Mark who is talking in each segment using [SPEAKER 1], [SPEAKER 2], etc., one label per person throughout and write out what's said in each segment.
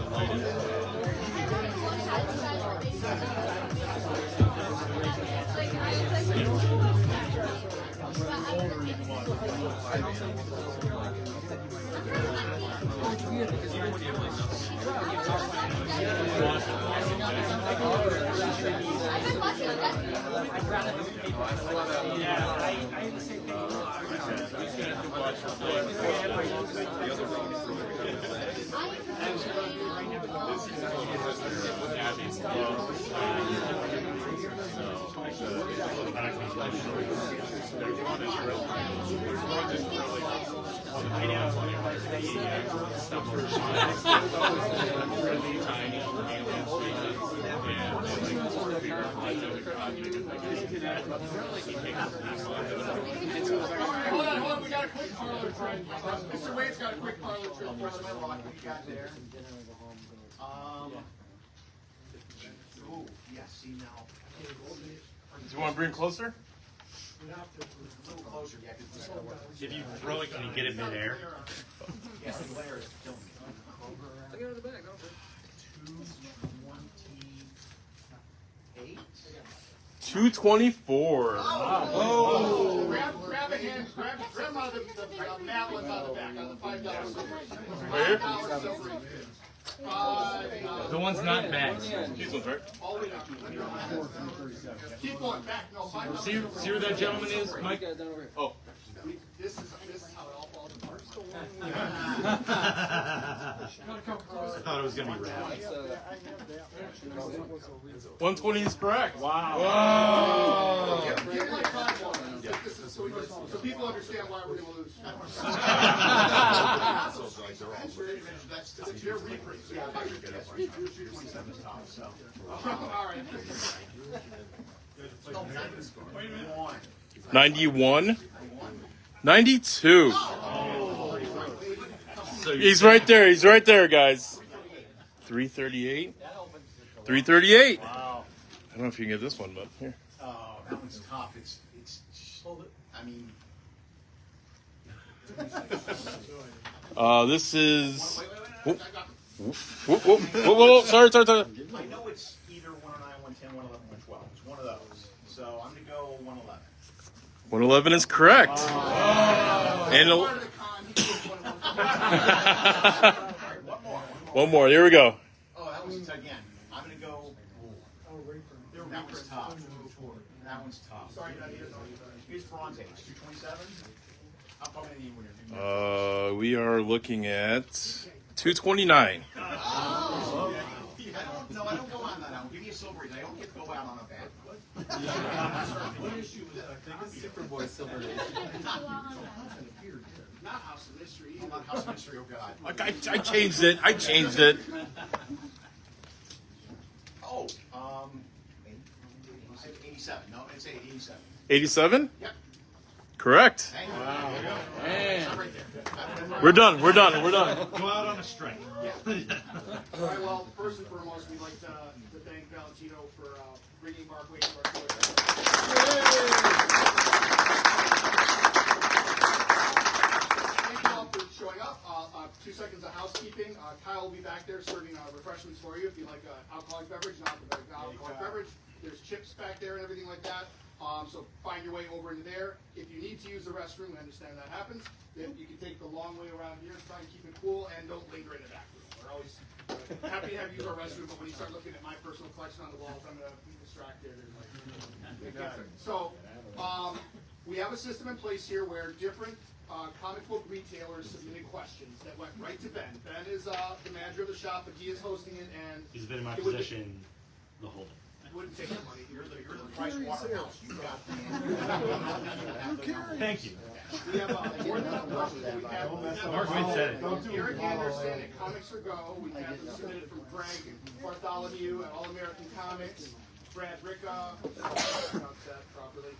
[SPEAKER 1] Hold on, we got a quick parlor trick. Mr. Wade's got a quick parlor trick for us. What you got there? Oh, yeah, see now.
[SPEAKER 2] Do you want to bring it closer?
[SPEAKER 1] A little closer, yeah.
[SPEAKER 3] If you throw it, can you get it midair?
[SPEAKER 1] Yeah, the layer is filming.
[SPEAKER 4] Take it out of the bag.
[SPEAKER 1] 228.
[SPEAKER 2] 224.
[SPEAKER 1] Oh! Grab a hand, grab out the mat ones out of the back, on the $5 silver. $5.
[SPEAKER 3] The one's not bags.
[SPEAKER 2] These ones, right?
[SPEAKER 1] All the way down. Keep going back. No, $5.
[SPEAKER 3] See where that gentleman is, Mike?
[SPEAKER 2] Oh.
[SPEAKER 1] This is how it all falls apart.
[SPEAKER 3] I thought it was gonna be wrapped.
[SPEAKER 2] 120 is correct.
[SPEAKER 3] Wow.
[SPEAKER 1] Give it like 5 more. So people understand why we're going to lose. That's your reprint. Yeah, all right.
[SPEAKER 2] 91. 92. He's right there. He's right there, guys. 338. 338.
[SPEAKER 1] Wow.
[SPEAKER 2] I don't know if you can get this one, but here.
[SPEAKER 1] Oh, that one's tough. It's I mean.
[SPEAKER 2] This is.
[SPEAKER 1] Wait.
[SPEAKER 2] Whoa. Sorry.
[SPEAKER 1] I know it's either 109, 110, 111, 112. It's one of those. So I'm going to go 111.
[SPEAKER 2] 111 is correct.
[SPEAKER 1] Oh.
[SPEAKER 2] And
[SPEAKER 1] Part of the con, he goes 111.
[SPEAKER 2] one more. Here we go.
[SPEAKER 1] Oh, that was again. I'm going to go. That was tough. That one's tough. Sorry, here's Bronze Age, 227. How many were
[SPEAKER 2] We are looking at 229.
[SPEAKER 1] Oh. I don't go on that out. Give me a silver age. I don't get to go out on a bad foot. What issue is that? I think it's Superboy Silver Age. Not House of Mystery. Not House of Mystery. Oh God.
[SPEAKER 2] I changed it.
[SPEAKER 1] Oh, 87. No, it's 87.
[SPEAKER 2] 87?
[SPEAKER 1] Yep.
[SPEAKER 2] Correct.
[SPEAKER 1] Wow.
[SPEAKER 4] Man.
[SPEAKER 1] Right there.
[SPEAKER 2] We're done.
[SPEAKER 3] Go out on a strike.
[SPEAKER 1] Yeah. All right, well, first and foremost, we'd like to thank Valentino for bringing Mark Waid to our show. Thank you all for showing up. 2 seconds of housekeeping. Kyle will be back there serving refreshments for you if you like alcoholic beverage, non-alcoholic beverage. There's chips back there and everything like that. So find your way over into there. If you need to use the restroom, we understand that happens. Then you can take the long way around here and try and keep it cool, and don't linger in the back room. We're always happy to have you use our restroom, but when you start looking at my personal collection on the walls, I'm going to be distracted. So we have a system in place here where different comic book retailers submitted questions that went right to Ben. Ben is the manager of the shop, but he is hosting it, and
[SPEAKER 3] He's been in my possession the whole day.
[SPEAKER 1] wouldn't take your money. You're the Price Waterhouse. You got
[SPEAKER 3] Thank you.
[SPEAKER 1] We have more than enough questions. We have
[SPEAKER 3] Mark Waid said it.
[SPEAKER 1] Eric Anderson at Comics or Go. We have them submitted from Greg Bartholomew at All American Comics. Brad Ricca. Pronounce that properly.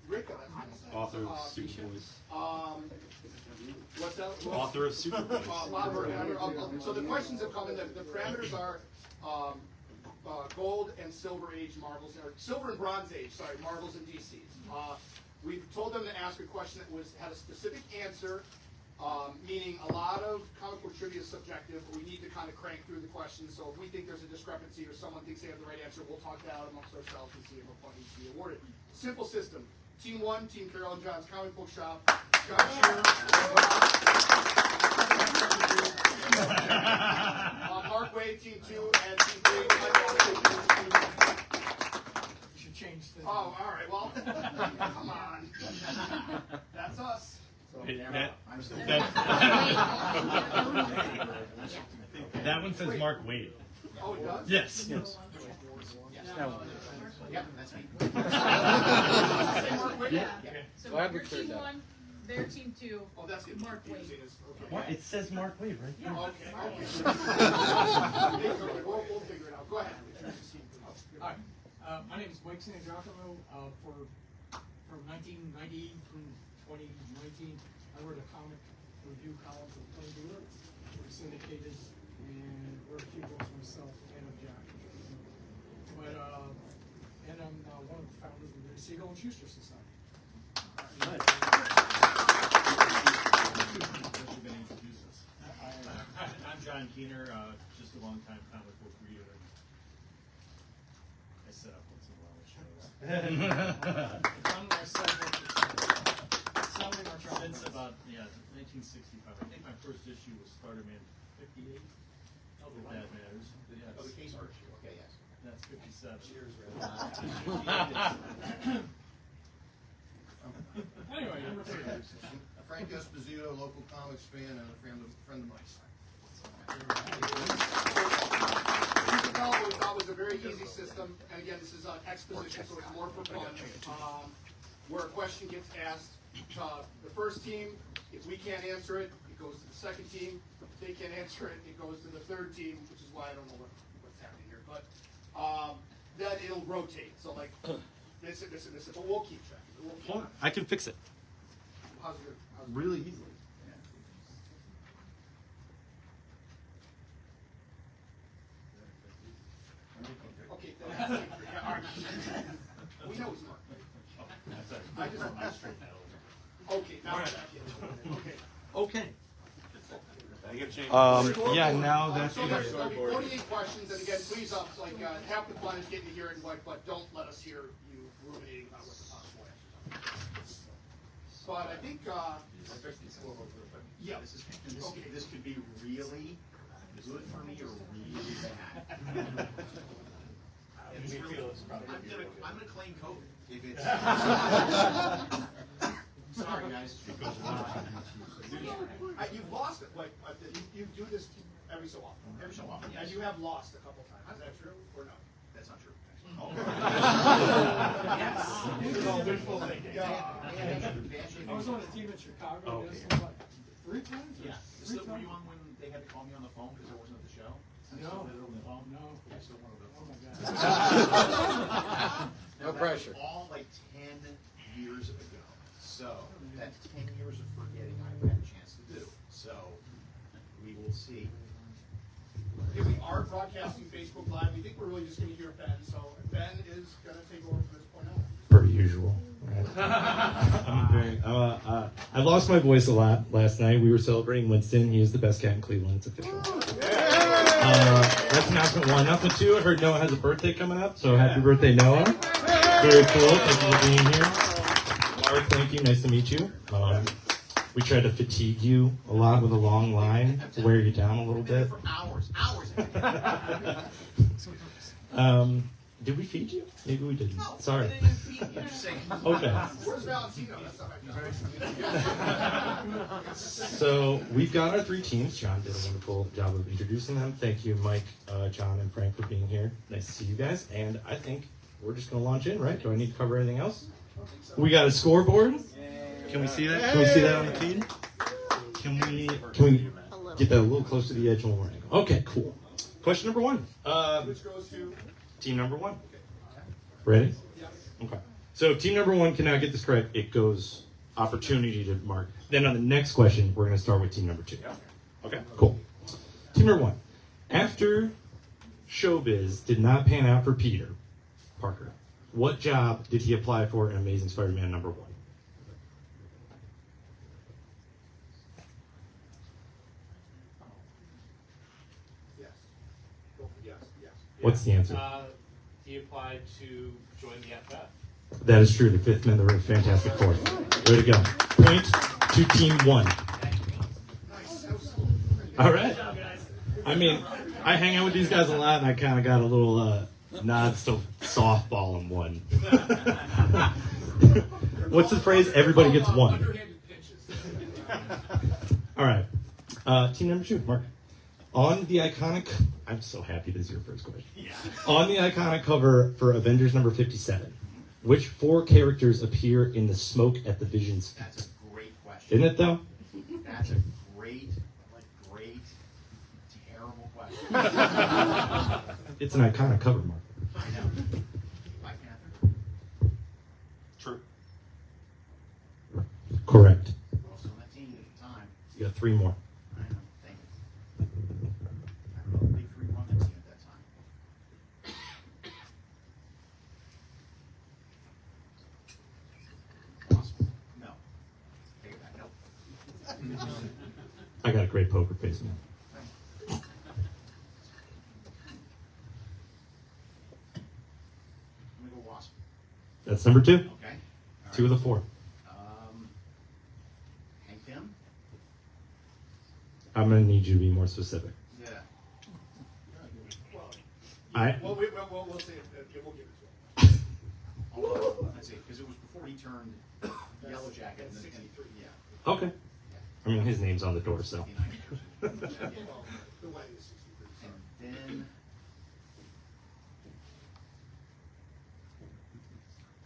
[SPEAKER 1] Ricca.
[SPEAKER 3] Author of Superboys.
[SPEAKER 1] What's that?
[SPEAKER 3] Author of Superboys.
[SPEAKER 1] So the questions have come in. The parameters are gold and silver age marbles, or silver and bronze age, marbles and DCs. We've told them to ask a question that had a specific answer Meaning a lot of comic book trivia is subjective, but we need to kind of crank through the questions. So if we think there's a discrepancy or someone thinks they have the right answer, we'll talk that out amongst ourselves and see if a point needs to be awarded. Simple system. Team 1, Team Carol and John's Comic Book Shop. John Shearer. Mark Waid, Team 2, and Team 3.
[SPEAKER 5] You should change the.
[SPEAKER 1] Oh, all right. Well, come on. That's us.
[SPEAKER 3] That one says Mark Waid.
[SPEAKER 1] Oh, it does?
[SPEAKER 3] Yes.
[SPEAKER 1] Yep, that's me.
[SPEAKER 6] So
[SPEAKER 4] Glad we
[SPEAKER 6] you're
[SPEAKER 4] cleared
[SPEAKER 6] team
[SPEAKER 4] that.
[SPEAKER 6] 1, they're team 2.
[SPEAKER 1] Oh, that's good.
[SPEAKER 6] Mark Waid.
[SPEAKER 1] Okay.
[SPEAKER 3] What? It says Mark Waid, right?
[SPEAKER 6] Yeah.
[SPEAKER 1] Okay. We'll figure it out. Go ahead.
[SPEAKER 5] Hi, my name is Mike Sangiacomo. From 1990 through 2019, I wrote a comic review column for the Plain Dealer. We're syndicated and wrote a few books myself and of Jack. But and I'm one of the founders of the Siegel and Schuster Society.
[SPEAKER 7] I'm John Keener, just a long-time comic book reader. I set up once in a while with shows. Since about 1965. I think my first issue was Spider-Man 58. If that matters. Yes.
[SPEAKER 1] Oh, the case art issue. Okay, yes.
[SPEAKER 7] That's 57. Cheers,
[SPEAKER 5] Anyway, number 3.
[SPEAKER 8] Frank Esposito, local comics fan and a friend of Mike's.
[SPEAKER 1] What we thought was a very easy system, and again, this is exposition, so it's more for fun. Where a question gets asked to the first team, if we can't answer it, it goes to the second team. If they can't answer it, it goes to the third team, which is why I don't know what's happening here. But then it'll rotate. So like this, but we'll keep track.
[SPEAKER 3] I can fix it.
[SPEAKER 1] How's it?
[SPEAKER 3] Really easily.
[SPEAKER 1] Okay, all right. We know it's Mark. I straightened that over. Okay, now we're back in. Okay.
[SPEAKER 3] Okay. Yeah, now that's
[SPEAKER 1] So there's 48 questions, and again, please, half the fun is getting to hear it, but don't let us hear you ruminating about what the possible answers are. But I think, yeah.
[SPEAKER 8] This could be really good for me or really bad. I'm gonna claim COVID if it's. Sorry, guys.
[SPEAKER 1] You've lost it. You do this every so often.
[SPEAKER 8] Every so often, yes.
[SPEAKER 1] And you have lost a couple times. Is that true or no?
[SPEAKER 8] That's not true.
[SPEAKER 5] I was on a team in Chicago.
[SPEAKER 3] Okay.
[SPEAKER 5] This was like 3 times?
[SPEAKER 8] Yeah. Were you on when they had to call me on the phone because I wasn't at the show?
[SPEAKER 5] No.
[SPEAKER 8] No. I still want to.
[SPEAKER 5] Oh my God.
[SPEAKER 4] No pressure.
[SPEAKER 8] All like 10 years ago. So that's 10 years of forgetting I've had a chance to do. So we will see.
[SPEAKER 1] Okay, we are broadcasting Facebook Live. We think we're really just going to hear Ben. So Ben is going to take over from this point on.
[SPEAKER 9] Per usual. I lost my voice a lot last night. We were celebrating Winston. He is the best cat in Cleveland. It's official. That's announcement 1. Announcement 2, I heard Noah has a birthday coming up, so happy birthday, Noah. Very cool. Thank you for being here. Mark, thank you. Nice to meet you. We tried to fatigue you a lot with a long line to wear you down a little bit.
[SPEAKER 8] For hours.
[SPEAKER 9] Did we feed you? Maybe we didn't.
[SPEAKER 8] No,
[SPEAKER 9] Sorry.
[SPEAKER 8] I didn't even feed you. I'm just saying.
[SPEAKER 9] Okay.
[SPEAKER 1] Where's Valentino? That's not
[SPEAKER 9] So we've got our 3 teams. John did a wonderful job of introducing them. Thank you, Mike, John, and Frank for being here. Nice to see you guys. And I think we're just going to launch in, right? Do I need to cover anything else? We got a scoreboard. Can we see that? Can we see that on the feed? Can we get that a little closer to the edge when we're angle? Okay, cool. Question number 1.
[SPEAKER 1] Which goes to?
[SPEAKER 9] Team number 1. Ready?
[SPEAKER 1] Yes.
[SPEAKER 9] Okay. So if team number 1 can now get this correct, it goes opportunity to Mark. Then on the next question, we're going to start with team number 2. Okay, cool. Team number 1. After Showbiz did not pan out for Peter Parker, what job did he apply for in Amazing Spider-Man number 1? What's the answer?
[SPEAKER 10] He applied to join the FF.
[SPEAKER 9] That is true. The fifth member of the Fantastic Four. Way to go. Point to Team 1. All right. I mean, I hang out with these guys a lot, and I kind of got a little nods to softball in one. What's the phrase? Everybody gets one.
[SPEAKER 1] Underhanded pitches.
[SPEAKER 9] All right. Team number 2, Mark. On the iconic... I'm so happy this is your first question.
[SPEAKER 8] Yeah.
[SPEAKER 9] On the iconic cover for Avengers number 57, which 4 characters appear in the smoke at the Vision's feet?
[SPEAKER 8] That's a great question.
[SPEAKER 9] Isn't it, though?
[SPEAKER 8] That's a great, terrible question.
[SPEAKER 9] It's an iconic cover, Mark.
[SPEAKER 8] I know. Black Panther.
[SPEAKER 3] True.
[SPEAKER 9] Correct.
[SPEAKER 8] Also on that team at the time.
[SPEAKER 9] You got 3 more.
[SPEAKER 8] I know. Thank you. I don't know if they 3-1 that team at that time. Awesome. No. Take it back. Nope.
[SPEAKER 9] I got a great poker face, man.
[SPEAKER 8] I'm gonna go Wasp.
[SPEAKER 9] That's number 2.
[SPEAKER 8] Okay. All
[SPEAKER 9] 2 of the 4.
[SPEAKER 8] Hank Pym?
[SPEAKER 9] I'm going to need you to be more specific.
[SPEAKER 8] Yeah.
[SPEAKER 1] We'll see if we'll give it to him.
[SPEAKER 8] Let's see, because it was before he turned Yellow Jacket.
[SPEAKER 1] That's 63.
[SPEAKER 8] Yeah.
[SPEAKER 9] Okay. I mean, his name's on the door, so.
[SPEAKER 8] 59 years.
[SPEAKER 1] Well, the way is 63.
[SPEAKER 8] And then,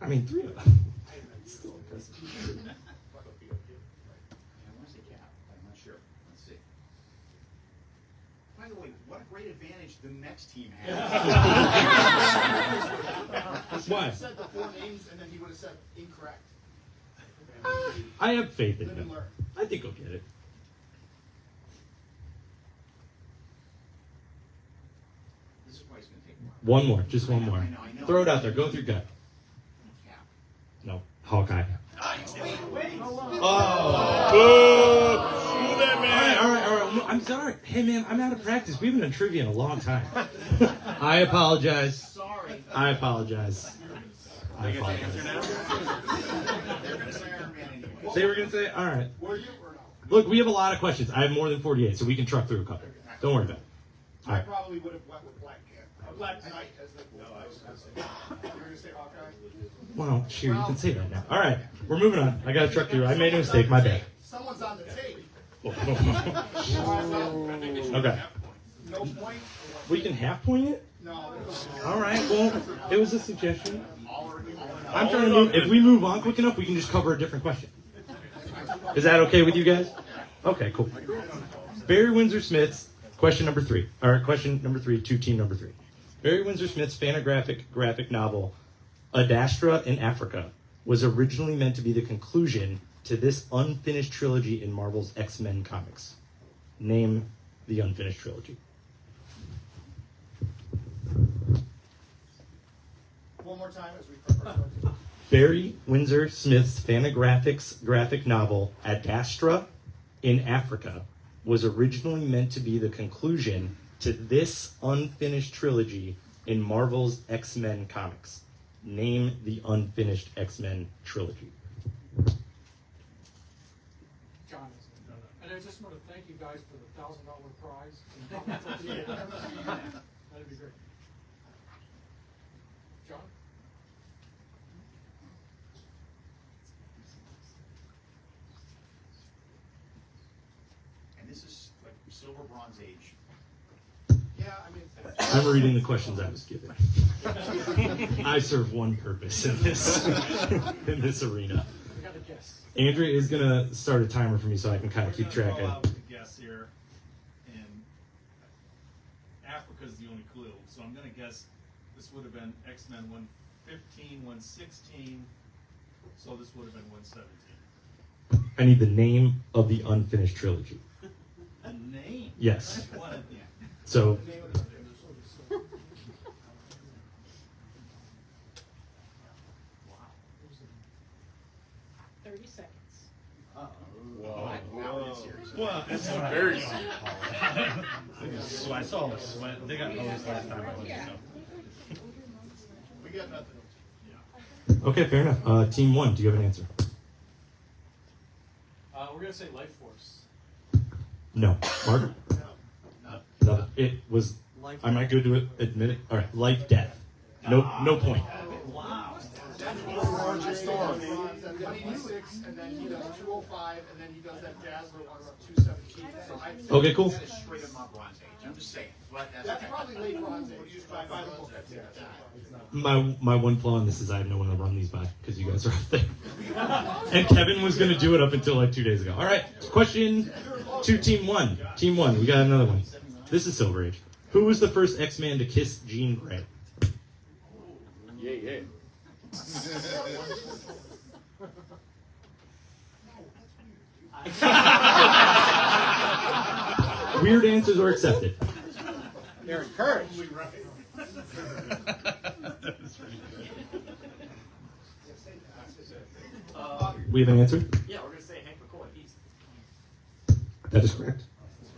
[SPEAKER 9] I mean, 3 of them. Still impressive.
[SPEAKER 8] I want to say Cap, but I'm not sure. Let's see. By the way, what a great advantage the next team has.
[SPEAKER 9] Why?
[SPEAKER 1] He said the 4 names and then he would have said incorrect.
[SPEAKER 9] I have faith in
[SPEAKER 1] Live and
[SPEAKER 9] him.
[SPEAKER 1] learn.
[SPEAKER 9] I think he'll get it.
[SPEAKER 8] This is why he's going to take a while.
[SPEAKER 9] One more. Just one more.
[SPEAKER 8] I know.
[SPEAKER 9] Throw it out there. Go with your gut.
[SPEAKER 8] Cap.
[SPEAKER 9] No. Hawkeye.
[SPEAKER 2] Oh. Boo that man.
[SPEAKER 9] All right. I'm sorry. Hey, man, I'm out of practice. We haven't done trivia in a long time. I apologize.
[SPEAKER 1] Sorry.
[SPEAKER 9] I apologize. I apologize.
[SPEAKER 8] They're going to say Iron Man anyway.
[SPEAKER 9] They were going to say, all right.
[SPEAKER 1] Were you or no?
[SPEAKER 9] Look, we have a lot of questions. I have more than 48, so we can truck through a couple. Don't worry about it. All
[SPEAKER 1] I
[SPEAKER 9] right.
[SPEAKER 1] probably would have went with Black Knight. Black Knight as the. No, I was going to say. You were going to say Hawkeye?
[SPEAKER 9] Well, sure, you can say that now. All right. We're moving on. I got to truck through. I made a mistake. My bad.
[SPEAKER 1] Someone's on the tape.
[SPEAKER 9] Okay.
[SPEAKER 1] No point?
[SPEAKER 9] We can half point it?
[SPEAKER 1] No.
[SPEAKER 9] All right. Well, it was a suggestion. I'm trying to move. If we move on quick enough, we can just cover a different question. Is that okay with you guys? Okay, cool. Barry Windsor Smith's question number 3. All right, question number 3 to team number 3. Barry Windsor Smith's fanographic graphic novel, Adastra in Africa, was originally meant to be the conclusion to this unfinished trilogy in Marvel's X-Men comics. Name the unfinished trilogy.
[SPEAKER 1] One more time as we prep ourselves.
[SPEAKER 9] Barry Windsor Smith's fanographics graphic novel, Adastra in Africa, was originally meant to be the conclusion to this unfinished trilogy in Marvel's X-Men comics. Name the unfinished X-Men trilogy.
[SPEAKER 5] John is. And I just want to thank you guys for the $1,000 prize. That'd be great. John?
[SPEAKER 8] And this is like Silver Bronze Age.
[SPEAKER 1] Yeah, I mean.
[SPEAKER 9] I'm reading the questions I was given. I serve one purpose in this arena.
[SPEAKER 5] I got a guess.
[SPEAKER 9] Andrea is gonna start a timer for me so I can kind of keep track
[SPEAKER 7] We're gonna go
[SPEAKER 9] of.
[SPEAKER 7] out with a guess here, and Africa's the only clue, so I'm gonna guess this would have been X-Men 115, 116, so this would have been 117.
[SPEAKER 9] I need the name of the unfinished trilogy.
[SPEAKER 7] A name?
[SPEAKER 9] Yes.
[SPEAKER 7] What? Yeah.
[SPEAKER 9] So
[SPEAKER 7] Wow.
[SPEAKER 6] 30 seconds.
[SPEAKER 8] Now it is serious.
[SPEAKER 2] Well, that's very.
[SPEAKER 3] I saw the sweat. They got hosed last time I went. So.
[SPEAKER 1] We got nothing.
[SPEAKER 9] Okay, fair enough. Team 1, do you have an answer?
[SPEAKER 10] We're gonna say Life Force.
[SPEAKER 9] No. Mark? No. It was, am I good to admit it? All right, life, death. No point.
[SPEAKER 1] Wow. Roger Storm. 186, and then he does 205, and then he does that Dazzler one up 217. So I'd say
[SPEAKER 9] Okay, cool.
[SPEAKER 8] That is straight up my Bronze Age. I'm just saying. But
[SPEAKER 1] that's probably late Bronze Age. By the book, that's it.
[SPEAKER 9] My one flaw in this is I have no one to run these by because you guys are up there. And Kevin was going to do it up until like 2 days ago. All right, question to Team 1. Team 1, we got another one. This is Silver Age. Who was the first X-Man to kiss Jean Grey?
[SPEAKER 4] Yeah.
[SPEAKER 9] Weird answers are accepted.
[SPEAKER 4] They're encouraged.
[SPEAKER 9] We have an answer?
[SPEAKER 10] Yeah, we're gonna say Hank McCoy. Beast.
[SPEAKER 9] That is correct.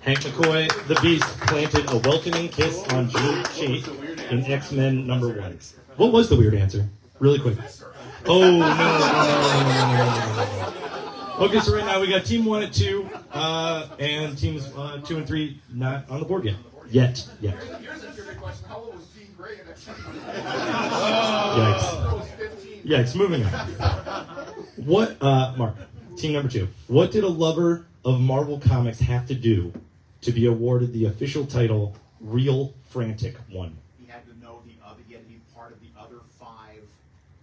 [SPEAKER 9] Hank McCoy, the Beast, planted a welcoming kiss on Jean Shade in X-Men #1. What was the weird answer? Really quick. Oh, no. Okay, so right now we got Team 1 at 2, and Teams 2 and 3 not on the board yet. Yet.
[SPEAKER 1] Here's a trivia question. How old was Jean Grey in that time?
[SPEAKER 9] Yikes.
[SPEAKER 1] 15.
[SPEAKER 9] Yikes, moving on. What, Mark, team number 2. What did a lover of Marvel Comics have to do to be awarded the official title Real Frantic One?
[SPEAKER 8] He had to know the other, he had to be part of the other 5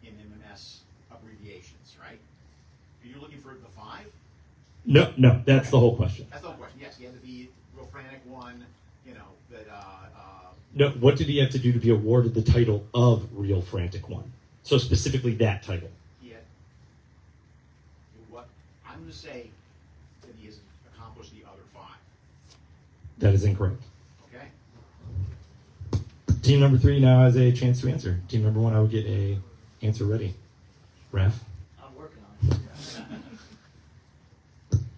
[SPEAKER 8] in MMS abbreviations, right? Are you looking for the 5?
[SPEAKER 9] No, that's the whole question.
[SPEAKER 8] That's the whole question. Yes, he had to be Real Frantic One, you know, that,
[SPEAKER 9] No, what did he have to do to be awarded the title of Real Frantic One? So specifically that title.
[SPEAKER 8] he had, what, I'm going to say that he has accomplished the other 5,
[SPEAKER 9] That is incorrect.
[SPEAKER 8] okay?
[SPEAKER 9] Team number 3 now has a chance to answer. Team number 1, I would get a answer ready. Raph,
[SPEAKER 10] I'm working on it.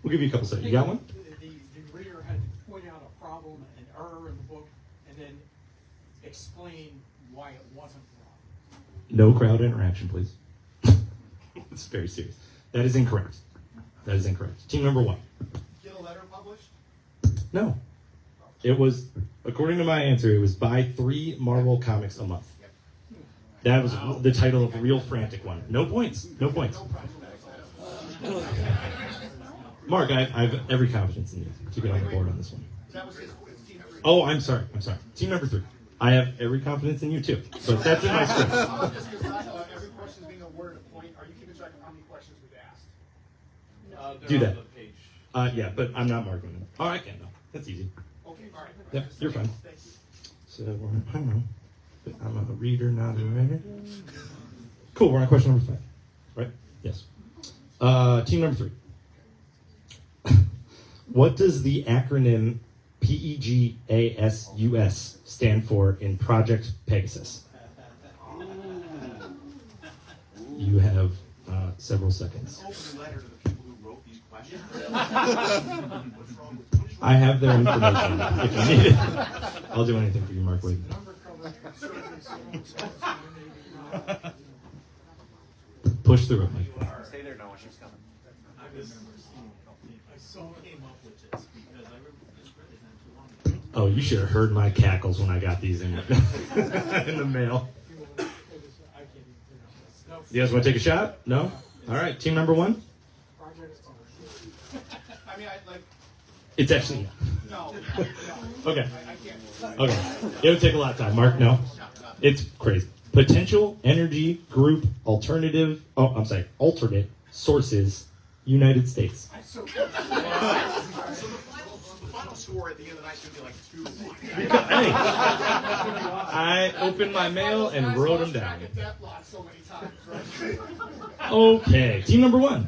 [SPEAKER 9] we'll give you a couple seconds. You got one?
[SPEAKER 5] The reader had to point out a problem, an error in the book, and then explain why it wasn't wrong.
[SPEAKER 9] No crowd interaction, please. It's very serious. That is incorrect. That is incorrect. Team number 1.
[SPEAKER 1] Get a letter published?
[SPEAKER 9] No. It was, according to my answer, it was buy 3 Marvel comics a month. That was the title of Real Frantic One. No points. No points. Mark, I have every confidence in you to get on the board on this one.
[SPEAKER 1] That was his team.
[SPEAKER 9] Oh, I'm sorry. Team number 3. I have every confidence in you too. But that's in my script.
[SPEAKER 1] Just because every question is being awarded a point, are you keeping track of how many questions we've asked?
[SPEAKER 10] They're
[SPEAKER 9] Do
[SPEAKER 10] on
[SPEAKER 9] that.
[SPEAKER 10] the page.
[SPEAKER 9] Yeah, but I'm not marking them. Oh, I can though. That's easy.
[SPEAKER 1] Okay, all right.
[SPEAKER 9] Yep, you're fine.
[SPEAKER 1] Thank you.
[SPEAKER 9] So I don't know. But I'm a reader, not a writer. Cool. We're on question number 5, right? Yes. Team number 3. What does the acronym PEGASUS stand for in Project Pegasus? You have several seconds.
[SPEAKER 8] Open letter to the people who wrote these questions.
[SPEAKER 9] I have their information if you need it. I'll do anything for you, Mark Waid.
[SPEAKER 5] Number color, conservative,
[SPEAKER 9] Push through it, Mike.
[SPEAKER 10] Stay there, no one. She's coming.
[SPEAKER 7] I came up with this because I remember this really not too long ago.
[SPEAKER 9] Oh, you should have heard my cackles when I got these in, in the mail. You guys want to take a shot? No? All right, team number 1.
[SPEAKER 1] I mean,
[SPEAKER 9] It's actually
[SPEAKER 1] no.
[SPEAKER 9] okay.
[SPEAKER 1] I can't.
[SPEAKER 9] Okay, it would take a lot of time. Mark, no, it's crazy. Potential energy group alternate sources, United States.
[SPEAKER 8] So the final score at the end of the night is going to be like 2-1.
[SPEAKER 9] Hey, I opened my mail and wrote them down.
[SPEAKER 1] I get that lot so many times, right?
[SPEAKER 9] Okay, team number 1.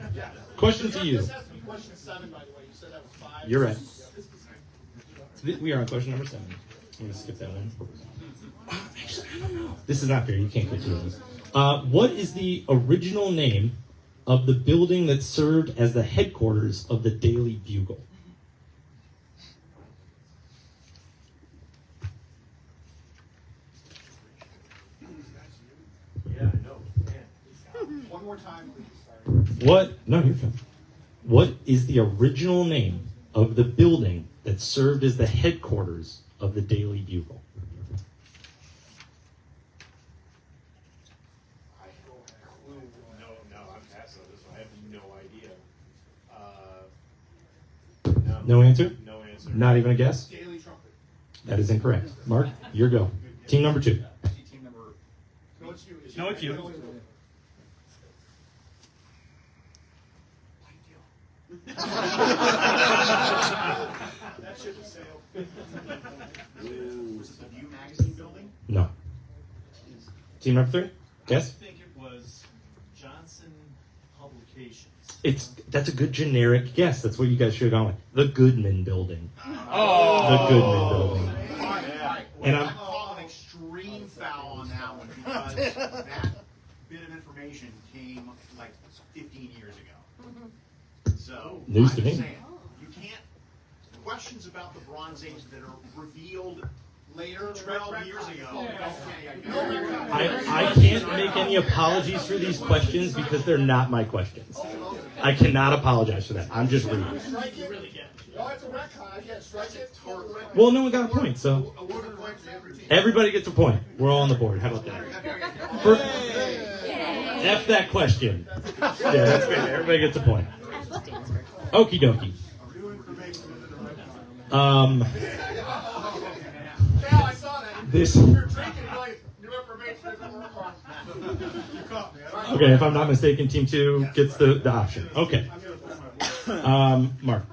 [SPEAKER 9] Question to you.
[SPEAKER 1] This has to be question 7, by the way. You said that was 5.
[SPEAKER 9] You're right. We are on question number 7. I'm going to skip that one. Actually, I don't know. This is not fair. You can't get 2 of these. What is the original name of the building that served as the headquarters of the Daily Bugle?
[SPEAKER 1] One more time, please. Sorry.
[SPEAKER 9] What? No, you're fine. What is the original name of the building that served as the headquarters of the Daily Bugle?
[SPEAKER 8] I have no clue. No, I'm passing on this one. I have no idea.
[SPEAKER 9] No answer?
[SPEAKER 8] No answer.
[SPEAKER 9] Not even a guess?
[SPEAKER 1] Daily Trumpet.
[SPEAKER 9] That is incorrect. Mark, your go. Team number 2.
[SPEAKER 8] Actually, team number.
[SPEAKER 1] No, it's you.
[SPEAKER 3] No, it's you.
[SPEAKER 1] That ship has sailed.
[SPEAKER 8] Was it the View magazine building?
[SPEAKER 9] No. Team number 3? Guess?
[SPEAKER 7] I think it was Johnson Publications.
[SPEAKER 9] That's a good generic guess. That's what you guys should have gone with. The Goodman Building.
[SPEAKER 3] Oh.
[SPEAKER 9] The Goodman Building.
[SPEAKER 8] All right.
[SPEAKER 9] And
[SPEAKER 8] I'm
[SPEAKER 9] I'm-
[SPEAKER 8] calling an extreme foul on that one because that bit of information came like 15 years ago. So
[SPEAKER 9] News
[SPEAKER 8] I'm
[SPEAKER 9] to me.
[SPEAKER 8] just saying, you can't questions about the Bronze Age that are revealed later 12 years ago.
[SPEAKER 9] I can't make any apologies for these questions because they're not my questions. I cannot apologize for that. I'm just reading.
[SPEAKER 1] Strike it. No, it's a retcon. I can't strike it.
[SPEAKER 9] Well, no one got a point, so
[SPEAKER 1] Award a point to every team.
[SPEAKER 9] everybody gets a point. We're all on the board. How about that? For, F that question. Yeah, that's fair. Everybody gets a point. Okie dokie.
[SPEAKER 1] Yeah, I saw that.
[SPEAKER 9] This.
[SPEAKER 1] You're drinking like new information doesn't work on. You caught me. All right.
[SPEAKER 9] Okay, if I'm not mistaken, team 2 gets the option. Okay. Mark,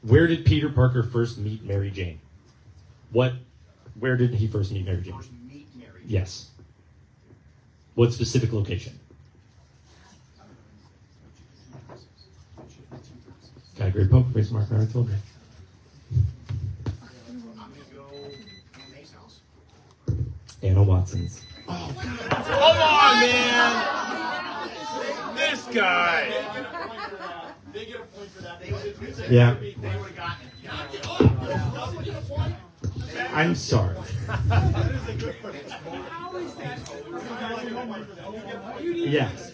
[SPEAKER 9] where did Peter Parker first meet Mary Jane? Where did he first meet Mary Jane?
[SPEAKER 8] First meet Mary.
[SPEAKER 9] Yes. What specific location? Got a great poker face, Mark. I already told you.
[SPEAKER 8] I'm gonna go to May's house.
[SPEAKER 9] Anna Watson's.
[SPEAKER 2] Come on, man! This guy!
[SPEAKER 1] They get a point for that.
[SPEAKER 9] Yeah.
[SPEAKER 8] They would have gotten it.
[SPEAKER 9] I'm sorry. Yes.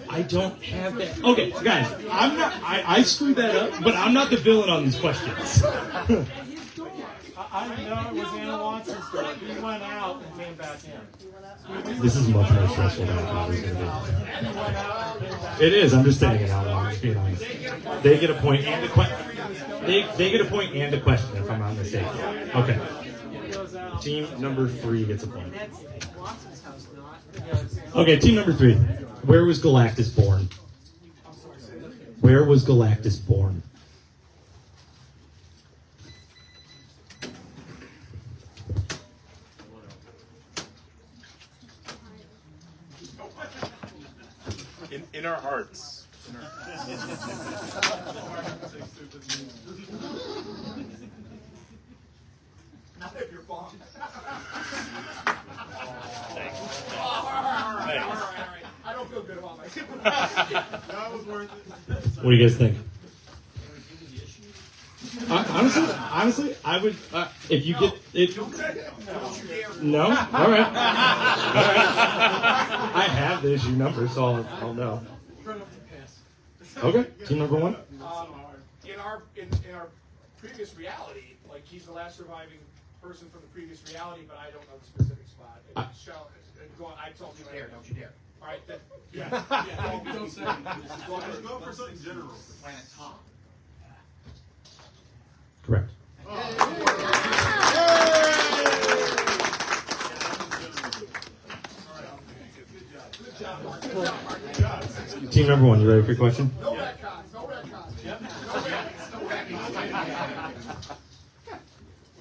[SPEAKER 9] I don't have that. Okay, guys, I'm not. I screwed that up, but I'm not the villain on these questions.
[SPEAKER 3] I know it was Anna Watson's story. He went out and came back in.
[SPEAKER 9] This is much more stressful than I thought it was going to be. It is. I'm just saying it out loud. I'm just being honest. They get a point and a question. They get a point and a question if I'm not mistaken. Okay. Team number 3 gets a point. Okay, team number 3. Where was Galactus born? Where was Galactus born?
[SPEAKER 2] In our hearts.
[SPEAKER 1] Not if you're bombed.
[SPEAKER 2] Thanks.
[SPEAKER 1] I don't feel good about myself.
[SPEAKER 8] That was worth it.
[SPEAKER 9] What do you guys think? Honestly, I would. If you get it. No. All right. I have the issue number, so I'll know. Okay. Team number 1.
[SPEAKER 1] In our previous reality, like he's the last surviving person from the previous reality, but I don't know the specific spot. I told you later.
[SPEAKER 8] Don't you dare.
[SPEAKER 1] All right, then. Yeah. Don't say.
[SPEAKER 8] Let's go for something general. Planet Tom.
[SPEAKER 9] Correct. Team number 1, you ready for your question?
[SPEAKER 1] No retcons. No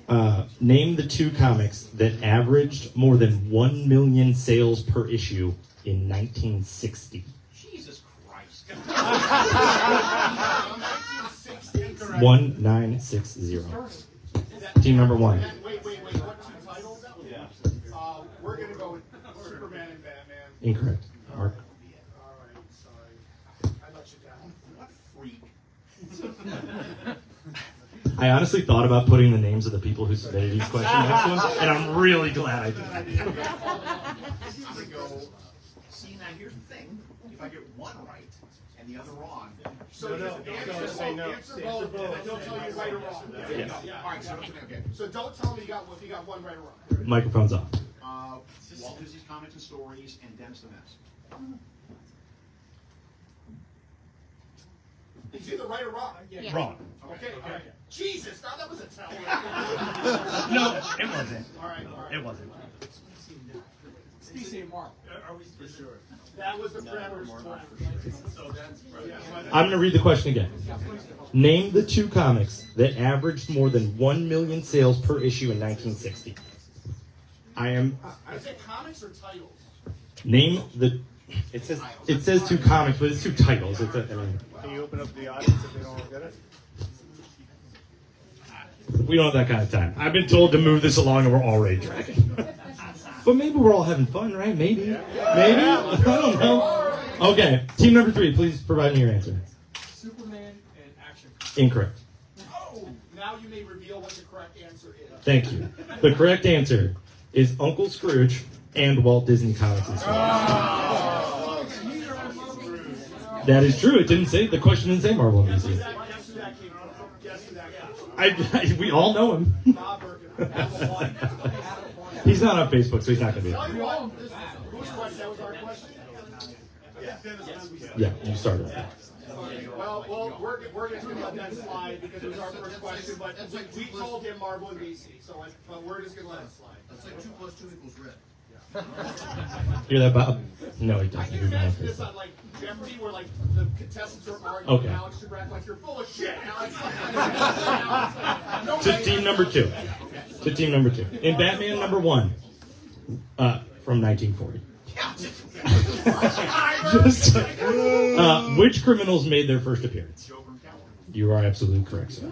[SPEAKER 1] retcons.
[SPEAKER 9] Name the 2 comics that averaged more than 1 million sales per issue in 1960.
[SPEAKER 8] Jesus Christ.
[SPEAKER 9] 1960. Team number 1.
[SPEAKER 1] Wait. What 2 titles?
[SPEAKER 7] Yeah.
[SPEAKER 1] We're gonna go with Superman and Batman.
[SPEAKER 9] Incorrect. Mark.
[SPEAKER 1] All right, sorry. I let you down.
[SPEAKER 8] What freak.
[SPEAKER 9] I honestly thought about putting the names of the people who submitted each question next one, and I'm really glad I did.
[SPEAKER 8] I'm gonna go now here's the thing, if I get one right and the other wrong,
[SPEAKER 1] So answer both, and then he'll tell you right or wrong.
[SPEAKER 9] Yes.
[SPEAKER 8] all right, so okay.
[SPEAKER 1] So don't tell me if you got one right or wrong.
[SPEAKER 9] Microphone's off.
[SPEAKER 8] Walt Disney's Comics and Stories and Dennis the Menace.
[SPEAKER 1] It's either right or wrong.
[SPEAKER 6] Yeah.
[SPEAKER 2] Wrong.
[SPEAKER 1] Okay, all right. Jesus, now that was a tell.
[SPEAKER 2] No, it wasn't.
[SPEAKER 1] All right.
[SPEAKER 2] It wasn't.
[SPEAKER 5] DC and Marvel.
[SPEAKER 1] That was the parameters.
[SPEAKER 9] I'm going to read the question again. Name the two comics that averaged more than 1 million sales per issue in 1960.
[SPEAKER 1] Is it comics or titles?
[SPEAKER 9] Name the. It says two comics, but it's two titles. It's
[SPEAKER 4] Can you open up the audience if they don't get it?
[SPEAKER 9] we don't have that kind of time. I've been told to move this along, and we're already dragging. But maybe we're all having fun, right? Maybe. Maybe. I don't know. Okay, team number 3, please provide me your answer.
[SPEAKER 5] Superman and Action.
[SPEAKER 9] Incorrect.
[SPEAKER 1] Oh, now you may reveal what the correct answer is.
[SPEAKER 9] Thank you. The correct answer is Uncle Scrooge and Walt Disney Comics and Stories. That is true. It didn't say, the question didn't say Marvel and DC.
[SPEAKER 1] Guess who that came from? Guess who that came from?
[SPEAKER 9] We all know him.
[SPEAKER 1] Bob Bergen. Apple One.
[SPEAKER 9] He's not on Facebook, so he's not going to be
[SPEAKER 1] Tell
[SPEAKER 9] on.
[SPEAKER 1] you what, whose question? That was our question?
[SPEAKER 9] Yeah, you started.
[SPEAKER 1] Well, we're just going to let that slide because it was our first question, but we told him Marvel and DC, but we're just going to let it slide.
[SPEAKER 8] That's like 2 + 2 = red.
[SPEAKER 9] Hear that, Bob? No, he
[SPEAKER 1] I
[SPEAKER 9] doesn't.
[SPEAKER 1] can
[SPEAKER 9] He's not on
[SPEAKER 1] imagine this
[SPEAKER 9] Facebook.
[SPEAKER 1] on like Jeopardy where like the contestants are arguing.
[SPEAKER 9] Okay.
[SPEAKER 1] Alex should act like you're full of shit. Alex.
[SPEAKER 9] To team number 2. To team number 2. In Batman number 1, from 1940. Just, which criminals made their first appearance? You are absolutely correct, sir.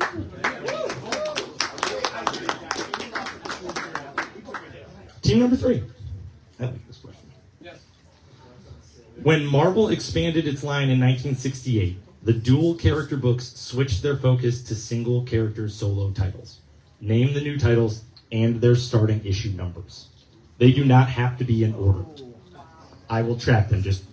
[SPEAKER 9] Team number 3. I like this question.
[SPEAKER 5] Yes.
[SPEAKER 9] When Marvel expanded its line in 1968, the dual character books switched their focus to single character solo titles. Name the new titles and their starting issue numbers. They do not have to be in order. I will track them, just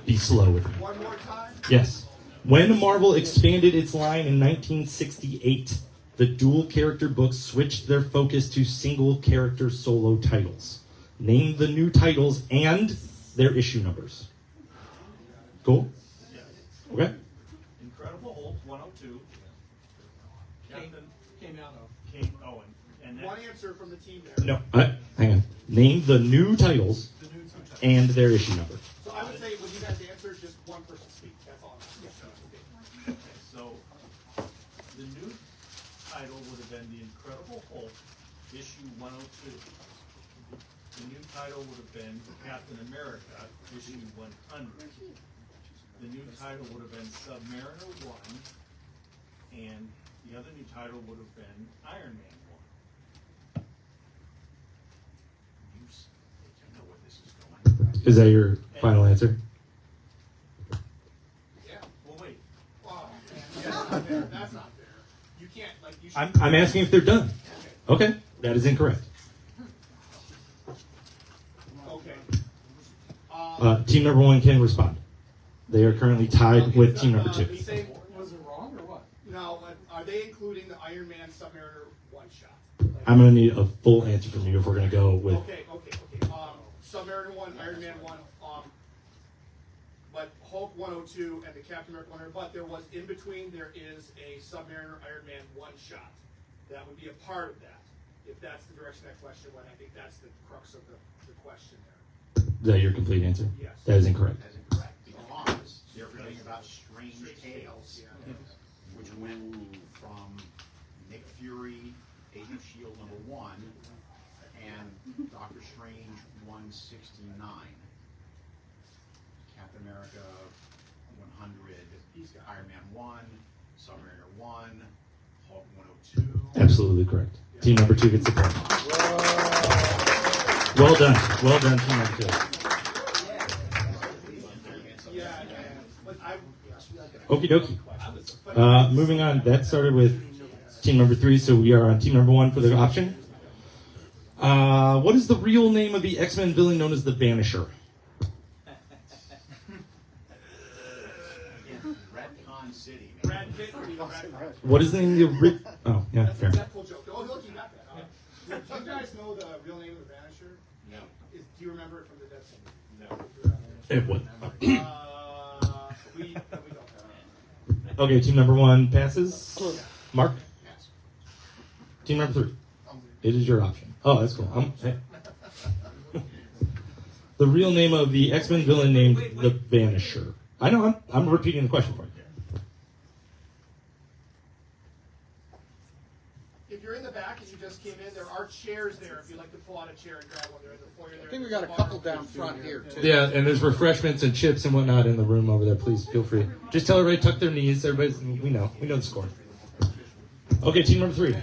[SPEAKER 9] be slow with me.
[SPEAKER 1] One more time.
[SPEAKER 9] Yes. When Marvel expanded its line in 1968, the dual character books switched their focus to single character solo titles. Name the new titles and their issue numbers. Cool? Okay.
[SPEAKER 7] Incredible Hulk 102. Captain
[SPEAKER 5] Came out of.
[SPEAKER 7] And
[SPEAKER 1] One answer from the team there.
[SPEAKER 9] No, hang on. Name the new titles and their issue number.
[SPEAKER 1] So I would say when you guys answer, just one person speak. That's all.
[SPEAKER 7] Okay, so the new title would have been The Incredible Hulk, issue 102. The new title would have been Captain America, issue 100. The new title would have been Submariner 1, and the other new title would have been Iron Man 1.
[SPEAKER 8] You know where this is going.
[SPEAKER 9] Is that your final answer?
[SPEAKER 1] Yeah.
[SPEAKER 7] Well, wait.
[SPEAKER 1] Oh, man. That's not fair. That's not fair. You can't like you should.
[SPEAKER 9] I'm asking if they're done. Okay, that is incorrect.
[SPEAKER 1] Okay.
[SPEAKER 9] Team number 1 can respond. They are currently tied with team number 2.
[SPEAKER 5] Was it wrong or what?
[SPEAKER 1] Now, are they including the Iron Man Submariner one shot?
[SPEAKER 9] I'm going to need a full answer from you if we're going to go with.
[SPEAKER 1] Okay. Submariner 1, Iron Man 1, but Hulk 102 and the Captain America 100. But there was in between. There is a Submariner Iron Man one shot. That would be a part of that. If that's the direction that question went, I think that's the crux of the question there.
[SPEAKER 9] Is that your complete answer?
[SPEAKER 1] Yes.
[SPEAKER 9] That is incorrect.
[SPEAKER 8] That's incorrect, because they're forgetting about Strange Tales, which went from Nick Fury, Agent of S.H.I.E.L.D. #1, and Doctor Strange 169. Captain America 100, Iron Man 1, Submariner 1, Hulk 102.
[SPEAKER 9] Absolutely correct. Team number 2 gets the point. Well done. Well done, team number 2. Okie dokie. Moving on. That started with team number 3, so we are on team number 1 for the option. What is the real name of the X-Men villain known as the Vanisher? What is the name of the Oh, yeah, fair.
[SPEAKER 1] Deadpool joke. Oh, look, you got that. Do you guys know the real name of the Vanisher?
[SPEAKER 7] No.
[SPEAKER 1] Do you remember it from the Deadpool?
[SPEAKER 7] No.
[SPEAKER 9] It would.
[SPEAKER 1] We don't.
[SPEAKER 9] Okay, team number 1 passes. Mark?
[SPEAKER 1] Yes.
[SPEAKER 9] Team number 3. It is your option. Oh, that's cool. Hey. The real name of the X-Men villain named the Vanisher. I know, I'm repeating the question for you.
[SPEAKER 1] If you're in the back and you just came in, there are chairs there if you'd like to pull out a chair and grab one. They're in the foyer there.
[SPEAKER 11] I think we got a couple down front here, too.
[SPEAKER 9] Yeah, and there's refreshments and chips and whatnot in the room over there. Please feel free. Just tell everybody to tuck their knees. Everybody's, we know the score. Okay, team number 3.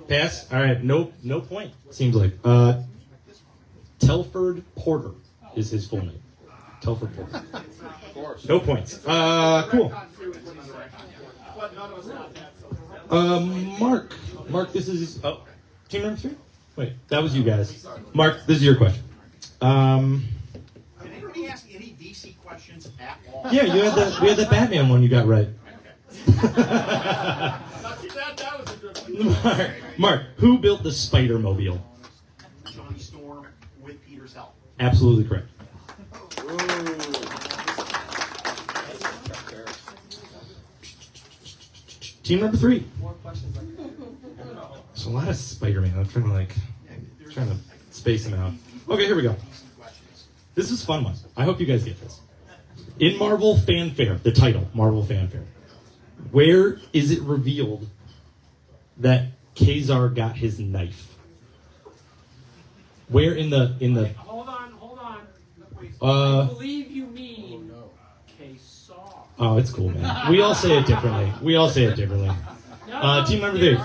[SPEAKER 9] Pass. All right, no point. Seems like Telford Porter is his full name. Telford Porter. No points. Cool.
[SPEAKER 1] But none of us got that. So.
[SPEAKER 9] Mark, this is team number 3. Wait, that was you guys. Mark, this is your question.
[SPEAKER 8] Can anybody ask any DC questions at all?
[SPEAKER 9] Yeah, we had the Batman one you got right.
[SPEAKER 1] That was a good one.
[SPEAKER 9] Mark, who built the Spider-Mobile?
[SPEAKER 8] Johnny Storm with Peter's help.
[SPEAKER 9] Absolutely correct. Team number 3. There's a lot of Spider-Man. I'm trying to space him out. Okay, here we go. This is a fun one. I hope you guys get this. In Marvel Fanfare, the title, Marvel Fanfare, where is it revealed that Kazar got his knife? Where in the
[SPEAKER 3] Hold on.
[SPEAKER 9] uh
[SPEAKER 3] I believe you mean K-Saw.
[SPEAKER 9] oh, it's cool, man. We all say it differently. Team number 3.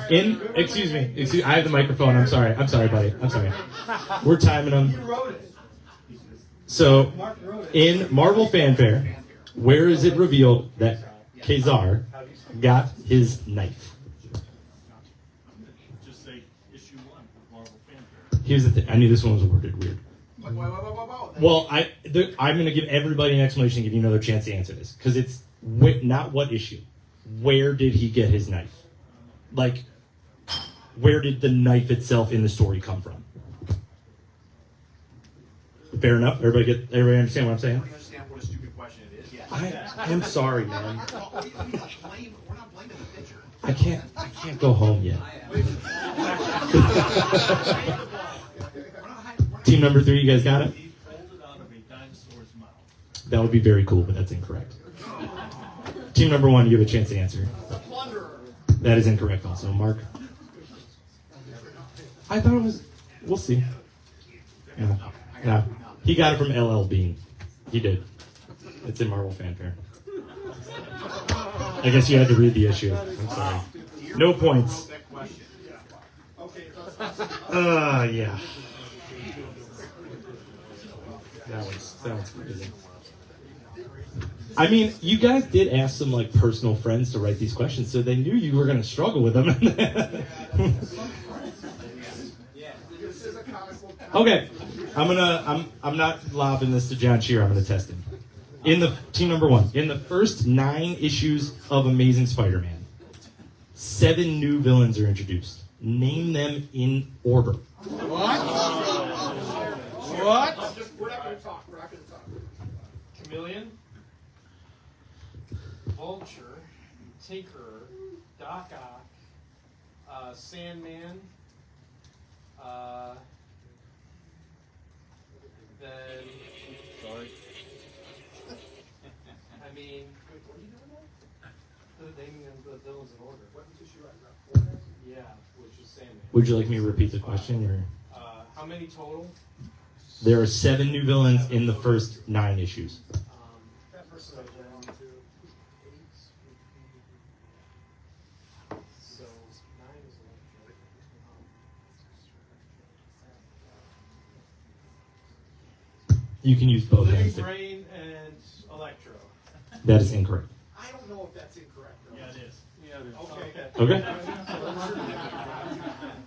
[SPEAKER 9] Excuse me. I have the microphone. I'm sorry, buddy. I'm sorry. We're timing them. So, in Marvel Fanfare, where is it revealed that Kazar got his knife?
[SPEAKER 7] Just say issue 1 of Marvel Fanfare.
[SPEAKER 9] Here's the thing. I knew this one was worded weird.
[SPEAKER 1] Whoa.
[SPEAKER 9] Well, I'm going to give everybody an explanation and give you another chance to answer this. Because it's not what issue. Where did he get his knife? Like, where did the knife itself in the story come from? Fair enough? Everybody understand what I'm saying?
[SPEAKER 8] I don't understand what a stupid question it is. Yeah.
[SPEAKER 9] I'm sorry, man.
[SPEAKER 8] We're not blaming the pitcher.
[SPEAKER 9] I can't go home yet. Team number 3, you guys got it?
[SPEAKER 7] He pulled it out of a dinosaur's mouth.
[SPEAKER 9] That would be very cool, but that's incorrect. Team number 1, you have a chance to answer.
[SPEAKER 1] Plunderer.
[SPEAKER 9] That is incorrect also. Mark? I thought it was... We'll see. Yeah. He got it from LL Bean. He did. It's in Marvel Fanfare. I guess you had to read the issue. I'm sorry. No points.
[SPEAKER 1] Okay.
[SPEAKER 9] Yeah. That one's crazy. I mean, you guys did ask some like personal friends to write these questions, so they knew you were going to struggle with them. Okay, I'm not lobbing this to John Shear. I'm going to test him. In the team number 1, in the first 9 issues of Amazing Spider-Man, 7 new villains are introduced. Name them in order.
[SPEAKER 11] What?
[SPEAKER 1] We're not going to talk.
[SPEAKER 3] Chameleon, Vulture, Tinkerer, Doc Ock, Sandman, then... Sorry. I mean... What are you doing now? Naming them the villains in order. What issue I got? Yeah, which is Sandman.
[SPEAKER 9] Would you like me to repeat the question, or?
[SPEAKER 3] How many total?
[SPEAKER 9] There are 7 new villains in the first 9 issues.
[SPEAKER 3] So then, 8 would be... So, 9 is
[SPEAKER 9] You can use both
[SPEAKER 3] Living
[SPEAKER 9] hands.
[SPEAKER 3] Brain and Electro.
[SPEAKER 9] That is incorrect.
[SPEAKER 1] I don't know if that's incorrect, though.
[SPEAKER 7] Yeah, it is.
[SPEAKER 3] Okay.
[SPEAKER 9] Okay?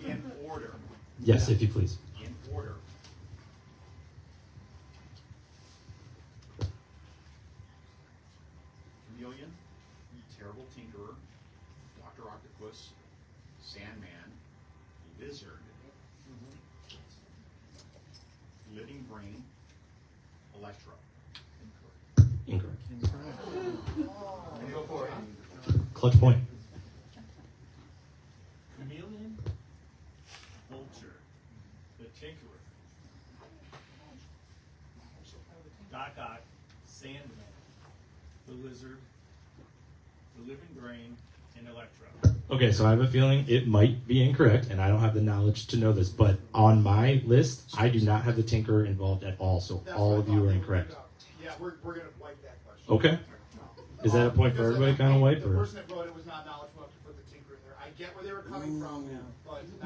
[SPEAKER 8] In order.
[SPEAKER 9] Yes, if you please.
[SPEAKER 8] In order. Chameleon, terrible tinkerer, Lizard, Living Brain, Electro.
[SPEAKER 9] Incorrect.
[SPEAKER 3] Go for it.
[SPEAKER 9] Clutch point.
[SPEAKER 7] Chameleon, Vulture, the Tinkerer, Doc Ock, Sandman, the Lizard, the Living Brain, and Electro.
[SPEAKER 9] Okay, so I have a feeling it might be incorrect, and I don't have the knowledge to know this, but on my list, I do not have the Tinkerer involved at all, so
[SPEAKER 1] That's
[SPEAKER 9] all
[SPEAKER 1] what I
[SPEAKER 9] of
[SPEAKER 1] thought
[SPEAKER 9] you are
[SPEAKER 1] they were
[SPEAKER 9] incorrect.
[SPEAKER 1] gonna- Yeah, we're gonna wipe that question.
[SPEAKER 9] Okay. Is that a point for
[SPEAKER 1] Because
[SPEAKER 9] everybody, kind of wipe?
[SPEAKER 1] The
[SPEAKER 9] Or?
[SPEAKER 1] person that wrote it was not knowledgeable enough to put the tinker in there. I get where they were coming from,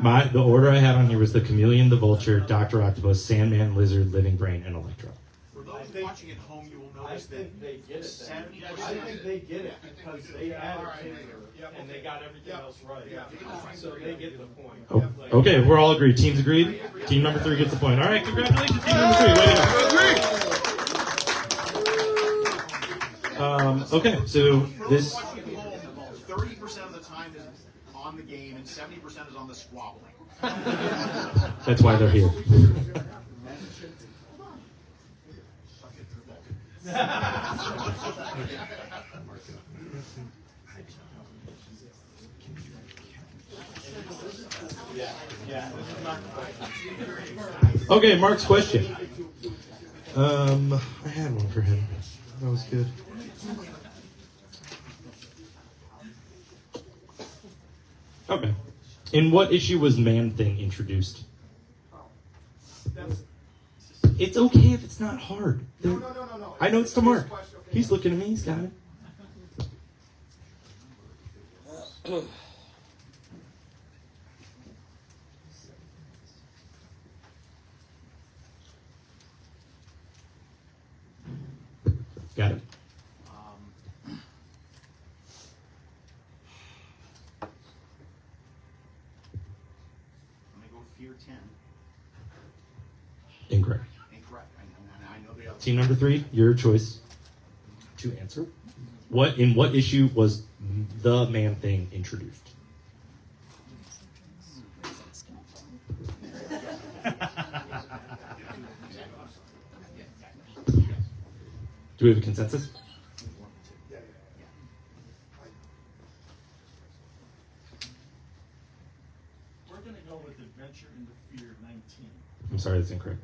[SPEAKER 1] but.
[SPEAKER 9] The order I had on here was the Chameleon, the Vulture, Dr. Octopus, Sandman, Lizard, Living Brain, and Electro.
[SPEAKER 8] For those watching at home, you will
[SPEAKER 3] I
[SPEAKER 8] notice that
[SPEAKER 3] think they get it.
[SPEAKER 8] 70%.
[SPEAKER 3] I think they get it because they added
[SPEAKER 1] Alright.
[SPEAKER 3] Tinker
[SPEAKER 1] Yep,
[SPEAKER 3] and they
[SPEAKER 1] okay.
[SPEAKER 3] got everything
[SPEAKER 1] Yep.
[SPEAKER 3] else right.
[SPEAKER 1] Yeah.
[SPEAKER 3] So they get the point.
[SPEAKER 9] Oh, okay, we're all agreed. Teams agreed. Team number 3 gets the point. All right, congratulations, team number 3. Way to go. Okay, so this.
[SPEAKER 8] Watching at home, 30% of the time is on the game and 70% is on the squabbling.
[SPEAKER 9] That's why they're here. Okay, Mark's question. I had one for him. That was good. Okay. In what issue was Man Thing introduced?
[SPEAKER 1] That's,
[SPEAKER 9] It's okay if it's not hard.
[SPEAKER 1] no.
[SPEAKER 9] I know it's to Mark.
[SPEAKER 1] Question, okay.
[SPEAKER 9] He's looking at me. He's got it. Got it.
[SPEAKER 8] I'm gonna go Fear 10.
[SPEAKER 9] Incorrect.
[SPEAKER 8] Incorrect. I know the other.
[SPEAKER 9] Team number 3, your choice to answer. In what issue was the Man Thing introduced? Do we have a consensus?
[SPEAKER 7] We're gonna go with Adventure into Fear 19.
[SPEAKER 9] I'm sorry, that's incorrect.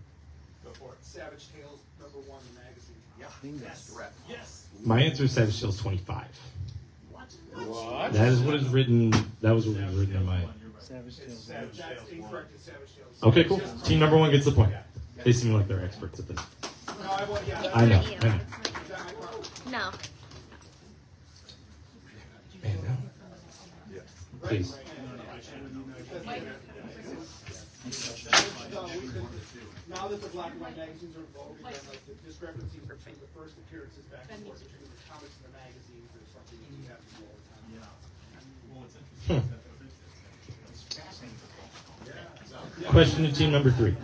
[SPEAKER 1] Go for it. Savage Tales, #1 in the magazine.
[SPEAKER 8] Yeah, that's correct.
[SPEAKER 7] Yes.
[SPEAKER 9] My answer is Savage Tales 25.
[SPEAKER 11] What?
[SPEAKER 9] That is what is written. That was what was written in my.
[SPEAKER 4] Savage Tales.
[SPEAKER 1] That's incorrect, it's Savage Tales.
[SPEAKER 9] Okay, cool. Team number 1 gets the point. They seem like they're experts at this.
[SPEAKER 1] No, I want, yeah.
[SPEAKER 9] I know.
[SPEAKER 1] Is that my problem?
[SPEAKER 6] No.
[SPEAKER 9] Man, no. Please.
[SPEAKER 1] Now that the black and white magazines are involved, again, like the discrepancies between the first appearances back and forth between the comics and the magazines or something that you have to do all the time.
[SPEAKER 7] Well, it's interesting.
[SPEAKER 8] It's fascinating.
[SPEAKER 9] Question to team number 3.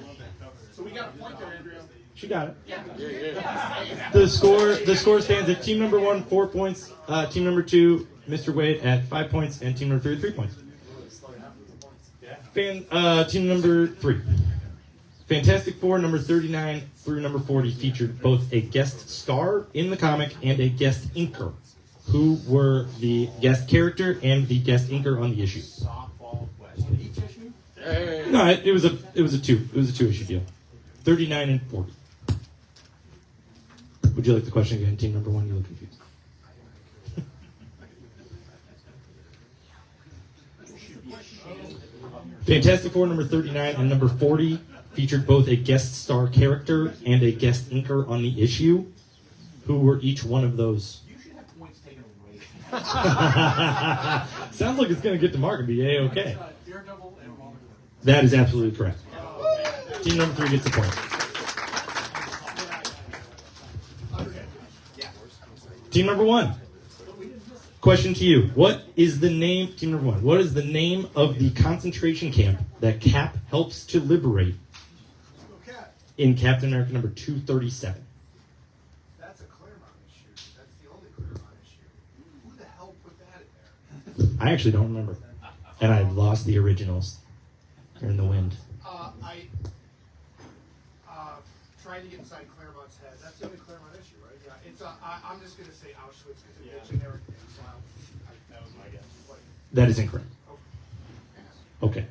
[SPEAKER 1] So we got a point there, Andrea.
[SPEAKER 9] She got it. The score stands at team number 1, 4 points. Team number 2, Mr. Waid at 5 points, and team number 3, 3 points. Team number 3. Fantastic Four number 39 through number 40 featured both a guest star in the comic and a guest inker. Who were the guest character and the guest inker on the issue?
[SPEAKER 8] Softball question. Each issue?
[SPEAKER 9] No, it was a 2-issue deal. 39 and 40. Would you like the question again, team number 1? You look confused. Fantastic Four number 39 and number 40 featured both a guest star character and a guest inker on the issue. Who were each one of those?
[SPEAKER 8] You should have points taken away.
[SPEAKER 9] Sounds like it's going to get to Mark and be A-okay.
[SPEAKER 5] Daredevil and Wonder Woman.
[SPEAKER 9] That is absolutely correct. Team number 3 gets the point. Team number 1. Question to you. What is the name, team number 1, what is the name of the concentration camp that Cap helps to liberate in Captain America number 237?
[SPEAKER 1] That's a Claremont issue. That's the only Claremont issue. Who the hell put that in there?
[SPEAKER 9] I actually don't remember. And I lost the originals. You're in the wind.
[SPEAKER 1] I tried to get inside Claremont's head. That's the only Claremont issue, right? Yeah. It's I'm just gonna say Auschwitz because it's a generic name. So
[SPEAKER 4] That was my guess.
[SPEAKER 9] That is incorrect. Okay.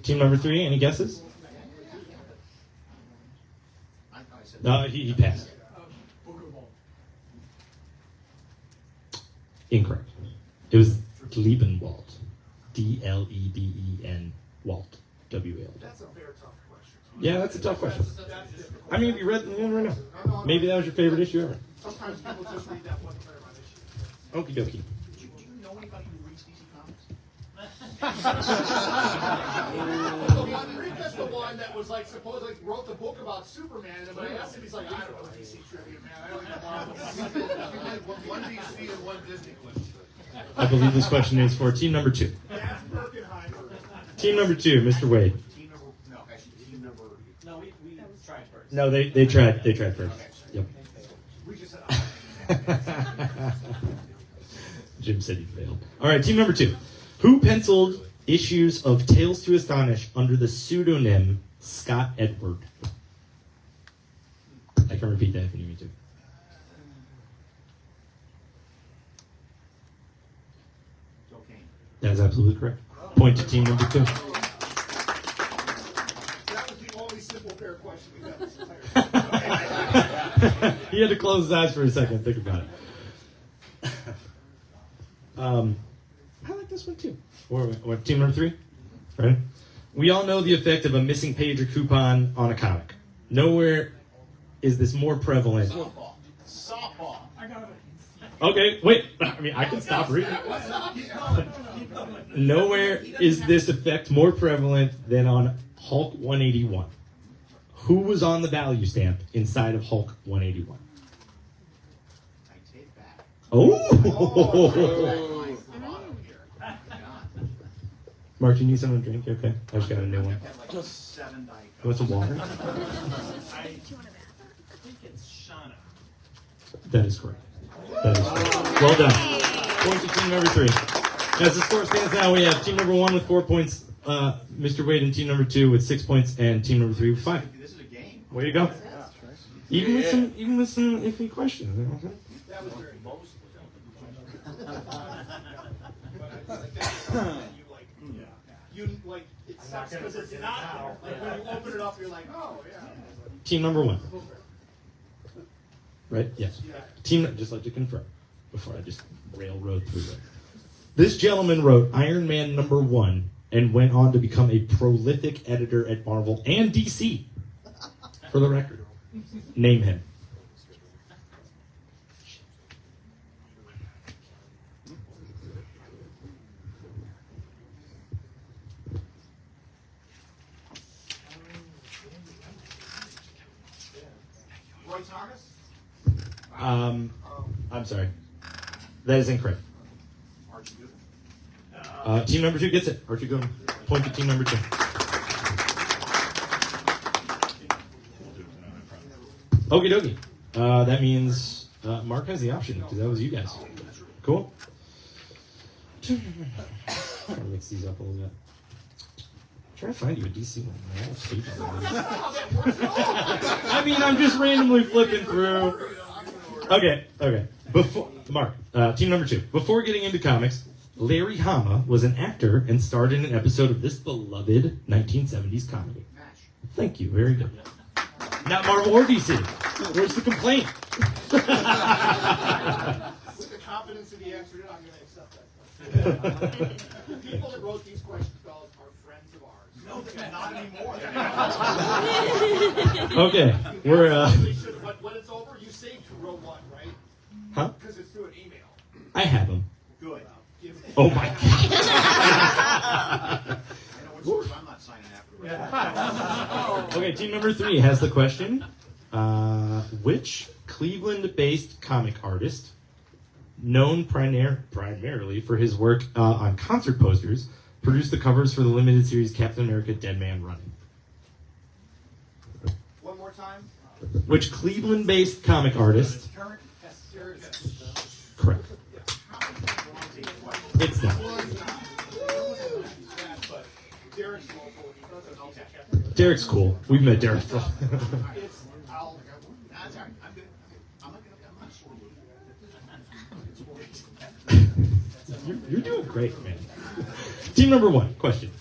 [SPEAKER 9] Team number 3, any guesses?
[SPEAKER 8] I thought I said.
[SPEAKER 9] No, he passed.
[SPEAKER 5] Booker Ball.
[SPEAKER 9] Incorrect. It was Liebenwald. D-L-E-B-E-N Walt. W-A-L-T.
[SPEAKER 1] that's a very tough question.
[SPEAKER 9] Yeah, that's a tough question.
[SPEAKER 1] That's difficult.
[SPEAKER 9] I mean, have you read the right now?
[SPEAKER 1] No,
[SPEAKER 9] Maybe that was your favorite issue ever.
[SPEAKER 1] Sometimes people just read that one Claremont issue.
[SPEAKER 9] Okie dokie.
[SPEAKER 8] Do you know anybody who reads DC Comics?
[SPEAKER 1] That's the one that was like supposedly wrote the book about Superman, and when I asked him, he's like, I don't know DC trivia, man. I don't even Marvel. One DC and one Disney clip.
[SPEAKER 9] I believe this question is for team number 2.
[SPEAKER 1] That's Birkenheimer.
[SPEAKER 9] Team number 2, Mr. Wade.
[SPEAKER 8] Team number, no, actually, team number.
[SPEAKER 10] No, we tried first.
[SPEAKER 9] No, they tried first. Yep.
[SPEAKER 1] We just said,
[SPEAKER 9] Jim said he failed. All right, team number 2. Who penciled issues of Tales to Astonish under the pseudonym Scott Edward? I can repeat that if you need me to.
[SPEAKER 8] Cocaine.
[SPEAKER 9] That is absolutely correct. Point to team number 2.
[SPEAKER 1] that was the only simple fair question we got this entire time.
[SPEAKER 9] He had to close his eyes for a second. Think about it. I like this one too. Or team number 3, right? We all know the effect of a missing page or coupon on a comic. Nowhere is this more prevalent.
[SPEAKER 8] Softball.
[SPEAKER 5] I got it.
[SPEAKER 9] Okay, wait. I mean, I can stop reading. Nowhere is this effect more prevalent than on Hulk 181. Who was on the value stamp inside of Hulk 181?
[SPEAKER 8] I take that.
[SPEAKER 9] Oh! Mark, you need something to drink? Okay, I just got a new one.
[SPEAKER 8] Had like 7 Diet
[SPEAKER 9] You want some water?
[SPEAKER 7] I think it's Shauna.
[SPEAKER 9] That is correct. That is correct. Well done. Point to team number 3. As the score stands now, we have team number 1 with 4 points, Mr. Wade, and team number 2 with 6 points, and team number 3 with 5.
[SPEAKER 8] This is a game.
[SPEAKER 9] Way to go. Even with some iffy questions. You know what I'm saying?
[SPEAKER 1] That was very you like it sucks because it's not like when you open it up, you're like, oh yeah.
[SPEAKER 9] Team number 1. Right? Yes. Team, just like to confirm before I just railroad through it. This gentleman wrote Iron Man number 1 and went on to become a prolific editor at Marvel and DC. For the record, name him.
[SPEAKER 1] Roy Thomas?
[SPEAKER 9] I'm sorry. That is incorrect.
[SPEAKER 8] Archie Goodwin.
[SPEAKER 9] Team number 2 gets it. Archie Goodwin. Point to team number 2. Okie dokie. That means Mark has the option because that was you guys. Cool. Trying to mix these up a little bit. Trying to find you a DC one. I mean, I'm just randomly flipping through. Okay. Before Mark, team number 2. Before getting into comics, Larry Hama was an actor and starred in an episode of this beloved 1970s comedy. Thank you. Very good. Not Marvel or DC. Where's the complaint?
[SPEAKER 1] With the confidence that he answered it, I'm going to accept that question. The people that wrote these questions, fellas, are friends of ours.
[SPEAKER 8] No, not anymore.
[SPEAKER 9] Okay, we're
[SPEAKER 1] But when it's over, you saved who wrote what, right?
[SPEAKER 9] huh?
[SPEAKER 1] Because it's through an email.
[SPEAKER 9] I have them.
[SPEAKER 8] Good.
[SPEAKER 9] Oh my god.
[SPEAKER 8] I know which ones I'm not signing after the rest.
[SPEAKER 9] Okay, team number 3 has the question. Which Cleveland-based comic artist, known primarily for his work on concert posters, produced the covers for the limited series Captain America Dead Man Running?
[SPEAKER 1] One more time.
[SPEAKER 9] Which Cleveland-based comic artist?
[SPEAKER 1] Current.
[SPEAKER 9] Correct. It's not.
[SPEAKER 1] But Derek's local. He does a
[SPEAKER 9] Derek's cool. We've met Derek for.
[SPEAKER 8] That's all right. I'm good. I'm not sure.
[SPEAKER 9] You're doing great, man. Team number 1, question.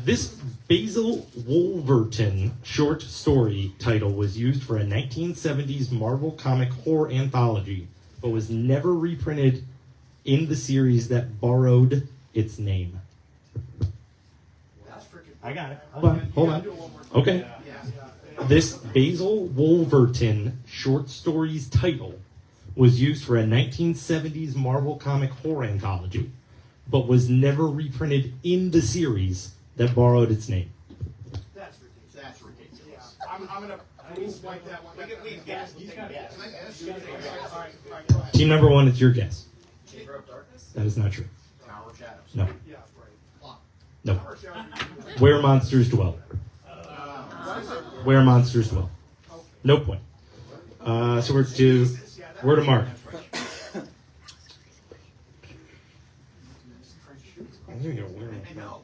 [SPEAKER 9] This Basil Wolverton short story title was used for a 1970s Marvel comic horror anthology, but was never reprinted in the series that borrowed its name.
[SPEAKER 4] I got it.
[SPEAKER 9] Hold on. Okay. This Basil Wolverton short stories title was used for a 1970s Marvel comic horror anthology, but was never reprinted in the series that borrowed its name.
[SPEAKER 1] That's ridiculous.
[SPEAKER 8] That's ridiculous.
[SPEAKER 1] I'm gonna please wipe that one.
[SPEAKER 8] We can guess. Let's take a guess.
[SPEAKER 1] All right, go ahead.
[SPEAKER 9] Team number 1, it's your guess.
[SPEAKER 10] Chamber of Darkness?
[SPEAKER 9] That is not true.
[SPEAKER 8] Tower of Shadows.
[SPEAKER 9] No.
[SPEAKER 1] Yeah, right.
[SPEAKER 9] No. Where monsters dwell. Where monsters dwell. No point. So we're to Mark. I'm gonna go where.
[SPEAKER 8] I know.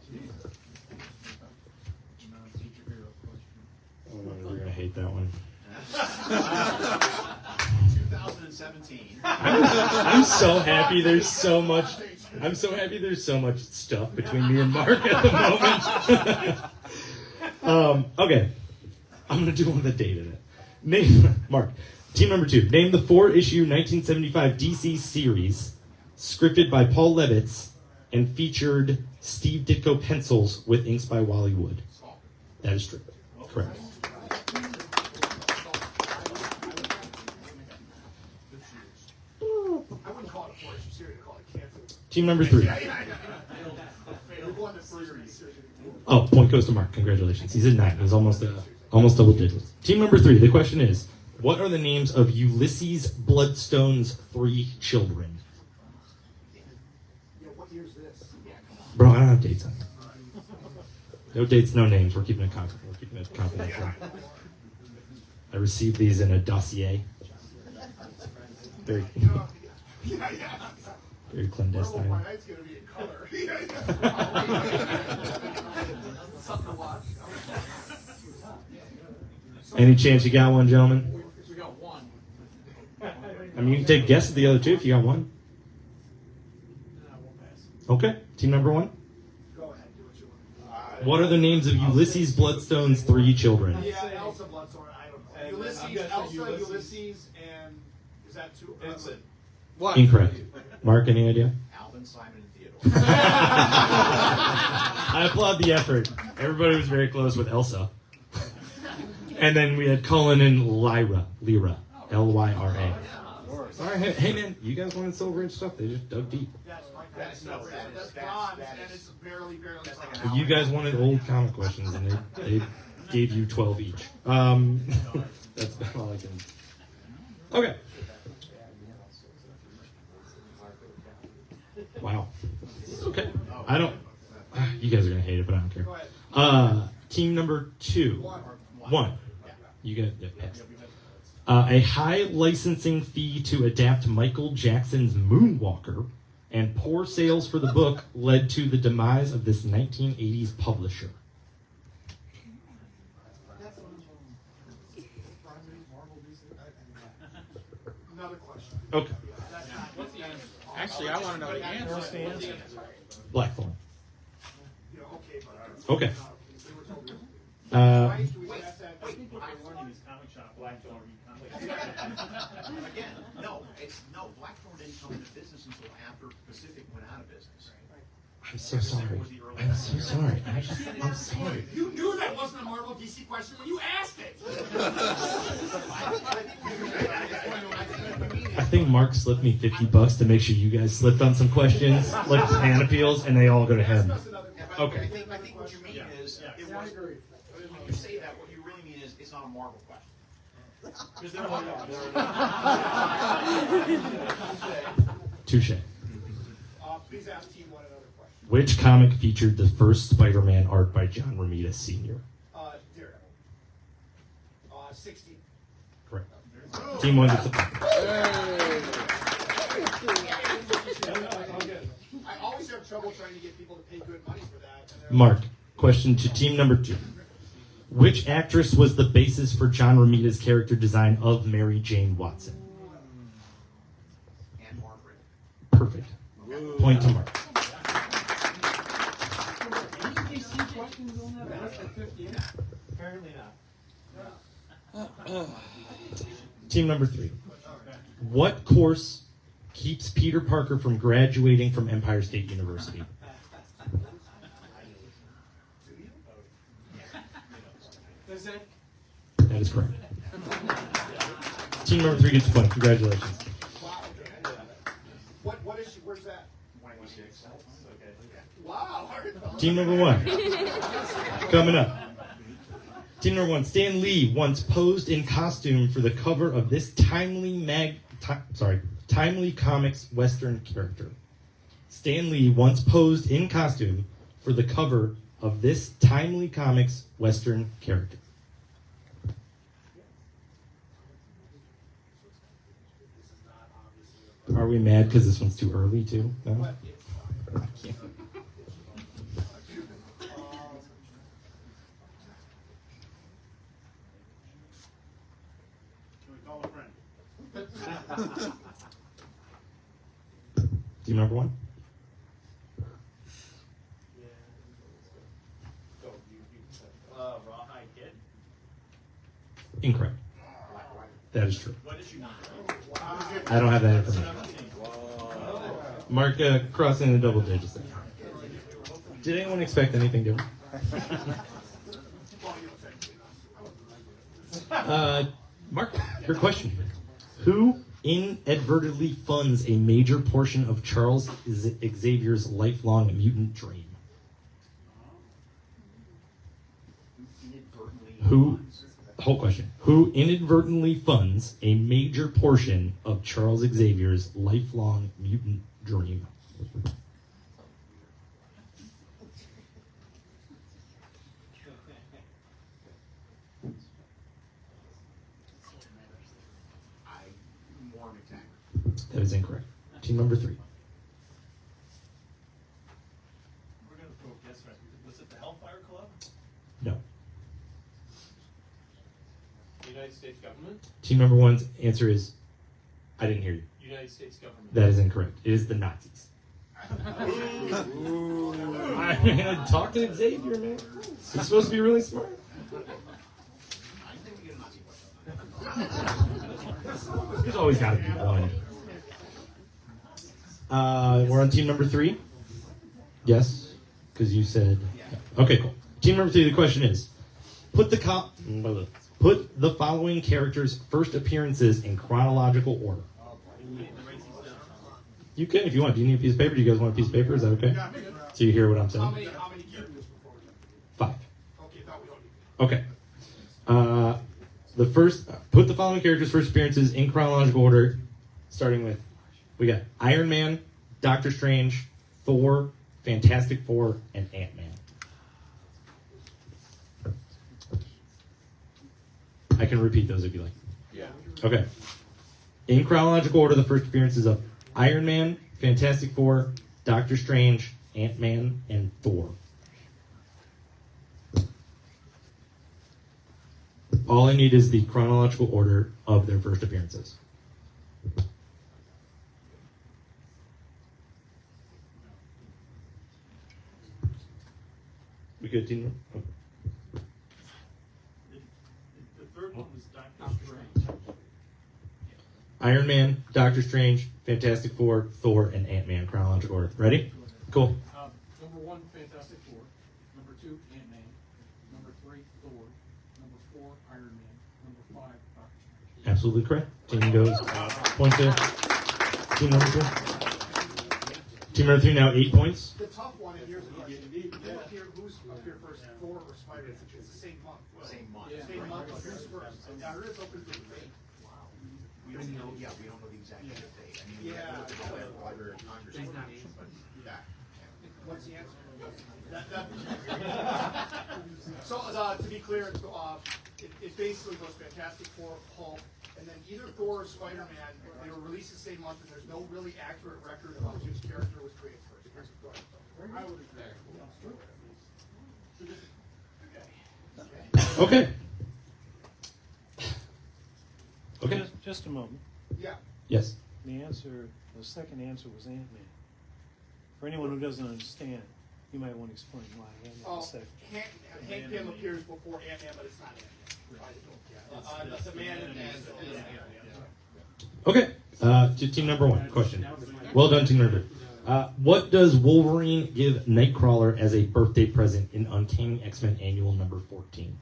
[SPEAKER 9] Oh, we're gonna hate that one.
[SPEAKER 8] 2017.
[SPEAKER 9] I'm so happy there's so much. I'm so happy there's so much stuff between me and Mark at the moment. Okay, I'm gonna do one of the data. Name Mark. Team number 2. Name the 4-issue 1975 DC series, scripted by Paul Levitz and featured Steve Ditko pencils with inks by Wally Wood. That is true. Correct.
[SPEAKER 1] I wouldn't call it a forest series, I'd call it cancer.
[SPEAKER 9] Team number 3.
[SPEAKER 1] We're going to series.
[SPEAKER 9] Oh, point goes to Mark. Congratulations. He's at 9. He's almost double digits. Team number 3. The question is, what are the names of Ulysses Bloodstone's 3 children?
[SPEAKER 1] Yeah, what year's this?
[SPEAKER 9] Bro, I don't have dates on it. No dates, no names. We're keeping it confidential. I received these in a dossier. Very clandestine.
[SPEAKER 1] My night's gonna be in color. Something to watch.
[SPEAKER 9] Any chance you got one, gentlemen?
[SPEAKER 5] We got one.
[SPEAKER 9] I mean, you can take a guess at the other 2 if you got one.
[SPEAKER 5] I won't pass.
[SPEAKER 9] Okay, team number 1.
[SPEAKER 1] Go ahead, do what you want.
[SPEAKER 9] What are the names of Ulysses Bloodstone's 3 children?
[SPEAKER 1] Yeah, Elsa Bloodstone, I don't know. Ulysses, Elsa, Ulysses, and is that 2?
[SPEAKER 8] Vincent.
[SPEAKER 9] Incorrect. Mark, any idea?
[SPEAKER 8] Alvin, Simon, and Theodore.
[SPEAKER 9] I applaud the effort. Everybody was very close with Elsa. And then we had Cullen and Lyra. Lyra. All right, hey man, you guys wanted Silver Age stuff? They just dug deep.
[SPEAKER 1] That's
[SPEAKER 8] That's
[SPEAKER 1] bronze, and it's barely bronze.
[SPEAKER 9] Well, you guys wanted old comic questions, and they gave you 12 each. That's about all I can. Okay. Wow. Okay. I don't. You guys are gonna hate it, but I don't care. Team number 2. 1. You got yeah, pass. A high licensing fee to adapt Michael Jackson's Moonwalker and poor sales for the book led to the demise of this 1980s publisher.
[SPEAKER 1] Another question.
[SPEAKER 9] Okay.
[SPEAKER 11] Actually, I want to know the answer.
[SPEAKER 9] Blackthorn.
[SPEAKER 1] Okay, but.
[SPEAKER 9] Okay.
[SPEAKER 1] Why do we have that?
[SPEAKER 8] Again, no, Blackthorn didn't come into business until after Pacific went out of business.
[SPEAKER 9] I'm so sorry. I'm so sorry. I'm sorry.
[SPEAKER 1] You knew that wasn't a Marvel DC question when you asked it.
[SPEAKER 9] I think Mark slipped me $50 to make sure you guys slipped on some questions, like pan appeals, and they all go to him. Okay.
[SPEAKER 8] I think what you mean is, it was, when you say that, what you really mean is, it's not a Marvel question.
[SPEAKER 9] Touche.
[SPEAKER 1] Please ask Team 1 another question.
[SPEAKER 9] Which comic featured the first Spider-Man art by John Romita Sr.?
[SPEAKER 1] Daredevil. 16.
[SPEAKER 9] Correct. Team 1 gets the point.
[SPEAKER 1] I always have trouble trying to get people to pay good money for that. And they're
[SPEAKER 9] Mark, question to team number 2. Which actress was the basis for John Romita's character design of Mary Jane Watson?
[SPEAKER 8] And Margaret.
[SPEAKER 9] Perfect. Point to Mark.
[SPEAKER 5] Any DC questions on that? Less than 50?
[SPEAKER 10] Apparently not.
[SPEAKER 9] Team number 3. What course keeps Peter Parker from graduating from Empire State University?
[SPEAKER 5] Does that,
[SPEAKER 9] That is correct. Team number 3 gets a point. Congratulations.
[SPEAKER 1] What issue? Where's that?
[SPEAKER 8] 26.
[SPEAKER 1] Wow. All right, fellas.
[SPEAKER 9] Team number 1. Coming up. Team number 1. Stan Lee once posed in costume for the cover of this timely comics Western character. Stan Lee once posed in costume for the cover of this timely comics Western character. Are we mad because this one's too early too? No?
[SPEAKER 4] Can we call a friend?
[SPEAKER 9] Team number 1.
[SPEAKER 10] Rawhide Kid.
[SPEAKER 9] Incorrect. That is true.
[SPEAKER 7] What issue number?
[SPEAKER 9] I don't have that information. Mark crossing the double digits there. Did anyone expect anything different? Mark, your question. Who inadvertently funds a major portion of Charles Xavier's lifelong mutant dream? Whole question. Who inadvertently funds a major portion of Charles Xavier's lifelong mutant dream?
[SPEAKER 8] Warren McTaggart.
[SPEAKER 9] That is incorrect. Team number 3.
[SPEAKER 7] We're gonna throw a guess right. Was it the Hellfire Club?
[SPEAKER 9] No.
[SPEAKER 3] United States government?
[SPEAKER 9] Team number 1's answer is, I didn't hear you.
[SPEAKER 3] United States government.
[SPEAKER 9] That is incorrect. It is the Nazis. I talk to Xavier, man. He's supposed to be really smart.
[SPEAKER 8] I think we get a Nazi question.
[SPEAKER 9] There's always got to be one. We're on team number 3? Yes? Because you said... Okay, cool. Team number 3, the question is, put the following characters' first appearances in chronological order. You can if you want. Do you need a piece of paper? Do you guys want a piece of paper? Is that okay? So you hear what I'm saying?
[SPEAKER 1] How many characters before?
[SPEAKER 9] 5.
[SPEAKER 1] Okay, thought we don't need.
[SPEAKER 9] Okay. The first, put the following characters' first appearances in chronological order, starting with, we got Iron Man, Doctor Strange, Thor, Fantastic Four, and Ant-Man. I can repeat those if you like.
[SPEAKER 5] yeah.
[SPEAKER 9] Okay. In chronological order, the first appearances of Iron Man, Fantastic Four, Doctor Strange, Ant-Man, and Thor. All I need is the chronological order of their first appearances. We good, team? Oh.
[SPEAKER 7] The third one was Doctor Strange.
[SPEAKER 9] Iron Man, Doctor Strange, Fantastic Four, Thor, and Ant-Man. Chronological order. Ready? Cool.
[SPEAKER 5] Number 1, Fantastic Four. Number 2, Ant-Man. Number 3, Thor. Number 4, Iron Man. Number 5, Doctor Strange.
[SPEAKER 9] Absolutely correct. Team goes point to team number 2. Team number 3 now 8 points.
[SPEAKER 1] The tough one, and here's the question. Who's up here first, Thor or Spider-Man? It's the same month.
[SPEAKER 8] Same month.
[SPEAKER 1] Same month, but who's first? And now it is open to debate.
[SPEAKER 8] We don't know, we don't know the exact date. I mean, we
[SPEAKER 1] Yeah.
[SPEAKER 8] know the Library of Congress, but yeah.
[SPEAKER 1] What's the answer? So, to be clear, it basically goes Fantastic Four, Hulk, and then either Thor or Spider-Man, they were released the same month, and there's no really accurate record about which character was created first. Go ahead. I would agree.
[SPEAKER 9] Okay. Okay.
[SPEAKER 10] Just a moment.
[SPEAKER 1] Yeah.
[SPEAKER 9] Yes.
[SPEAKER 10] The second answer was Ant-Man. For anyone who doesn't understand, you might want to explain why Ant-Man was second.
[SPEAKER 1] Hank Pym appears before Ant-Man, but it's not Ant-Man. The man and
[SPEAKER 9] Okay. To team number one. Question. Well done, team number two. What does Wolverine give Nightcrawler as a birthday present in Uncanny X-Men Annual number 14?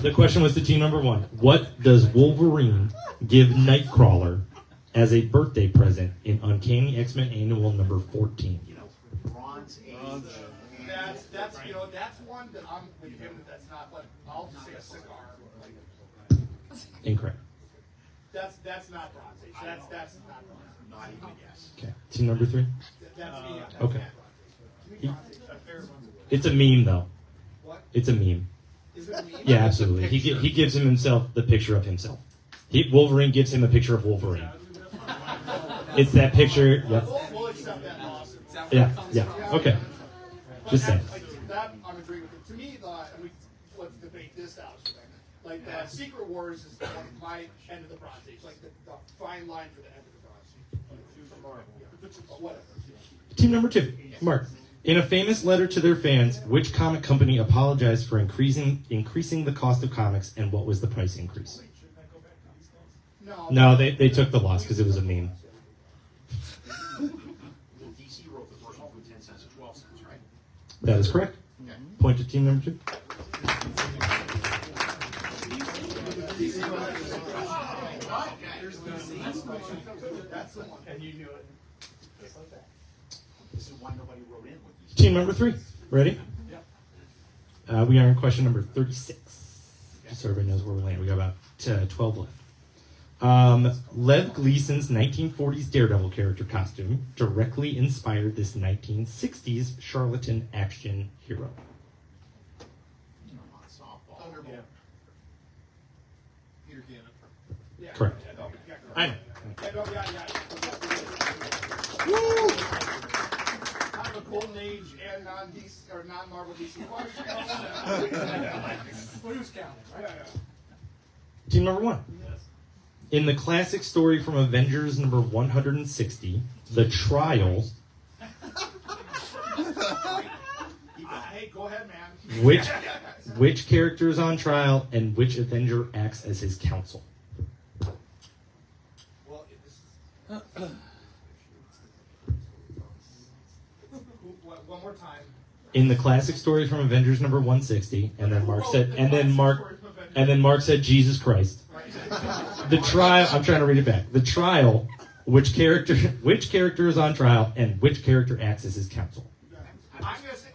[SPEAKER 9] The question was to team number one. What does Wolverine give Nightcrawler as a birthday present in Uncanny X-Men Annual number 14?
[SPEAKER 8] Bronze Age.
[SPEAKER 1] That's one that I'm with him. That's not what I'll just say a cigar.
[SPEAKER 9] Incorrect.
[SPEAKER 1] That's not Bronze Age. That's not Bronze Age.
[SPEAKER 8] Not even a guess.
[SPEAKER 9] Okay. Team number three.
[SPEAKER 1] That's
[SPEAKER 9] Okay. It's a meme, though.
[SPEAKER 1] What?
[SPEAKER 9] It's a meme.
[SPEAKER 1] Is it a meme?
[SPEAKER 9] Yeah, absolutely. He gives himself the picture of himself. Wolverine gives him a picture of Wolverine. It's that picture. Yep.
[SPEAKER 1] We'll accept that loss.
[SPEAKER 9] Yeah. Yeah. Okay. Just saying.
[SPEAKER 1] That I'm agreeing with it. To me, let's debate this out. Like the Secret Wars is my end of the Bronze Age. Like the fine line for the end of the Bronze Age. Whatever.
[SPEAKER 9] Team number two. Mark. In a famous letter to their fans, which comic company apologized for increasing the cost of comics, and what was the price increase? No, they took the loss because it was a meme.
[SPEAKER 8] DC wrote the first one from 10 cents to 12 cents, right?
[SPEAKER 9] That is correct. Point to team number two.
[SPEAKER 1] That's the one.
[SPEAKER 3] And you knew it. Just like that.
[SPEAKER 8] This is why nobody wrote in with these.
[SPEAKER 9] Team number three. Ready? We are in question number 36. Just so everybody knows where we land. We got about 12 left. Lev Gleason's 1940s Daredevil character costume directly inspired this 1960s charlatan action hero.
[SPEAKER 8] Softball.
[SPEAKER 1] Thunderbolt.
[SPEAKER 11] Peter Cannon.
[SPEAKER 1] Yeah.
[SPEAKER 9] Correct.
[SPEAKER 1] Yeah,
[SPEAKER 9] I know.
[SPEAKER 1] Kind of a golden age and non-DC or non-Marvel DC.
[SPEAKER 5] Blues County, right?
[SPEAKER 9] Team number one. In the classic story from Avengers number 160, The Trial,
[SPEAKER 1] Hey, go ahead, man.
[SPEAKER 9] which character is on trial and which Avenger acts as his counsel?
[SPEAKER 1] Well, one more time.
[SPEAKER 9] In the classic story from Avengers number 160, and then Mark said Jesus Christ. The trial, I'm trying to read it back. The trial, which character is on trial and which character acts as his counsel?
[SPEAKER 1] I'm gonna say,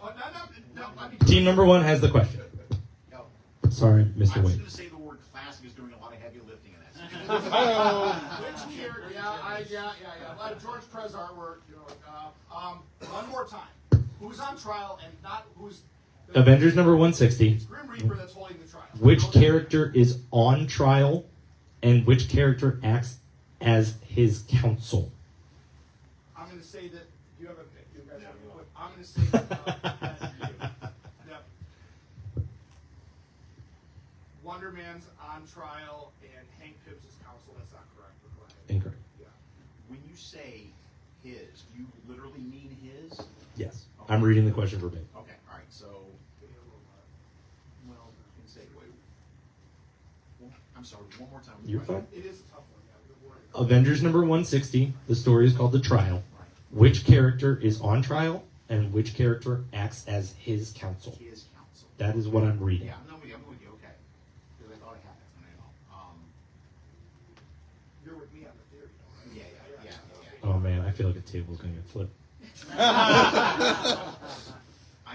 [SPEAKER 1] no.
[SPEAKER 9] Team number one has the question. Sorry, Mr.
[SPEAKER 8] I was
[SPEAKER 9] Waid.
[SPEAKER 8] going to say the word classic is doing a lot of heavy lifting in that.
[SPEAKER 1] Which character? Yeah. A lot of George Prez artwork. One more time. Who's on trial and not who's?
[SPEAKER 9] Avengers number 160.
[SPEAKER 1] It's Grim Reaper that's holding the trial.
[SPEAKER 9] Which character is on trial and which character acts as his counsel?
[SPEAKER 1] I'm going to say that you have a pick. You guys have a pick. I'm going to say that. Yep. Wonder Man's on trial and Hank Pym's his counsel. That's not correct. But go ahead.
[SPEAKER 9] Incorrect.
[SPEAKER 1] Yeah.
[SPEAKER 8] When you say his, do you literally mean his?
[SPEAKER 9] Yes. I'm reading the question verbatim.
[SPEAKER 8] Okay, all right. So, well, you can say wait. I'm sorry. One more time.
[SPEAKER 9] You're fine.
[SPEAKER 1] It is a tough one. Yeah.
[SPEAKER 9] Avengers number 160. The story is called The Trial. Which character is on trial and which character acts as his counsel?
[SPEAKER 8] His counsel.
[SPEAKER 9] That is what I'm reading.
[SPEAKER 8] Yeah, I'm with you. Okay. Because I thought I had it.
[SPEAKER 1] You're with me on the theory.
[SPEAKER 8] Yeah.
[SPEAKER 9] Oh man, I feel like a table's gonna get flipped.
[SPEAKER 8] I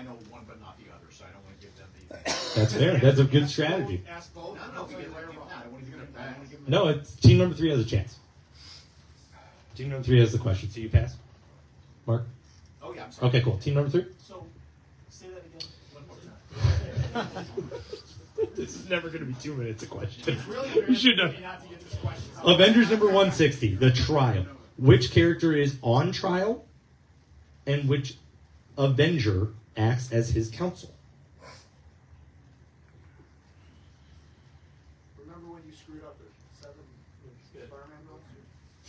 [SPEAKER 8] know one, but not the other, so I don't want to give them the.
[SPEAKER 9] That's fair. That's a good strategy.
[SPEAKER 1] Ask both.
[SPEAKER 8] No, we get right or wrong. I want to give them that.
[SPEAKER 9] No, it's team number 3 has a chance. Team number 3 has the question. So you pass, Mark.
[SPEAKER 8] Oh yeah, I'm sorry.
[SPEAKER 9] Okay, cool. Team number 3.
[SPEAKER 3] So, say that again one more time.
[SPEAKER 9] This is never going to be 2 minutes a question.
[SPEAKER 1] Really
[SPEAKER 9] You should know.
[SPEAKER 1] not to get this question.
[SPEAKER 9] Avengers number 160, The Trial. Which character is on trial and which Avenger acts as his counsel?
[SPEAKER 1] Remember when you screwed up at 7 Spider-Man books?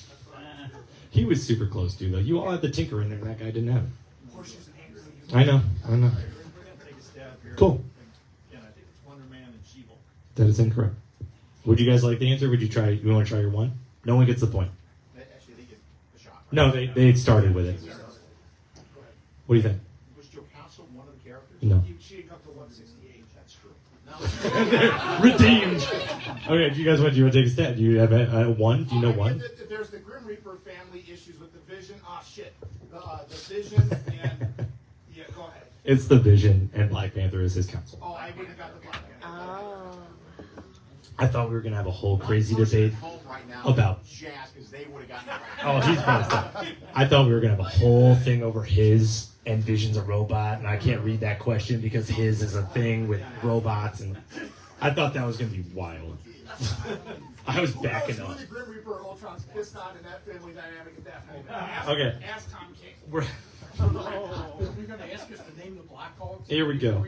[SPEAKER 1] That's what I did.
[SPEAKER 9] He was super close to, though. You all had the Tinker in there, and that guy didn't have it. I know.
[SPEAKER 7] We're gonna take a stab here.
[SPEAKER 9] Cool.
[SPEAKER 7] Again, I think it's Wonder Man and She-Hulk.
[SPEAKER 9] That is incorrect. Would you guys like the answer? Would you try? You want to try your one? No one gets the point.
[SPEAKER 8] Actually, they get a shot.
[SPEAKER 9] No, they started with it. What do you think?
[SPEAKER 8] Was Joe Council one of the characters?
[SPEAKER 9] No.
[SPEAKER 8] She didn't come to 168. That's true.
[SPEAKER 9] Redeemed. Okay, do you guys want? Do you want to take a stab? Do you have a one? Do you know one?
[SPEAKER 1] There's the Grim Reaper family issues with the Vision. Shit. The Vision and yeah, go ahead.
[SPEAKER 9] It's the Vision, and Black Panther is his counsel.
[SPEAKER 1] Oh, I wouldn't have got the Black Panther.
[SPEAKER 6] Oh.
[SPEAKER 9] I thought we were gonna have a whole crazy debate about.
[SPEAKER 8] Jazz, because they would have gotten it
[SPEAKER 9] Oh,
[SPEAKER 8] right.
[SPEAKER 9] he's messed up. I thought we were gonna have a whole thing over his and Vision's a robot, and I can't read that question because his is a thing with robots, and I thought that was gonna be wild. I was backing
[SPEAKER 1] Who
[SPEAKER 9] up.
[SPEAKER 1] the Grim Reaper or Ultron's pissed on in that family dynamic at that moment?
[SPEAKER 9] Okay.
[SPEAKER 5] Ask Tom King.
[SPEAKER 9] We're,
[SPEAKER 5] You're gonna ask us to name the Blackhawks?
[SPEAKER 9] here we go.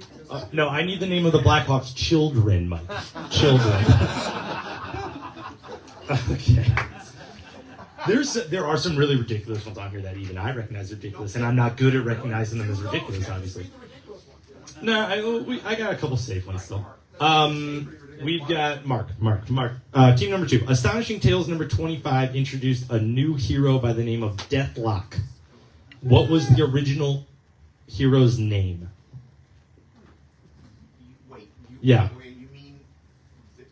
[SPEAKER 9] No, I need the name of the Blackhawks' children, Mike. Children. Okay. There are some really ridiculous ones on here that even I recognize ridiculous, and I'm not good at recognizing them as ridiculous, obviously. No, I got a couple safe ones still. We've got Mark. Team number 2. Astonishing Tales number 25 introduced a new hero by the name of Deathlock. What was the original hero's name?
[SPEAKER 8] Wait.
[SPEAKER 9] Yeah.
[SPEAKER 8] Wait, you mean the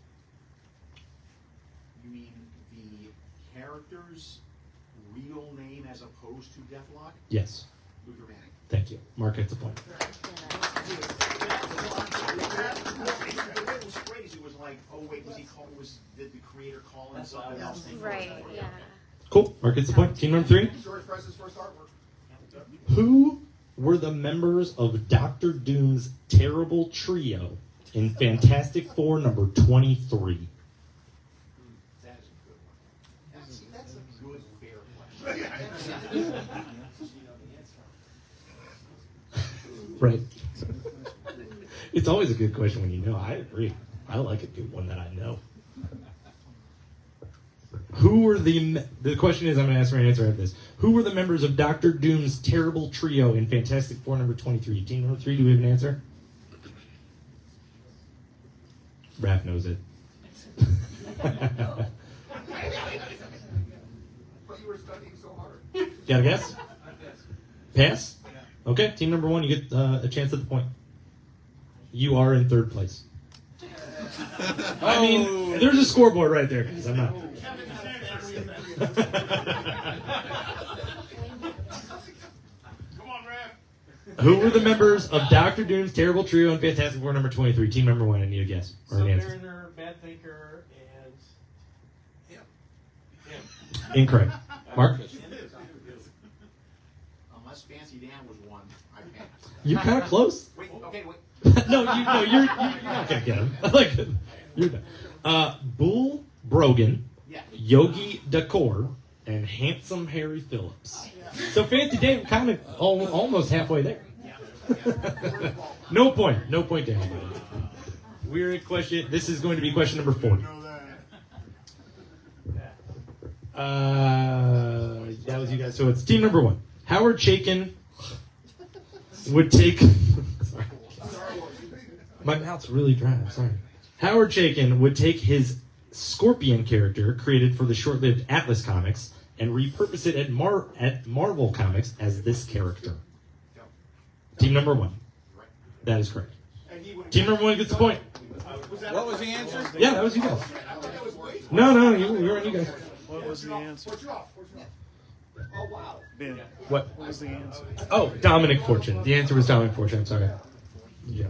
[SPEAKER 8] character's real name as opposed to Deathlock?
[SPEAKER 9] Yes.
[SPEAKER 8] Luther Manning.
[SPEAKER 9] Thank you. Mark gets a point.
[SPEAKER 8] What was crazy was like, oh wait, did the creator call him something else?
[SPEAKER 6] Right, yeah.
[SPEAKER 9] Cool. Mark gets a point. Team number 3.
[SPEAKER 1] George Press's first artwork.
[SPEAKER 9] Who were the members of Doctor Doom's terrible trio in Fantastic Four number 23?
[SPEAKER 8] That is a good one. That's a good, fair question.
[SPEAKER 9] Right. It's always a good question when you know. I agree. I like a good one that I know. Who were the question is, I'm going to ask for an answer after this. Who were the members of Doctor Doom's terrible trio in Fantastic Four number 23? Team number 3, do we have an answer? Raph knows it.
[SPEAKER 1] But you were studying so hard.
[SPEAKER 9] Got a guess? Pass? Okay, team number 1, you get a chance at the point. You are in 3rd place. I mean, there's a scoreboard right there, guys. I'm not.
[SPEAKER 4] Come on, Raph.
[SPEAKER 9] Who were the members of Doctor Doom's terrible trio in Fantastic Four number 23? Team number 1, I need a guess or an answer.
[SPEAKER 3] Submariner, Bad Thinker, and
[SPEAKER 9] Incorrect. Mark?
[SPEAKER 8] Unless Fancy Dan was one, I can't.
[SPEAKER 9] You're kind of close.
[SPEAKER 8] Wait, okay, wait.
[SPEAKER 9] You're not gonna get him. You're done. Bull Brogan,
[SPEAKER 8] Yeah.
[SPEAKER 9] Yogi Dakor, and Handsome Harry Phillips. So Fancy Dan kind of almost halfway there. No point to anybody. We're at question. This is going to be question number 40. That was you guys. So it's team number 1. Howard Chaykin would take. Sorry. My mouth's really dry. I'm sorry. Howard Chaykin would take his Scorpion character created for the short-lived Atlas comics and repurpose it at Marvel Comics as this character. Team number 1. That is correct. Team number 1 gets the point.
[SPEAKER 11] What was the answer?
[SPEAKER 9] Yeah, that was you guys. No, you were on you guys.
[SPEAKER 10] What was the answer?
[SPEAKER 1] Oh, wow.
[SPEAKER 10] Ben,
[SPEAKER 9] What?
[SPEAKER 10] what was the answer?
[SPEAKER 9] Oh, Dominic Fortune. The answer was Dominic Fortune. I'm sorry. Yeah.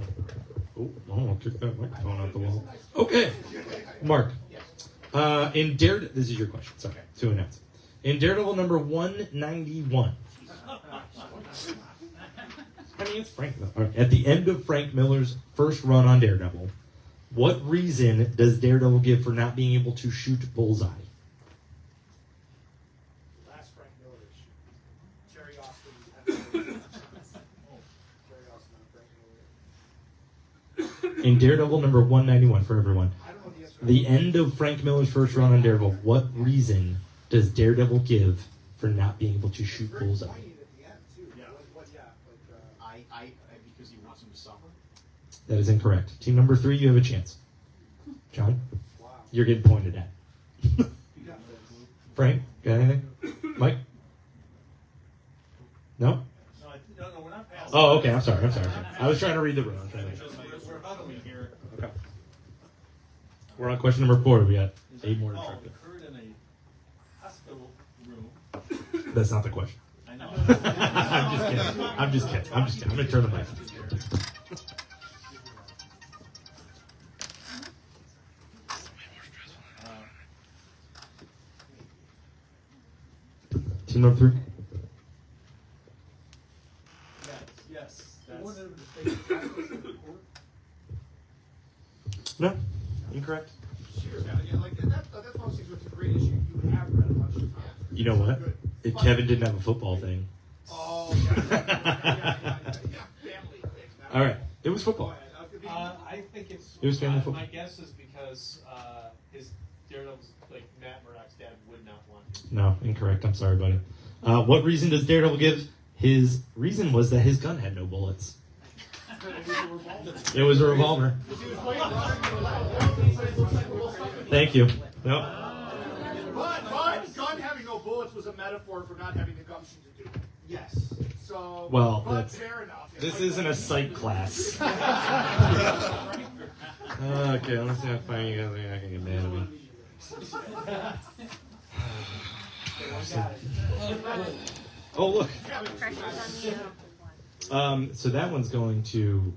[SPEAKER 9] Oh, I'll kick that microphone out the wall. Okay. Mark. This is your question. Sorry. To announce. In Daredevil number 191. I mean, it's Frank Miller. All right. At the end of Frank Miller's first run on Daredevil, what reason does Daredevil give for not being able to shoot Bullseye?
[SPEAKER 1] Last Frank Miller issue. Jerry Austin. Jerry Austin
[SPEAKER 9] In Daredevil number 191 for everyone, the end of Frank Miller's first run on Daredevil, what reason does Daredevil give for not being able to shoot bullseye?
[SPEAKER 8] Because he wants him to suffer.
[SPEAKER 9] That is incorrect. Team number 3, you have a chance. John? You're getting pointed at. Frank, got anything? Mike? No?
[SPEAKER 7] No, we're not past.
[SPEAKER 9] Oh, okay, I'm sorry. I was trying to read the room.
[SPEAKER 7] We're huddling here.
[SPEAKER 9] Okay. We're on question number 4. We got 8 more to try.
[SPEAKER 7] Occurred in a hospital room.
[SPEAKER 9] That's not the question.
[SPEAKER 7] I know.
[SPEAKER 9] I'm just kidding. I'm going to turn the mic. Team number 3.
[SPEAKER 7] Yes.
[SPEAKER 9] No, incorrect.
[SPEAKER 1] Yeah, like that's one of those things that's a great issue. You have read a bunch of times.
[SPEAKER 9] You know what? If Kevin didn't have a football thing.
[SPEAKER 1] Oh, yeah. Family thing.
[SPEAKER 9] All right, it was football.
[SPEAKER 3] I think it's.
[SPEAKER 9] It was family football.
[SPEAKER 3] My guess is because his Daredevil's like Matt Murdock's dad would not want him.
[SPEAKER 9] No, incorrect. I'm sorry, buddy. What reason does Daredevil give? His reason was that his gun had no bullets. It was a revolver. Thank you. Nope.
[SPEAKER 1] But gun having no bullets was a metaphor for not having the gumption to do it. Yes. So.
[SPEAKER 9] Well,
[SPEAKER 1] but
[SPEAKER 9] that's.
[SPEAKER 1] fair enough.
[SPEAKER 9] This isn't a psych class. Okay, let's see how funny you guys are. I can get mad at me. Oh, look. So that one's going to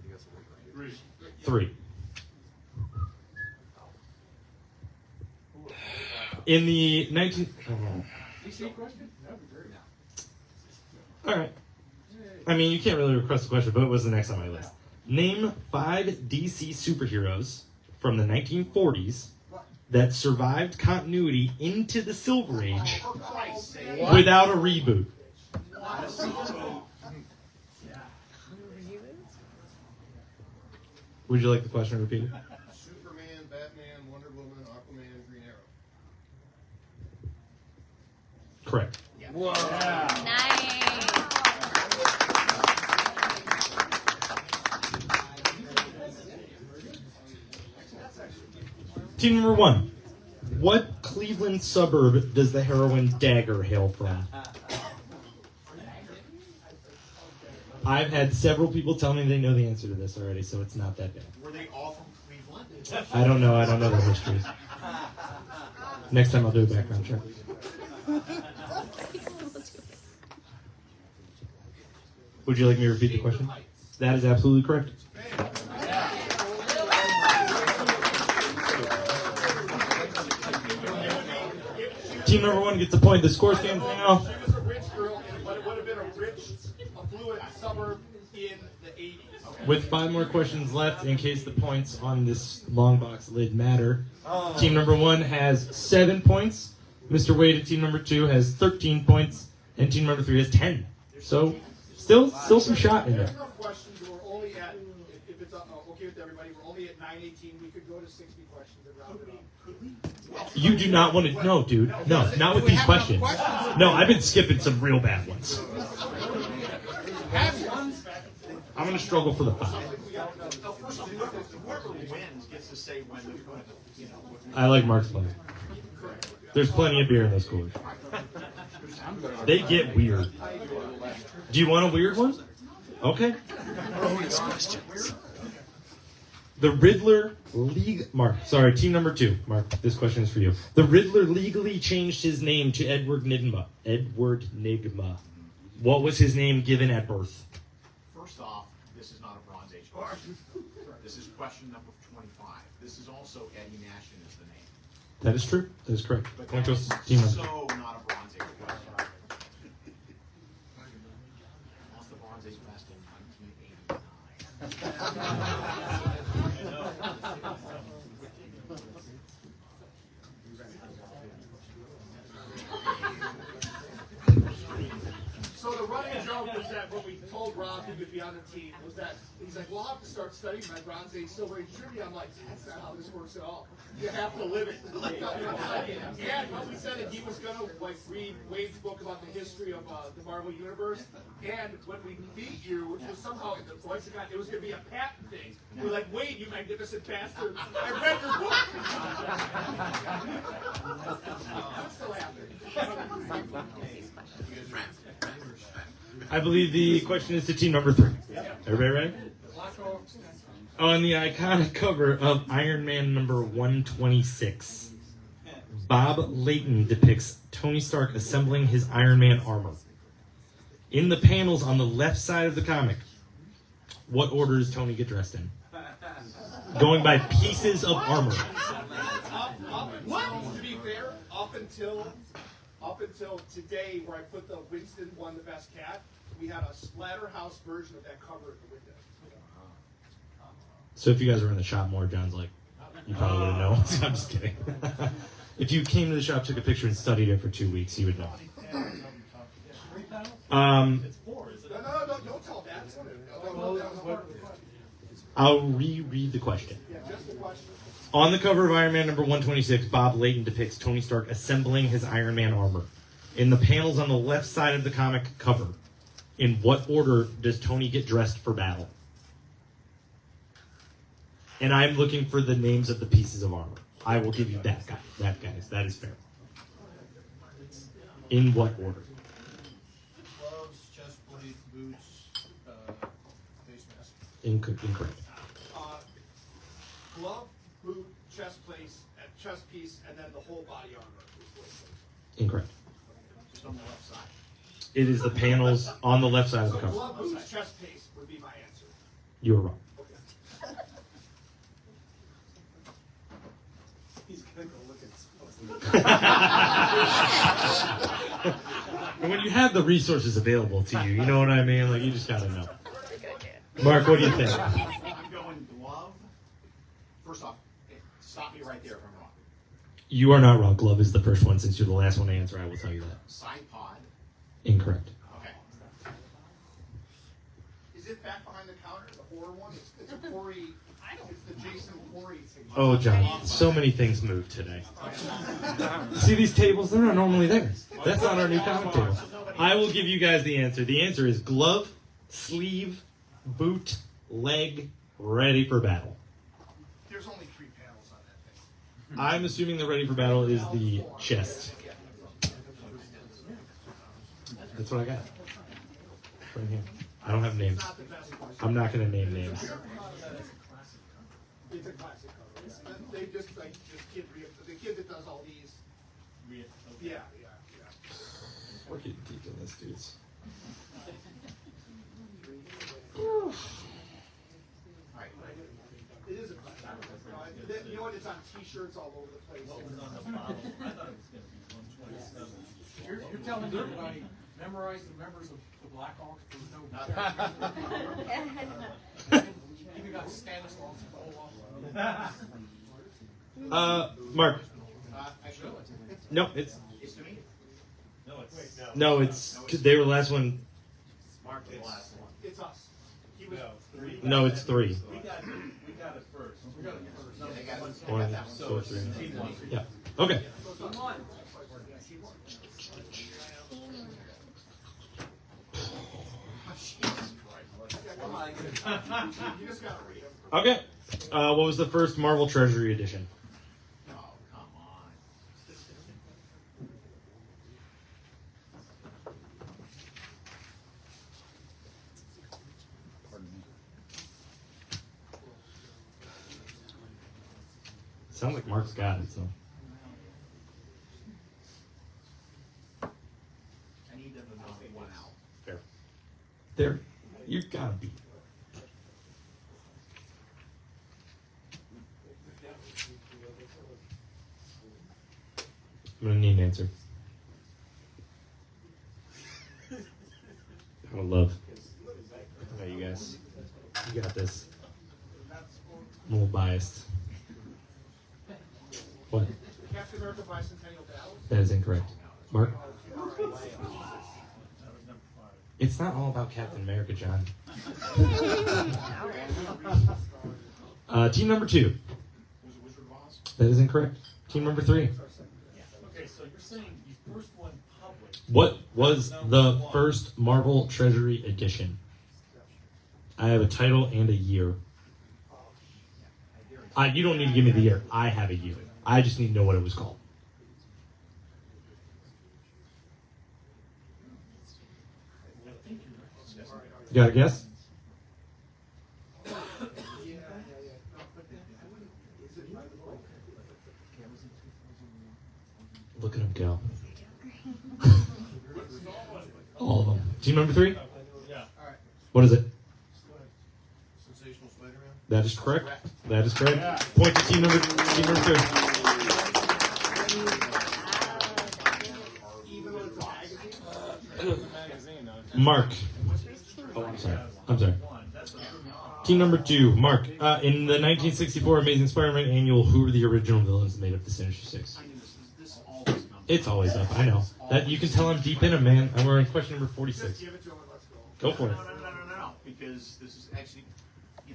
[SPEAKER 9] 3. In the 19... All right. I mean, you can't really request a question, but it was the next on my list. Name 5 DC superheroes from the 1940s that survived continuity into the Silver Age without a reboot. Would you like the question repeated?
[SPEAKER 1] Superman, Batman, Wonder Woman, Aquaman, Green Arrow.
[SPEAKER 9] Correct.
[SPEAKER 1] Whoa.
[SPEAKER 6] Nice.
[SPEAKER 9] Team number 1. What Cleveland suburb does the heroine Dagger hail from? I've had several people tell me they know the answer to this already, so it's not that bad.
[SPEAKER 8] Were they all from Cleveland?
[SPEAKER 9] I don't know their histories. Next time I'll do a background check. Would you like me to repeat the question? That is absolutely correct. Team number 1 gets a point. The score stands now.
[SPEAKER 1] She was a rich girl, but it would have been a rich, affluent suburb in the 80s.
[SPEAKER 9] With 5 more questions left, in case the points on this long box lid matter, team number 1 has 7 points. Mr. Waid at team number 2 has 13 points, and team number 3 has 10. So, still some shot in there.
[SPEAKER 1] Questions, we're only at, if it's okay with everybody, we're only at 9:18. We could go to 60 questions and round it up.
[SPEAKER 9] You do not want to. No, dude. No, not with these questions. No, I've been skipping some real bad ones. I'm going to struggle for the 5.
[SPEAKER 8] Whoever wins gets to say when they're going to, you know.
[SPEAKER 9] I like Mark's plan. There's plenty of beer in those coolers. They get weird. Do you want a weird one? Okay.
[SPEAKER 2] Bonus questions.
[SPEAKER 9] The Riddler team number 2. Mark, this question is for you. The Riddler legally changed his name to Edward Nygma. What was his name given at birth?
[SPEAKER 8] First off, this is not a Bronze Age question. This is question number 25. This is also Eddie Nashon is the name.
[SPEAKER 9] That is true. That is correct.
[SPEAKER 8] But
[SPEAKER 9] Point
[SPEAKER 8] that's
[SPEAKER 9] goes to team number 2.
[SPEAKER 8] so not a Bronze Age question. Lost the Bronze Age last in 1989.
[SPEAKER 1] So the running joke was that when we told Rob he would be on the team, was that He's like, well, I'll have to start studying my Bronze Age Silver Age trivia. I'm like, that's not how this works at all. You have to live it. And he said that he was going to like read Waid's book about the history of the Marvel Universe. And when we meet you, which was somehow in the voice of God, it was going to be a patent thing. We're like, Waid, you magnificent bastard. I read your book. I'm still happy.
[SPEAKER 9] I believe the question is to team number 3. Everybody ready? On the iconic cover of Iron Man number 126, Bob Layton depicts Tony Stark assembling his Iron Man armor. In the panels on the left side of the comic, what order does Tony get dressed in? Going by pieces of armor.
[SPEAKER 1] To be fair, up until today, where I put the Winston won the best cat, we had a Splatterhouse version of that cover at the window.
[SPEAKER 9] So if you guys were in the shop more, John's like, you probably wouldn't know. I'm just kidding. If you came to the shop, took a picture, and studied it for 2 weeks, you would know.
[SPEAKER 1] No, don't tell that.
[SPEAKER 9] I'll reread the question.
[SPEAKER 1] Yeah, just the question.
[SPEAKER 9] On the cover of Iron Man number 126, Bob Layton depicts Tony Stark assembling his Iron Man armor. In the panels on the left side of the comic cover, in what order does Tony get dressed for battle? And I'm looking for the names of the pieces of armor. I will give you that, guys. That is fair. In what order?
[SPEAKER 8] Gloves, chest plate, boots, face mask.
[SPEAKER 9] Incorrect.
[SPEAKER 1] Glove, boot, chest piece, and then the whole body armor.
[SPEAKER 9] Incorrect.
[SPEAKER 8] Just on the left side.
[SPEAKER 9] It is the panels on the left side of the
[SPEAKER 1] So
[SPEAKER 9] cover.
[SPEAKER 1] glove, boots, chest piece would be my answer.
[SPEAKER 9] You were wrong.
[SPEAKER 3] He's gonna go look at
[SPEAKER 9] And when you have the resources available to you, you know what I mean? Like, you just gotta know. Mark, what do you think?
[SPEAKER 8] I'm going glove. First off, stop me right there if I'm wrong.
[SPEAKER 9] You are not wrong. Glove is the first one. Since you're the last one to answer, I will tell you that.
[SPEAKER 8] Side pod.
[SPEAKER 9] Incorrect.
[SPEAKER 8] Okay.
[SPEAKER 1] Is it back behind the counter, the horror one? It's a Corey. It's the Jason Corey thing.
[SPEAKER 9] Oh, John, so many things moved today. See these tables? They're not normally there. That's not our new comic table. I will give you guys the answer. The answer is glove, sleeve, boot, leg, ready for battle.
[SPEAKER 1] There's only 3 panels on that thing.
[SPEAKER 9] I'm assuming the ready for battle is the chest. That's what I got. Right here. I don't have names. I'm not going to name names.
[SPEAKER 1] It's a classic cover. They just like the kid that does all these. Yeah.
[SPEAKER 9] We're getting deep in this, dudes.
[SPEAKER 1] It is a classic. You know what? It's on T-shirts all over the place.
[SPEAKER 5] You're telling everybody, memorize the members of the Black Hawks. Even got Stanislaus to pull off.
[SPEAKER 9] Mark.
[SPEAKER 8] Actually,
[SPEAKER 9] No, it's
[SPEAKER 8] to me.
[SPEAKER 9] no, it's they were the last one.
[SPEAKER 8] Mark the last one.
[SPEAKER 1] It's us. He was.
[SPEAKER 9] No, it's 3.
[SPEAKER 7] We got it first.
[SPEAKER 8] No, they got it.
[SPEAKER 9] 1, 2, 3. Yeah. Okay.
[SPEAKER 1] You just gotta read them.
[SPEAKER 9] Okay. What was the first Marvel Treasury edition?
[SPEAKER 8] Oh, come on.
[SPEAKER 9] Sounds like Mark's got it, so.
[SPEAKER 8] I need them to knock one out.
[SPEAKER 9] Fair. There. You gotta be. I'm gonna need an answer. I would love. Okay, you guys. You got this. I'm a little biased. What?
[SPEAKER 1] Captain America Bicentennial Battle.
[SPEAKER 9] That is incorrect. Mark? It's not all about Captain America, John. Team number 2. That is incorrect. Team number 3.
[SPEAKER 7] Okay, so you're saying you first won public.
[SPEAKER 9] What was the first Marvel Treasury edition? I have a title and a year. You don't need to give me the year. I have a year. I just need to know what it was called. You got a guess? Look at him go. All of them. Team number 3?
[SPEAKER 7] Yeah.
[SPEAKER 9] What is it?
[SPEAKER 3] Sensational Spider-Man?
[SPEAKER 9] That is correct. That is correct. Point to team number 2. Mark. Oh, I'm sorry. I'm sorry. Team number 2, Mark. In the 1964 Amazing Spider-Man annual, who were the original villains that made up the Sinister Six? It's always up. I know. That you can tell I'm deep in it, man. And we're in question number 46.
[SPEAKER 1] Give it to him and let's go.
[SPEAKER 9] Go for it.
[SPEAKER 8] No, because this is actually, you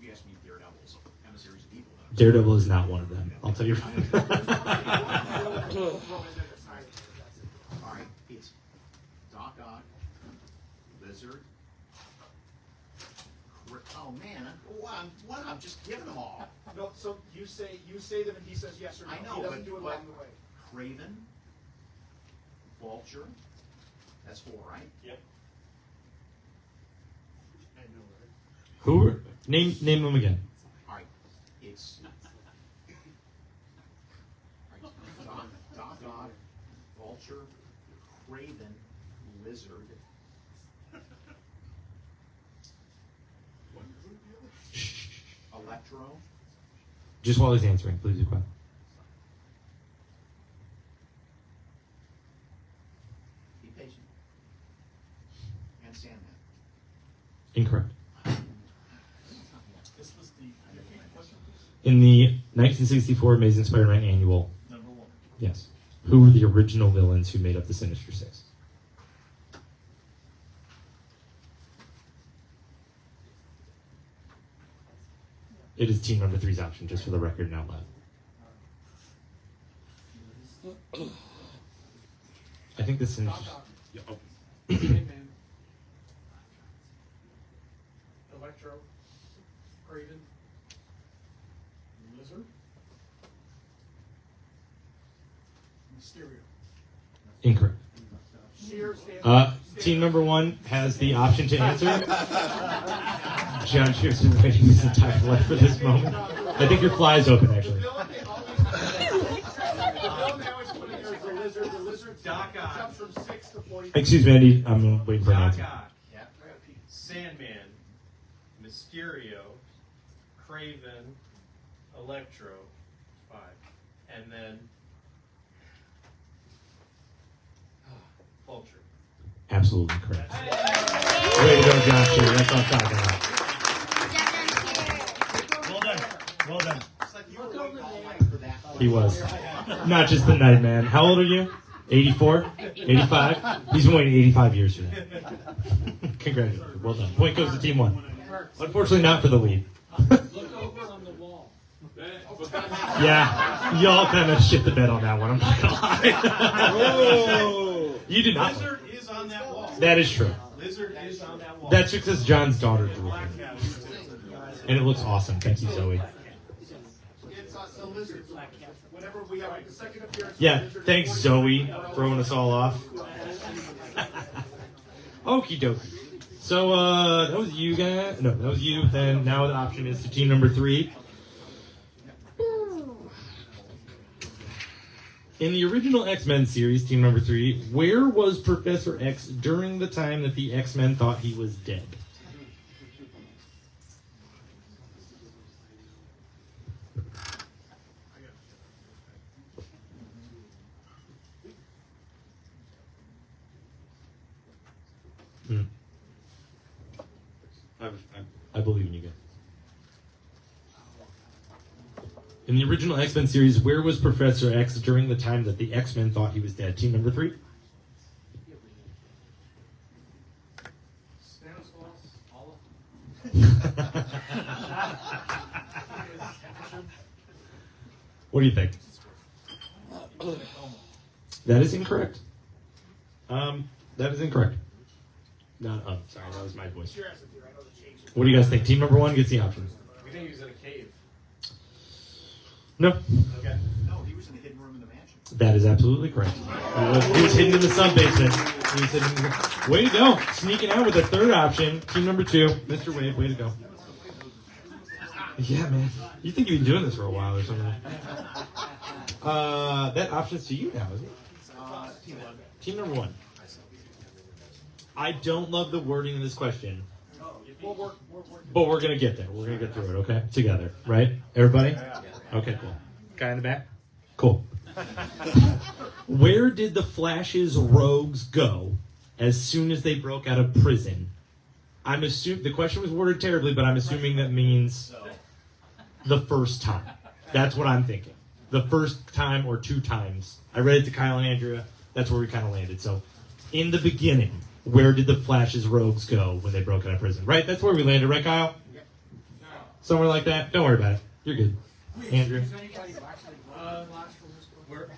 [SPEAKER 8] asked me Daredevil's emissaries of evil.
[SPEAKER 9] Daredevil is not one of them. I'll tell you.
[SPEAKER 8] All right, it's Doc Ock, Lizard. Oh man, I'm just giving them all.
[SPEAKER 1] No, so you say them and he says yes or no.
[SPEAKER 8] I know,
[SPEAKER 1] He doesn't
[SPEAKER 8] but
[SPEAKER 1] do it along the way.
[SPEAKER 8] Craven, Vulture. That's 4, right?
[SPEAKER 7] Yep.
[SPEAKER 9] Who were, name them again.
[SPEAKER 8] All right, it's Doc Ock, Vulture, Craven, Lizard. Electro.
[SPEAKER 9] Just while he's answering, please be quiet.
[SPEAKER 8] Be patient. And Sandman.
[SPEAKER 9] Incorrect.
[SPEAKER 7] This was the question.
[SPEAKER 9] In the 1964 Amazing Spider-Man annual,
[SPEAKER 7] Number 1.
[SPEAKER 9] yes. Who were the original villains who made up the Sinister Six? It is team number 3's option, just for the record and out loud. I think this is. Yeah, oh.
[SPEAKER 5] Sandman. Electro. Craven. Lizard. Mysterio.
[SPEAKER 9] Incorrect.
[SPEAKER 1] Sheer stand
[SPEAKER 9] Team number 1 has the option to answer. John Shear's been waiting his entire life for this moment. I think your fly is open, actually.
[SPEAKER 1] The villain they always put in there is the lizard. The lizard jumps from 6 to 40.
[SPEAKER 9] Excuse me, Andy. I'm waiting for an
[SPEAKER 10] Doc
[SPEAKER 9] answer.
[SPEAKER 10] Ock, Sandman, Mysterio, Craven, Electro, 5, and then Vulture.
[SPEAKER 9] Absolutely correct. Way to go, John Shear. That's what I'm talking about.
[SPEAKER 10] Well done. Well done.
[SPEAKER 8] It's like you were waiting all night for that.
[SPEAKER 9] He was. Not just the night, man. How old are you? 84? 85? He's been waiting 85 years for that. Congratulations. Well done. Point goes to team 1. Unfortunately, not for the lead.
[SPEAKER 5] Look over on the wall.
[SPEAKER 9] Yeah, y'all kind of shit the bed on that one. I'm not gonna lie. You did not.
[SPEAKER 10] Lizard is on that wall.
[SPEAKER 9] That is true.
[SPEAKER 10] Lizard is on that wall.
[SPEAKER 9] That's because John's daughter drew it.
[SPEAKER 10] Black Cat is too.
[SPEAKER 9] And it looks awesome. Thank you, Zoe.
[SPEAKER 1] It's the lizard. Whenever we have the second appearance.
[SPEAKER 9] Yeah,
[SPEAKER 1] the lizard,
[SPEAKER 9] thanks,
[SPEAKER 1] 40
[SPEAKER 9] Zoe, throwing us all off. Okie dokie. So, that was you guys. No, that was you. Then now the option is to team number 3. In the original X-Men series, team number 3, where was Professor X during the time that the X-Men thought he was dead? I believe in you guys. In the original X-Men series, where was Professor X during the time that the X-Men thought he was dead? Team number 3? What do you think? That is incorrect. That is incorrect. Not sorry, that was my voice. What do you guys think? Team number one gets the option.
[SPEAKER 3] We think he was in a cave.
[SPEAKER 9] No.
[SPEAKER 8] Okay. No, he was in the hidden room in the mansion.
[SPEAKER 9] That is absolutely correct. He was hidden in the sub basement. He was hidden in the... Way to go. Sneaking out with the third option. Team number two, Mr. Wade, way to go. Yeah, man. You think you've been doing this for a while or something. That option's to you now, isn't it? Team number one. I don't love the wording of this question. But we're going to get there. We're going to get through it, okay? Together, right? Everybody? Okay, cool. Guy in the back? Cool. Where did the Flash's rogues go as soon as they broke out of prison? I'm assuming the question was worded terribly, but I'm assuming that means the first time. That's what I'm thinking. The first time or two times. I read it to Kyle and Andrea. That's where we kind of landed. So, in the beginning, where did the Flash's rogues go when they broke out of prison? Right? That's where we landed, right, Kyle?
[SPEAKER 5] Yep.
[SPEAKER 9] Somewhere like that? Don't worry about it. You're good. Andrea?
[SPEAKER 5] Does anybody actually last from this book?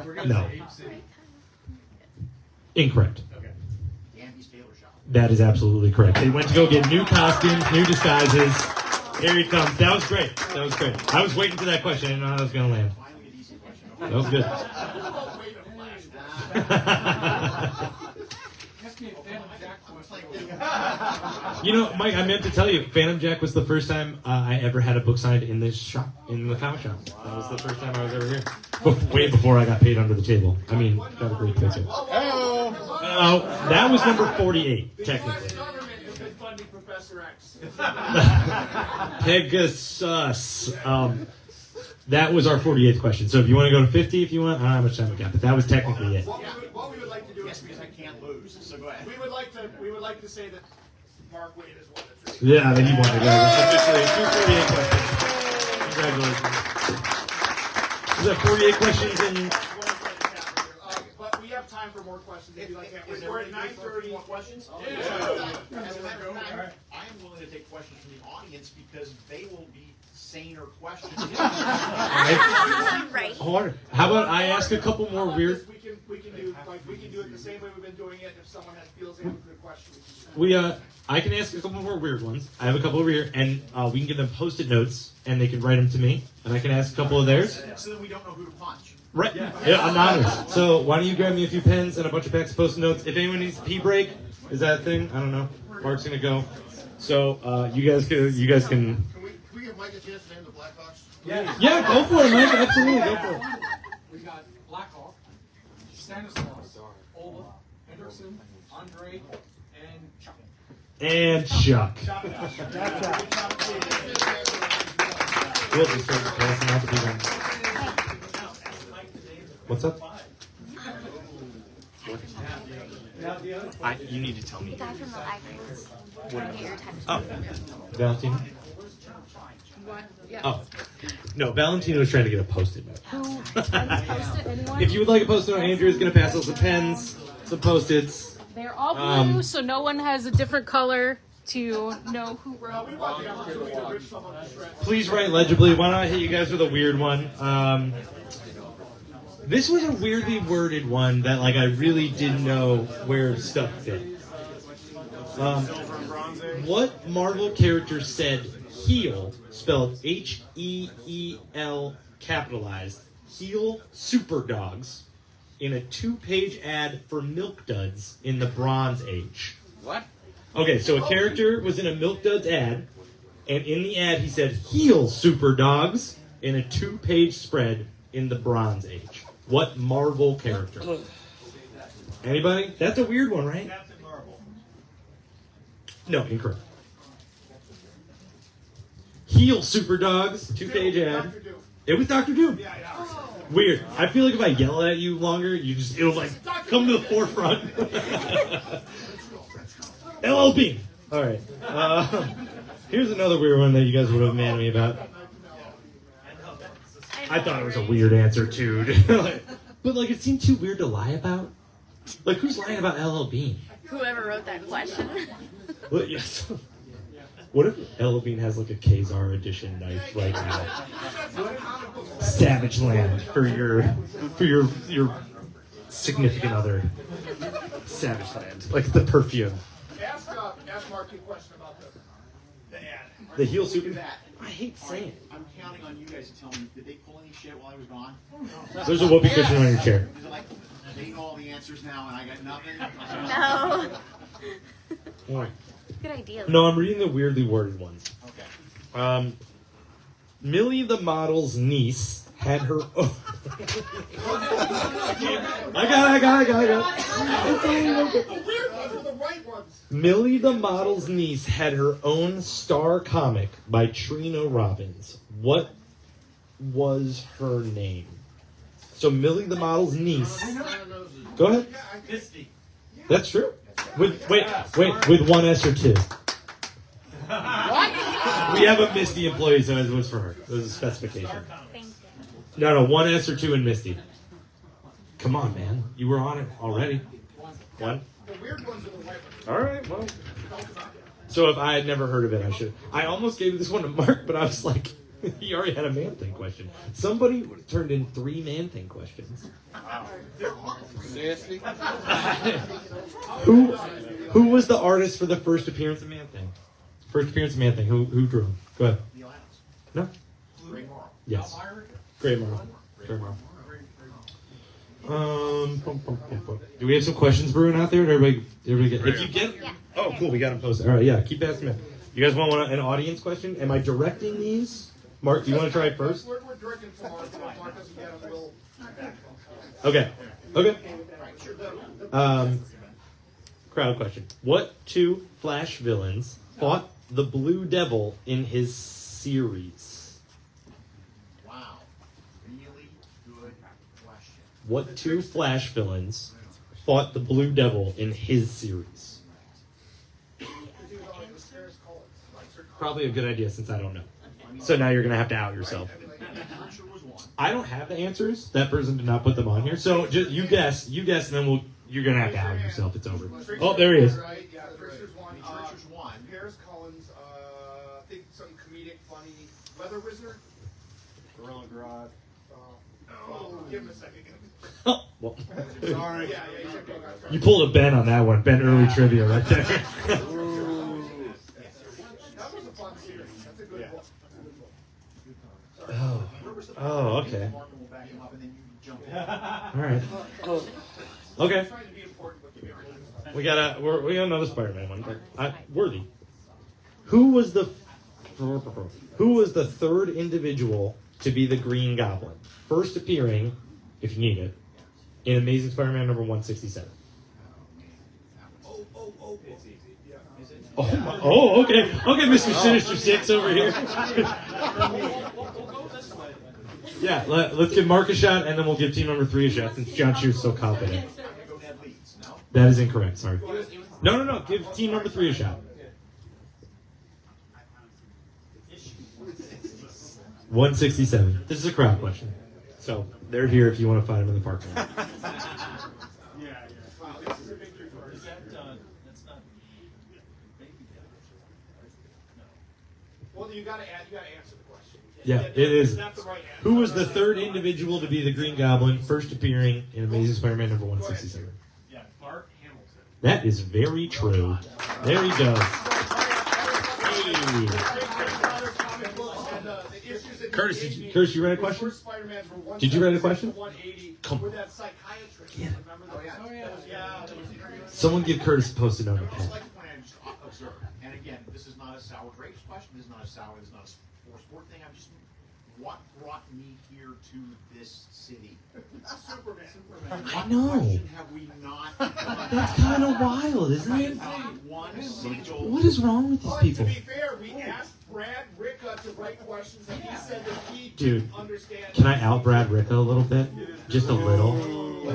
[SPEAKER 3] We're gonna
[SPEAKER 9] No.
[SPEAKER 3] say Ape City.
[SPEAKER 9] Incorrect.
[SPEAKER 3] Okay.
[SPEAKER 8] Andy's Taylor Shop.
[SPEAKER 9] That is absolutely correct. They went to go get new costumes, new disguises. Here he comes. That was great. That was great. I was waiting for that question. I didn't know how that was going to land.
[SPEAKER 8] Finally an easy question.
[SPEAKER 9] That was good.
[SPEAKER 5] Ask me a Phantom Jack question.
[SPEAKER 9] You know, Mike, I meant to tell you, Phantom Jack was the first time I ever had a book signed in this shop, in the comic shop. That was the first time I was ever here. Way before I got paid under the table. I mean, got a great picture. That was number 48, technically.
[SPEAKER 1] Government has been funding Professor X.
[SPEAKER 9] Pegasus. That was our 48th question. So if you want to go to 50, if you want, I don't know how much time we got, but that was technically it.
[SPEAKER 1] What we would like to do
[SPEAKER 8] Yes,
[SPEAKER 1] is
[SPEAKER 8] because I can't lose. So go ahead.
[SPEAKER 1] we would like to say that Mark Waid is one of the
[SPEAKER 9] Yeah, then you won it. Officially, 248 questions. Congratulations. Is that 48 questions in...
[SPEAKER 1] But we have time for more questions if you like. We're at 9:30.
[SPEAKER 8] More questions?
[SPEAKER 1] Yeah.
[SPEAKER 8] As a matter of fact, I am willing to take questions from the audience because they will be saner questions.
[SPEAKER 6] Right.
[SPEAKER 9] Hold on. How about I ask a couple more weird...
[SPEAKER 1] We can do it the same way we've been doing it. If someone feels they have a good question,
[SPEAKER 9] I can ask a couple more weird ones. I have a couple over here, and we can give them Post-it notes, and they can write them to me, and I can ask a couple of theirs.
[SPEAKER 8] So that we don't know who to punch.
[SPEAKER 9] Right. Yeah, anonymous. So why don't you grab me a few pens and a bunch of packs of Post-it notes. If anyone needs a pee break, is that a thing? I don't know. Mark's gonna go. So you guys can.
[SPEAKER 4] Can we give Mike a chance to name the Blackhawks?
[SPEAKER 9] Yeah, go for it, Mike. Absolutely, go for it.
[SPEAKER 5] We got Blackhawk, Stanislaus, Olaf, Hendrickson, Andre, and Chuck.
[SPEAKER 9] And Chuck. We'll just start passing out the big ones. What's up? You need to tell me.
[SPEAKER 12] The guy from the library was trying to get your attention.
[SPEAKER 9] Oh, Valentino.
[SPEAKER 6] What? Yeah.
[SPEAKER 9] Oh, no, Valentino was trying to get a Post-it note.
[SPEAKER 12] Who? Post-it, anyone?
[SPEAKER 9] If you would like a Post-it note, Andrew's going to pass out some pens, some Post-its.
[SPEAKER 12] They're all blue, so no one has a different color to know who wrote.
[SPEAKER 1] we want the opportunity to rip someone to shreds.
[SPEAKER 9] Please write legibly. Why don't I hit you guys with a weird one? This was a weirdly worded one that, like, I really didn't know where stuff fit. What Marvel character said heel, spelled H-E-E-L, capitalized, heel super dogs, in a 2-page ad for Milk Duds in the Bronze Age?
[SPEAKER 11] What?
[SPEAKER 9] Okay, so a character was in a Milk Duds ad, and in the ad he said, heel super dogs, in a 2-page spread in the Bronze Age. What Marvel character? Anybody? That's a weird one, right?
[SPEAKER 7] Captain Marvel.
[SPEAKER 9] No, incorrect. Heel super dogs, 2-page ad. It was Dr. Doom. Weird. I feel like if I yell at you longer, it'll like come to the forefront. LLB. All right. Here's another weird one that you guys would have mad at me about. I thought it was a weird answer too, but like it seemed too weird to lie about. Like who's lying about LL Bean?
[SPEAKER 6] Whoever wrote that question.
[SPEAKER 9] Well, yes. What if Elevine has like a Kazar edition knife right now? Savage Land for your significant other. Savage Land, like the perfume.
[SPEAKER 1] Ask Mark a question about the ad.
[SPEAKER 9] The heel super.
[SPEAKER 8] That.
[SPEAKER 9] I hate saying it.
[SPEAKER 8] I'm counting on you guys to tell me, did they pull any shit while I was gone?
[SPEAKER 9] There's a whoopee cushion on your chair.
[SPEAKER 8] Is it like, they know all the answers now and I got nothing?
[SPEAKER 6] No. Good idea.
[SPEAKER 9] No, I'm reading the weirdly worded ones.
[SPEAKER 8] Okay.
[SPEAKER 9] Millie the model's niece had her own. I got it.
[SPEAKER 1] The weird ones are the right ones.
[SPEAKER 9] Millie the model's niece had her own star comic by Trina Robbins. What was her name? So Millie the model's niece. Go ahead.
[SPEAKER 7] Misty.
[SPEAKER 9] That's true. With with one S or two. We have a Misty employee, so it was for her. It was a specification.
[SPEAKER 6] Thank you.
[SPEAKER 9] No, one S or two in Misty. Come on, man. You were on it already. One?
[SPEAKER 1] The weird ones are the right ones.
[SPEAKER 9] All right, well. So if I had never heard of it, I should. I almost gave this one to Mark, but I was like, he already had a Man-Thing question. Somebody turned in 3 Man-Thing questions.
[SPEAKER 11] Seriously?
[SPEAKER 9] Who was the artist for the first appearance of Man-Thing? First appearance of Man-Thing. Who drew him? Go ahead.
[SPEAKER 8] Neil Adams.
[SPEAKER 9] No?
[SPEAKER 8] Ray Morrow.
[SPEAKER 9] Yes. Great, Mark. Great, Mark. Do we have some questions brewing out there? Did everybody get? If you get, oh, cool, we got them posted. All right, yeah, keep asking them. You guys want an audience question? Am I directing these? Mark, do you want to try it first?
[SPEAKER 1] We're directing to Mark. If Mark doesn't get them, we'll back.
[SPEAKER 9] Okay. Crowd question. What 2 Flash villains fought the Blue Devil in his series?
[SPEAKER 8] Wow. Really good question.
[SPEAKER 9] What 2 Flash villains fought the Blue Devil in his series? Probably a good idea since I don't know. So now you're going to have to out yourself. I don't have the answers. That person did not put them on here. So just you guess, and then you're going to have to out yourself. It's over. Oh, there he is.
[SPEAKER 1] Right? Yeah, the Trickster's one.
[SPEAKER 8] Trickster's one.
[SPEAKER 1] Paris Collins, I think something comedic, funny. Weather Wizard.
[SPEAKER 3] Gorilla Grodd.
[SPEAKER 1] Oh, give him a second.
[SPEAKER 9] Oh, well.
[SPEAKER 1] Sorry. Yeah,
[SPEAKER 9] You pulled a Ben on that one. Ben early trivia right there.
[SPEAKER 1] That was a fun series. That's a good book.
[SPEAKER 9] Oh, okay.
[SPEAKER 8] Mark will back him up and then you jump in.
[SPEAKER 9] All right. Okay.
[SPEAKER 1] Trying to be important, but give me a reason.
[SPEAKER 9] We got another Spider-Man one. But worthy. Who was the third individual to be the Green Goblin? First appearing, if you need it, in Amazing Spider-Man number 167. Oh, okay. Okay, Mr. Sinister 6 over here. Yeah, let's give Mark a shot, and then we'll give team number 3 a shot, since John Chu's so confident. That is incorrect, sorry. No. Give team number 3 a shot. 167. This is a crowd question. So, they're here if you want to find them in the parking lot.
[SPEAKER 1] Wow, this is a victory for us.
[SPEAKER 7] Is that, that's not baby devil, no.
[SPEAKER 1] Well, you gotta answer the question.
[SPEAKER 9] Yeah, it is.
[SPEAKER 1] That's the right answer.
[SPEAKER 9] Who was the third individual to be the Green Goblin, first appearing in Amazing Spider-Man number 167?
[SPEAKER 7] Yeah, Bart Hamilton.
[SPEAKER 9] That is very true. There he goes. Hey. Curtis, you read a question? Did you read a question? Come on.
[SPEAKER 1] With that psychiatrist.
[SPEAKER 9] Yeah.
[SPEAKER 1] Remember that? Yeah.
[SPEAKER 9] Someone give Curtis a post-it note.
[SPEAKER 8] I would just like to point out, just observe, and again, this is not a sour grapes question, this is not a sport thing, I'm just, what brought me here to this city?
[SPEAKER 1] Superman.
[SPEAKER 9] I know.
[SPEAKER 8] What question have we not done?
[SPEAKER 9] That's kind of wild, isn't it?
[SPEAKER 8] Not one single.
[SPEAKER 9] What is wrong with these
[SPEAKER 1] But
[SPEAKER 9] people?
[SPEAKER 1] to be fair, we asked Brad Ricka to write questions, and he said that he
[SPEAKER 9] Dude,
[SPEAKER 1] didn't understand.
[SPEAKER 9] Can I out Brad Ricka a little bit? Just a little.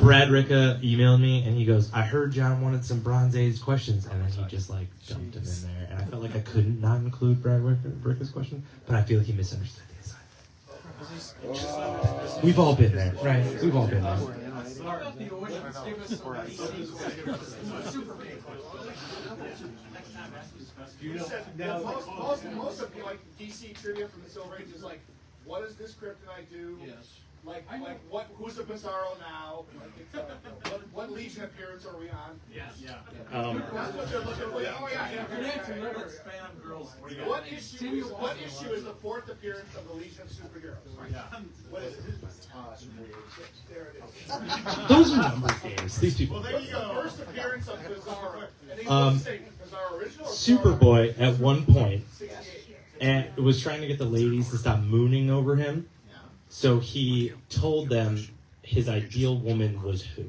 [SPEAKER 9] Brad Ricka emailed me and he goes, I heard John wanted some Bronze Age questions, and then he just like dumped them in there. And I felt like I couldn't not include Brad Ricka's question, but I feel like he misunderstood the assignment. We've all been there, right? We've all been there.
[SPEAKER 5] about the oceans? Give us some DC. Superman.
[SPEAKER 1] You said, most of you, like DC trivia from the Silver Age is like, what does this kryptonite do?
[SPEAKER 11] Yes.
[SPEAKER 1] Like who's the Bizarro now? Like what Legion appearance are we on?
[SPEAKER 7] Yes. Yeah.
[SPEAKER 1] That's what they're looking for. Oh yeah.
[SPEAKER 7] Let's fan girls.
[SPEAKER 1] What issue is the fourth appearance of the Legion of Superheroes?
[SPEAKER 7] Yeah.
[SPEAKER 1] What is it? There it is.
[SPEAKER 9] Those are number games. These people.
[SPEAKER 1] Well, there you go. First appearance of Bizarro. And he's Bizarro original or
[SPEAKER 9] Superboy at one point
[SPEAKER 1] 68.
[SPEAKER 9] and was trying to get the ladies to stop mooning over him. So he told them his ideal woman was who?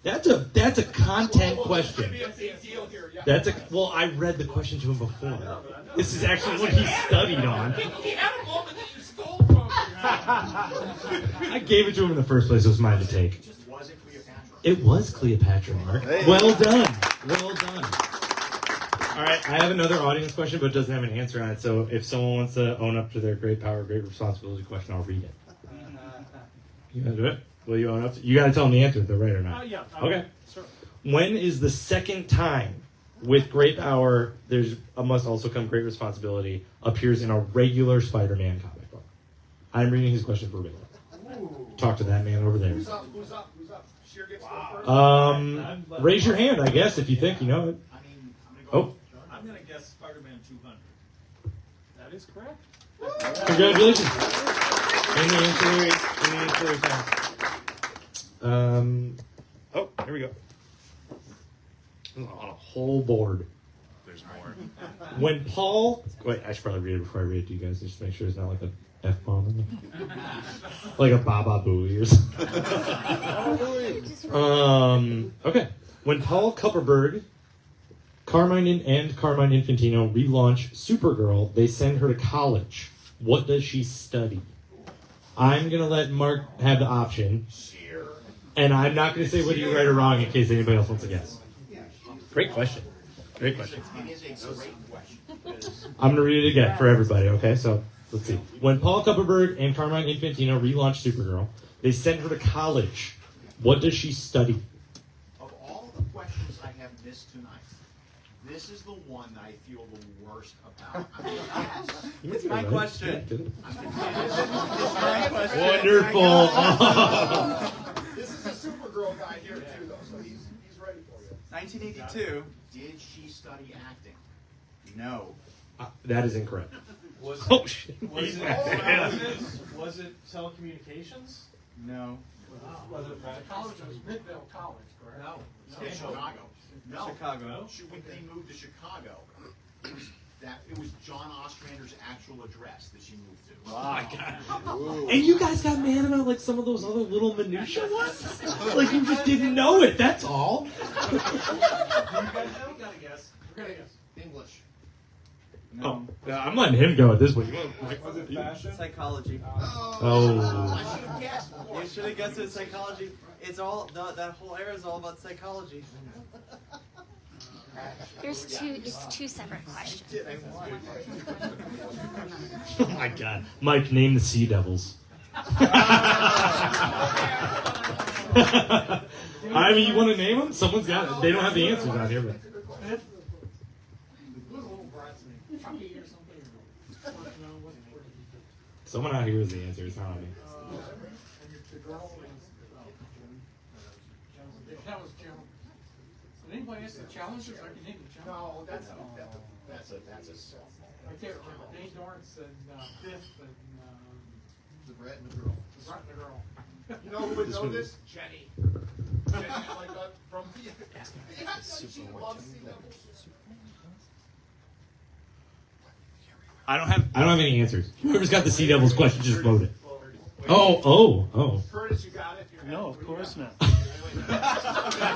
[SPEAKER 9] That's a content question. Well, I read the question to him before. This is actually what he studied on.
[SPEAKER 1] He had a woman that you stole from him.
[SPEAKER 9] I gave it to him in the first place. It was mine to take.
[SPEAKER 8] Was it Cleopatra?
[SPEAKER 9] It was Cleopatra, Mark. Well done. Well done. All right, I have another audience question, but it doesn't have an answer on it. So if someone wants to own up to their great power, great responsibility question, I'll read it. You gonna do it? Will you own up to it? You gotta tell them the answer if they're right or not.
[SPEAKER 7] Yeah.
[SPEAKER 9] Okay. When is the second time with great power, there's a must also come great responsibility, appears in a regular Spider-Man comic book? I'm reading his question verbatim. Talk to that man over there.
[SPEAKER 1] Who's up? Sheer gets one first.
[SPEAKER 9] Raise your hand, I guess, if you think you know it.
[SPEAKER 7] I'm gonna guess Spider-Man 200.
[SPEAKER 10] That is correct.
[SPEAKER 9] Congratulations. In the answer fast. Here we go. On a whole board.
[SPEAKER 2] There's more.
[SPEAKER 9] When Paul... Wait, I should probably read it before I read it to you guys, just to make sure it's not like an F-bomb in there. Like a Baba Booey or something. Okay. When Paul Kupperberg, Carmine Infantino relaunch Supergirl, they send her to college. What does she study? I'm going to let Mark have the option. And I'm not going to say whether you're right or wrong in case anybody else wants to guess. Great question. Great question.
[SPEAKER 8] It is a great question.
[SPEAKER 9] I'm going to read it again for everybody, okay? So, let's see. When Paul Kupperberg and Carmine Infantino relaunched Supergirl, they sent her to college. What does she study?
[SPEAKER 8] Of all the questions I have missed tonight, this is the one that I feel the worst about. I mean, yes.
[SPEAKER 3] It's my question.
[SPEAKER 9] Wonderful.
[SPEAKER 1] This is a Supergirl guy here too, though, so he's ready for you.
[SPEAKER 3] 1982.
[SPEAKER 8] Did she study acting? No.
[SPEAKER 9] That is incorrect.
[SPEAKER 3] Was
[SPEAKER 9] shit.
[SPEAKER 3] Was it telecommunications?
[SPEAKER 8] No.
[SPEAKER 5] Was it college? It was Midvale College, correct?
[SPEAKER 3] No.
[SPEAKER 8] Chicago. No.
[SPEAKER 3] Chicago.
[SPEAKER 8] When they moved to Chicago, it was John Ostrander's actual address that she moved to.
[SPEAKER 9] Wow. And you guys got mad about like some of those other little minutia ones? Like you just didn't know it, that's all.
[SPEAKER 5] You gotta guess. We're gonna guess.
[SPEAKER 8] English.
[SPEAKER 9] No. I'm letting him go at this point.
[SPEAKER 3] Was it fashion? Psychology.
[SPEAKER 9] Oh.
[SPEAKER 3] You should have guessed it. Psychology. It's all that whole era is all about psychology.
[SPEAKER 6] There's two separate questions.
[SPEAKER 9] Oh my god. Mike, name the Sea Devils. I mean, you want to name them? Someone's got it. They don't have the answers on here, but... Someone out here is the answer. It's not on me.
[SPEAKER 5] That was Jim. Did anybody ask the challengers? I can name the challengers.
[SPEAKER 1] No, that's a
[SPEAKER 5] Right there, Dane Dorrance and Biff and
[SPEAKER 4] The rat and the girl.
[SPEAKER 5] the Rat and the Girl.
[SPEAKER 1] You know who would know this? Jenny. Jenny, like from she loves Sea Devils.
[SPEAKER 9] I don't have any answers. Whoever's got the Sea Devils question, just vote it. Oh.
[SPEAKER 1] Curtis, you got it?
[SPEAKER 10] No, of course not.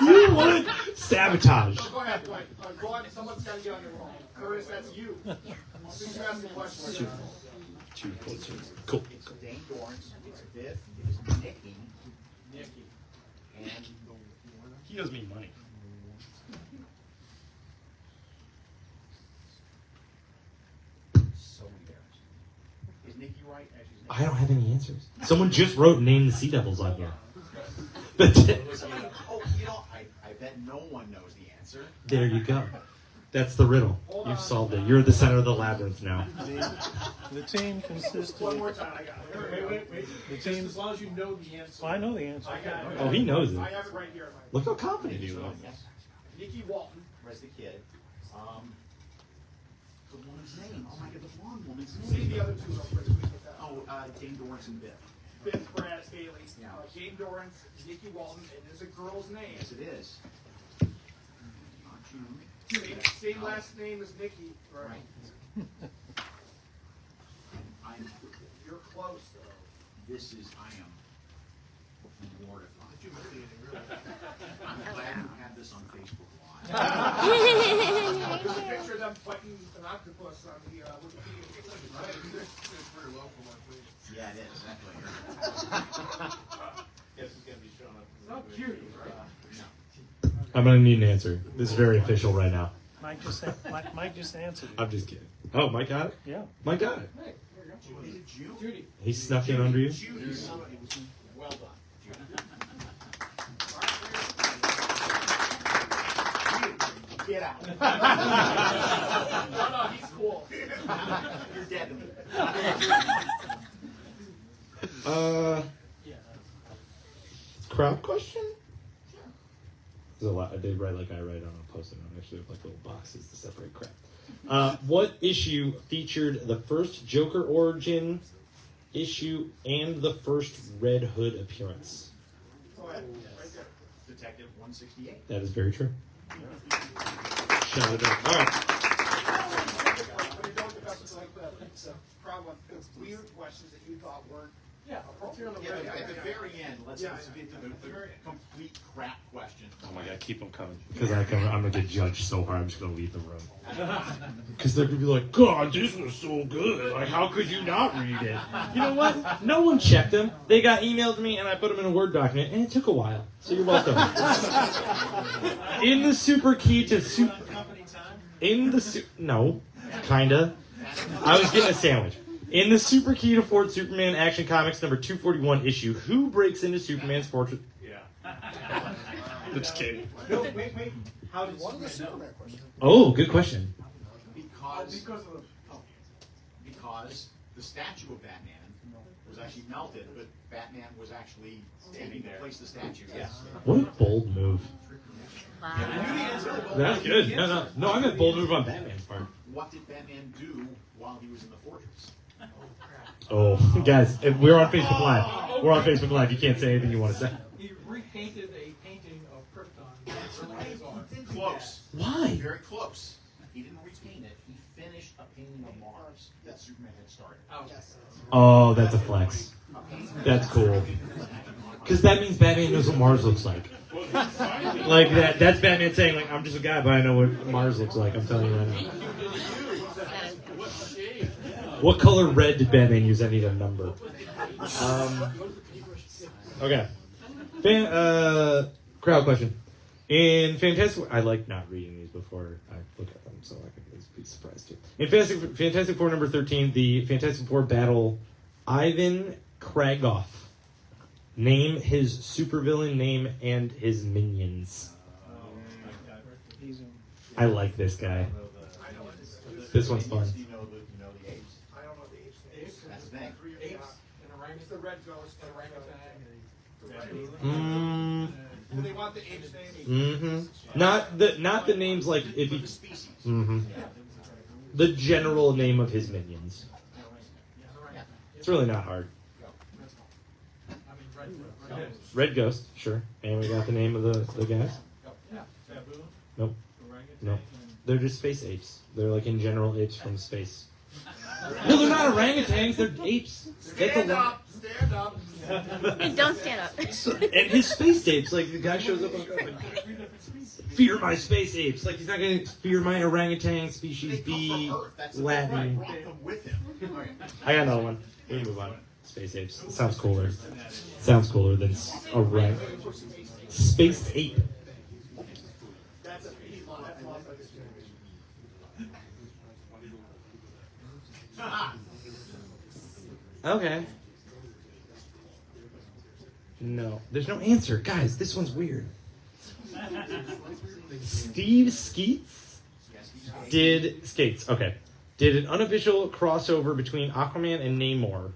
[SPEAKER 9] You want sabotage.
[SPEAKER 1] Go ahead, go on. Someone's got to get on your roll. Curtis, that's you. Since you asked the question.
[SPEAKER 9] Cool.
[SPEAKER 8] It's Dane Dorrance, it's Biff, it's Nikki, and
[SPEAKER 9] He owes me money.
[SPEAKER 8] so embarrassed. Is Nikki right?
[SPEAKER 9] I don't have any answers. Someone just wrote name the Sea Devils on here.
[SPEAKER 8] Oh, I bet no one knows the answer.
[SPEAKER 9] There you go. That's the riddle. You've solved it. You're the center of the labyrinth now.
[SPEAKER 10] The team consists
[SPEAKER 1] One
[SPEAKER 10] of.
[SPEAKER 1] more time, I got it. Wait.
[SPEAKER 10] The
[SPEAKER 1] Just
[SPEAKER 10] team.
[SPEAKER 1] as long as you know the answer.
[SPEAKER 10] Well, I know the answer.
[SPEAKER 1] I got it.
[SPEAKER 9] Oh, he knows it.
[SPEAKER 1] I have it right here.
[SPEAKER 9] Look how confident you are.
[SPEAKER 8] Yes.
[SPEAKER 1] Nikki Walton.
[SPEAKER 8] Where's the kid? The woman's name. Oh my God, the blonde woman's
[SPEAKER 1] See
[SPEAKER 8] name.
[SPEAKER 1] the other two real quick. so we get that.
[SPEAKER 8] Oh, Dane Dorrance and Biff.
[SPEAKER 1] Biff, Brad, Haley,
[SPEAKER 8] Yeah.
[SPEAKER 1] Game Dorrance, Nikki Walton, and there's a girl's name.
[SPEAKER 8] Yes, it is. Not June.
[SPEAKER 1] Same last name as Nikki.
[SPEAKER 8] Right. I'm.
[SPEAKER 1] You're close, though.
[SPEAKER 8] This is. I am mortified. I'm glad you had this on Facebook Live.
[SPEAKER 1] There's a picture of them fighting an octopus on the Wikipedia page.
[SPEAKER 4] It's very low for my place.
[SPEAKER 8] Yeah, it is. Exactly.
[SPEAKER 7] Guess it's gonna be showing up.
[SPEAKER 1] Not cute, right?
[SPEAKER 9] I'm gonna need an answer. This is very official right now.
[SPEAKER 10] Mike just answered it.
[SPEAKER 9] I'm just kidding. Oh, Mike got it?
[SPEAKER 10] Yeah.
[SPEAKER 9] Mike got it.
[SPEAKER 8] Is it June?
[SPEAKER 1] Judy.
[SPEAKER 9] He snuck in under you?
[SPEAKER 8] Judy. Well done. Judy. Get out.
[SPEAKER 1] No, he's cool.
[SPEAKER 8] You're dead to me.
[SPEAKER 9] Crowd question? There's a lot. I did write like I write on a post-it note. Actually, have like little boxes to separate crap. What issue featured the first Joker origin issue and the first Red Hood appearance?
[SPEAKER 8] Detective 168.
[SPEAKER 9] That is very true. Shout it out. All right.
[SPEAKER 1] But it don't develop like the problem, the weird questions that you thought weren't appropriate.
[SPEAKER 8] Yeah, at the very end, let's get to the complete crap question.
[SPEAKER 9] Oh my God, keep them coming. Because I'm gonna get judged so hard. I'm just gonna leave the room. Because they're gonna be like, God, this was so good. Like, how could you not read it? You know what? No one checked them. They got emailed to me, and I put them in a Word document, and it took a while. So you're welcome. In the super key to super. No, kinda. I was getting a sandwich. In the Super Key to Ford Superman Action Comics number 241 issue, who breaks into Superman's fortress?
[SPEAKER 7] Yeah.
[SPEAKER 9] Just kidding.
[SPEAKER 1] No, wait. How did one of the Superman questions?
[SPEAKER 9] Oh, good question.
[SPEAKER 8] Because the statue of Batman was actually melted, but Batman was actually taking to place the statue. Yes.
[SPEAKER 9] What a bold move.
[SPEAKER 6] Wow.
[SPEAKER 9] That's good. No, I meant bold move on Batman's part.
[SPEAKER 8] What did Batman do while he was in the fortress?
[SPEAKER 9] Oh, guys, we're on Facebook Live. We're on Facebook Live. You can't say anything you want to say.
[SPEAKER 5] He repainted a painting of Krypton.
[SPEAKER 8] Close.
[SPEAKER 9] Why?
[SPEAKER 8] Very close. He didn't repaint it. He finished a painting of Mars that Superman had started.
[SPEAKER 9] Oh, that's a flex. That's cool. Because that means Batman knows what Mars looks like. Like that's Batman saying, like, I'm just a guy, but I know what Mars looks like. I'm telling you right now. What color red did Batman use? I need a number. Okay. Crowd question. In Fantastic, I like not reading these before I look at them, so I can at least be surprised too. In Fantastic Four number 13, the Fantastic Four battle Ivan Kragoff. Name his supervillain name and his minions. I like this guy. This one's fun.
[SPEAKER 8] You know the apes.
[SPEAKER 1] I don't know the apes' names.
[SPEAKER 8] That's his name.
[SPEAKER 1] Apes and orangutan. It's the red ghost, the orangutan. Do they want the apes' names?
[SPEAKER 9] Not the names like if he. The general name of his minions. It's really not hard. Red Ghost, sure. And we got the name of the guys. Nope. Nope. They're just space apes. They're like in general apes from space. No, they're not orangutans. They're apes.
[SPEAKER 1] Stand up.
[SPEAKER 6] Don't stand up.
[SPEAKER 9] And his space apes, like the guy shows up like, fear my space apes. Like he's not gonna fear my orangutan species B Latin.
[SPEAKER 8] Brought them with him.
[SPEAKER 9] I got another one. We can move on. Space apes. It sounds cooler. Sounds cooler than orang. Space ape. Okay. No, there's no answer, guys. This one's weird. Steve Skeets did Skates. Okay, did an unofficial crossover between Aquaman and Namor.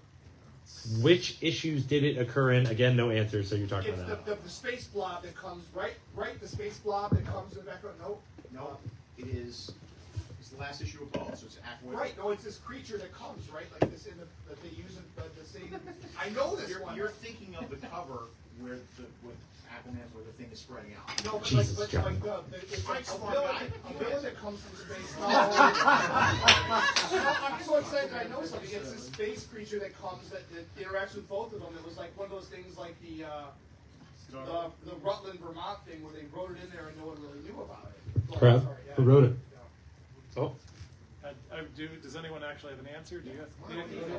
[SPEAKER 9] Which issues did it occur in? Again, no answer. So you're talking
[SPEAKER 1] It's
[SPEAKER 9] about
[SPEAKER 1] the space blob that comes right. The space blob that comes in the background. Nope.
[SPEAKER 8] No, it is, it's the last issue of both, so it's Aquaman.
[SPEAKER 1] Right. No, it's this creature that comes right, like this in the that they use in the same. I know this one.
[SPEAKER 8] You're thinking of the cover with Aquaman, where the thing is spreading out.
[SPEAKER 1] No, but
[SPEAKER 9] Jesus,
[SPEAKER 1] like
[SPEAKER 9] John.
[SPEAKER 1] it's like
[SPEAKER 8] Come
[SPEAKER 1] a
[SPEAKER 8] on,
[SPEAKER 1] villain,
[SPEAKER 8] guy.
[SPEAKER 1] a villain that comes from space. No. I'm so excited that I know something. It's this space creature that comes that interacts with both of them. It was like one of those things like the Rutland, Vermont thing where they wrote it in there and no one really knew about it. Oh,
[SPEAKER 9] Crap.
[SPEAKER 1] sorry, yeah.
[SPEAKER 9] Who wrote it?
[SPEAKER 1] Yeah.
[SPEAKER 9] Oh,
[SPEAKER 10] Does anyone actually have an answer? Do you have?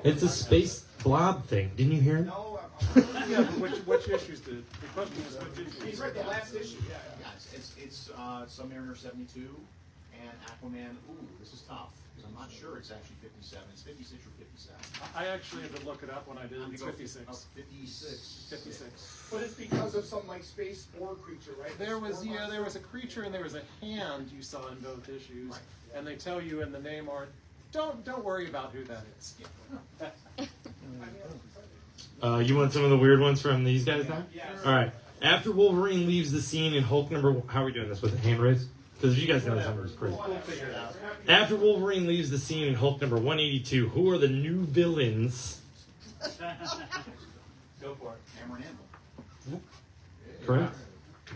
[SPEAKER 9] it's a space blob thing. Didn't you hear?
[SPEAKER 1] No,
[SPEAKER 10] Yeah, but which issues did? The question is which
[SPEAKER 1] he's
[SPEAKER 10] issues?
[SPEAKER 1] right. The last issue. Yeah.
[SPEAKER 8] Yeah, it's Submariner 72 and Aquaman. Ooh, this is tough because I'm not sure it's actually 57. It's 56 or 57.
[SPEAKER 10] I actually had to look it up when I did it. It's 56.
[SPEAKER 8] 56.
[SPEAKER 10] 56.
[SPEAKER 1] But it's because of some like space spore creature, right?
[SPEAKER 10] There was
[SPEAKER 1] Spore monster.
[SPEAKER 10] there was a creature and there was a hand you saw in both issues,
[SPEAKER 8] Right.
[SPEAKER 10] and they tell you in the name art, don't worry about who that is.
[SPEAKER 9] You want some of the weird ones from these guys now?
[SPEAKER 1] Yes.
[SPEAKER 9] All right. After Wolverine leaves the scene in Hulk number, how are we doing this with the hand raise? Because you guys know this number is crazy.
[SPEAKER 10] We'll figure it out.
[SPEAKER 9] After Wolverine leaves the scene in Hulk number 182, who are the new villains?
[SPEAKER 10] Go for it.
[SPEAKER 8] Hammer and Anvil.
[SPEAKER 9] Correct.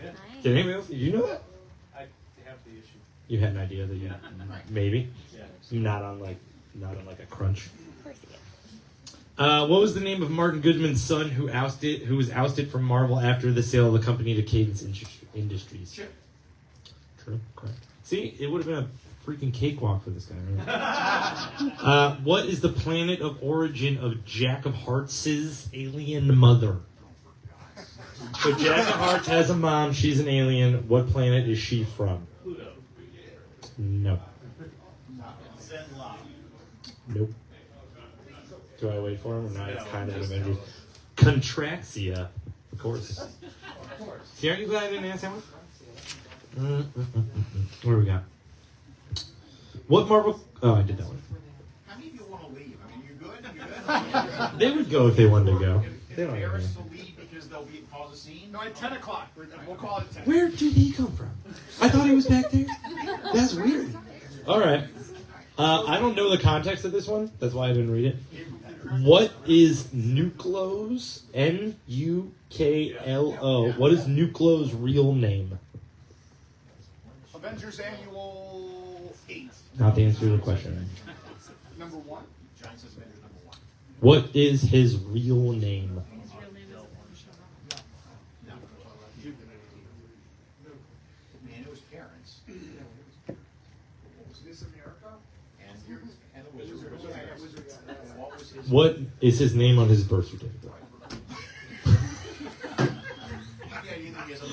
[SPEAKER 6] Nice.
[SPEAKER 9] Did anybody else? Did you know that?
[SPEAKER 10] I have the issue.
[SPEAKER 9] You had an idea that you maybe
[SPEAKER 10] Yeah.
[SPEAKER 9] not on like a crunch.
[SPEAKER 6] Of course you do.
[SPEAKER 9] What was the name of Martin Goodman's son who was ousted from Marvel after the sale of the company to Cadence Industries?
[SPEAKER 1] Chip.
[SPEAKER 9] True, correct. See, it would have been a freaking cakewalk for this guy. Right? What is the planet of origin of Jack of Hearts' alien mother? So Jack of Hearts has a mom. She's an alien. What planet is she from?
[SPEAKER 7] Pluto.
[SPEAKER 9] No.
[SPEAKER 7] Zenla.
[SPEAKER 9] Nope. Do I wait for him or not? It's kind of an Avengers. Contraxia, of course. See, aren't you glad I didn't ask that one? What do we got? What Marvel? Oh, I did that one.
[SPEAKER 8] How many of you want to leave? I mean, you good? You good?
[SPEAKER 9] They would go if they wanted to go. They don't have
[SPEAKER 8] Embarrassed
[SPEAKER 9] any.
[SPEAKER 8] to leave because they'll cause a scene?
[SPEAKER 1] No, at 10 o'clock. We'll call it at 10.
[SPEAKER 9] Where did he come from? I thought he was back there. That's weird. All right. I don't know the context of this one. That's why I didn't read it. What is Nuclo's? Nuklo. What is Nuclo's real name?
[SPEAKER 1] Avengers Annual 8.
[SPEAKER 9] Not the answer to the question.
[SPEAKER 1] Number 1.
[SPEAKER 8] John says Avengers number 1.
[SPEAKER 9] What is his real name?
[SPEAKER 8] No. Man, it was parents.
[SPEAKER 1] Miss America?
[SPEAKER 8] And the Wizard. What was his
[SPEAKER 9] What is his name on his birth certificate?
[SPEAKER 8] Yeah, you think he has a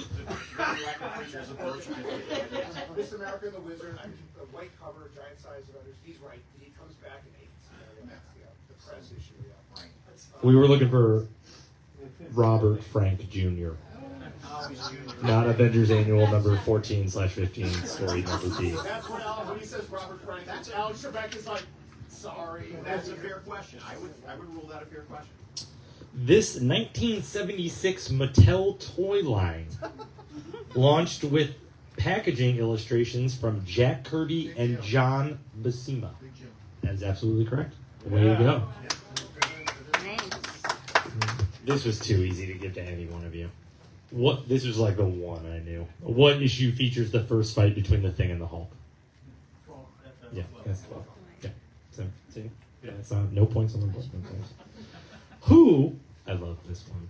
[SPEAKER 8] radioactive creature as a birth certificate?
[SPEAKER 1] Miss America and the Wizard, a white cover, giant size Avengers. He's right. He comes back in 8. The press issue, yeah.
[SPEAKER 8] Right.
[SPEAKER 9] We were looking for Robert Frank Jr. Not Avengers Annual number 14/15, story number B.
[SPEAKER 1] That's what Alex, when he says Robert Frank, that's Alex Trebek is like, sorry.
[SPEAKER 8] That's a fair question. I would rule that a fair question.
[SPEAKER 9] This 1976 Mattel toy line launched with packaging illustrations from Jack Kirby and John Buscema. That is absolutely correct. Way to go.
[SPEAKER 6] Nice.
[SPEAKER 9] This was too easy to give to any one of you. This was like the one I knew. What issue features the first fight between the Thing and the Hulk? Yeah, that's 12. Yeah. So, see? Yeah, it's not, no points on the board. No points. Who, I love this one.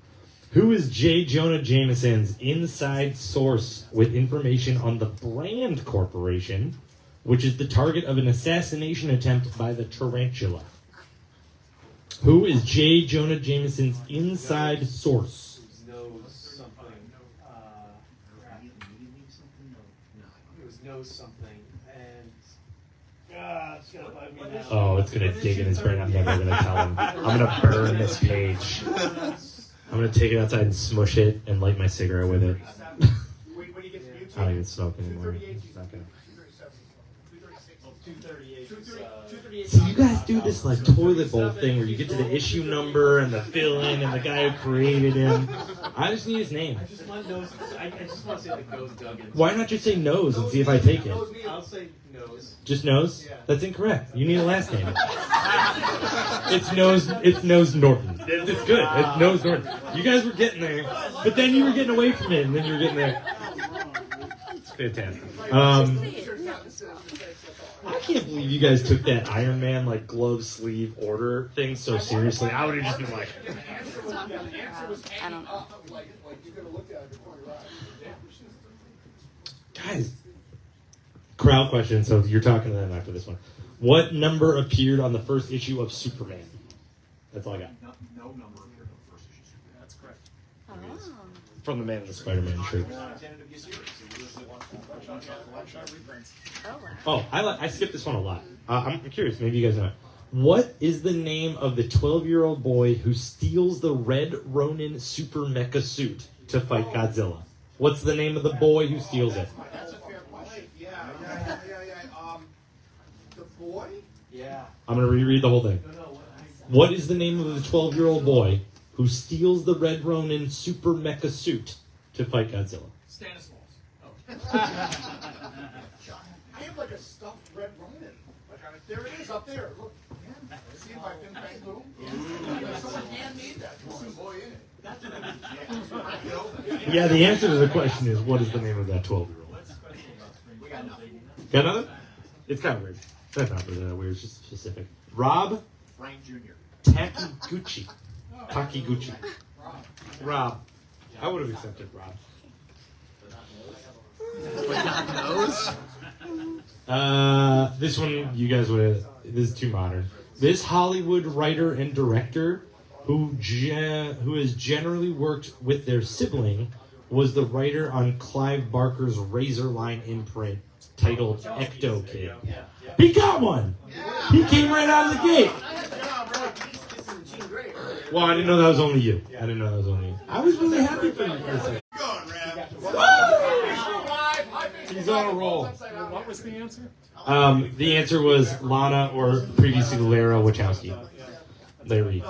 [SPEAKER 9] Who is J. Jonah Jameson's inside source with information on the Brand Corporation, which is the target of an assassination attempt by the Tarantula? Who is J. Jonah Jameson's inside source?
[SPEAKER 3] Knows something. It was knows something, and it's gonna bug me now.
[SPEAKER 9] Oh, it's gonna dig in his brain. I'm never gonna tell him. I'm gonna burn this page. I'm I'm gonna take it outside and smush it and light my cigarette with it.
[SPEAKER 1] When you get to mutate,
[SPEAKER 9] I don't even smoke anymore.
[SPEAKER 1] 238,
[SPEAKER 9] It's not good.
[SPEAKER 1] 236.
[SPEAKER 3] 238.
[SPEAKER 9] So you guys do this like toilet bowl thing where you get to the issue number and the fill-in and the guy who created him. I just need his name.
[SPEAKER 3] I just want nose. I just want to say like Nose Duggan.
[SPEAKER 9] Why not just say nose and see if I take it?
[SPEAKER 3] I'll say nose.
[SPEAKER 9] Just nose?
[SPEAKER 3] Yeah.
[SPEAKER 9] That's incorrect. You need a last name. It's nose. It's Nose Norton. It's good. It's Nose Norton. You guys were getting there, but then you were getting away from it, and then you were getting there. It's fantastic. I can't believe you guys took that Iron Man like glove sleeve order thing so seriously. I would have just been like,
[SPEAKER 6] I don't know.
[SPEAKER 9] guys. Crowd question. So you're talking to them after this one. What number appeared on the first issue of Superman? That's all I got.
[SPEAKER 8] No number appeared on the first issue. That's correct.
[SPEAKER 6] Oh.
[SPEAKER 9] From the Man in the Spider-Man shirt.
[SPEAKER 6] Oh, wow.
[SPEAKER 9] Oh, I skipped this one a lot. I'm curious. Maybe you guys know. What is the name of the 12-year-old boy who steals the Red Ronin super mecha suit to fight Godzilla? What's the name of the boy who steals it?
[SPEAKER 1] That's a fair question. Yeah. The boy?
[SPEAKER 3] Yeah.
[SPEAKER 9] I'm going to reread the whole thing. What is the name of the 12-year-old boy who steals the Red Ronin super mecha suit to fight Godzilla?
[SPEAKER 5] Stanislaus.
[SPEAKER 1] I have like a stuffed Red Ronin. There it is up there. Look. See if I can bang boom? Someone handmade that. There's some boy in it.
[SPEAKER 9] Yeah, the answer to the question is, what is the name of that 12-year-old?
[SPEAKER 8] We got nothing.
[SPEAKER 9] Got another? It's kind of weird. That's not really that weird. It's just specific. Rob
[SPEAKER 8] Frank Jr.
[SPEAKER 9] Takiguchi. Takiguchi. Rob. I would have accepted Rob. This one, you guys would have. This is too modern. This Hollywood writer and director, who has generally worked with their sibling, was the writer on Clive Barker's Razorline imprint titled Ecto Kid. He got one. He came right out of the gate. Well, I didn't know that was only you. I was really happy for you for a second. He's on a roll.
[SPEAKER 10] What was the answer?
[SPEAKER 9] The answer was Lana or previously Lara Wachowski. Larry. It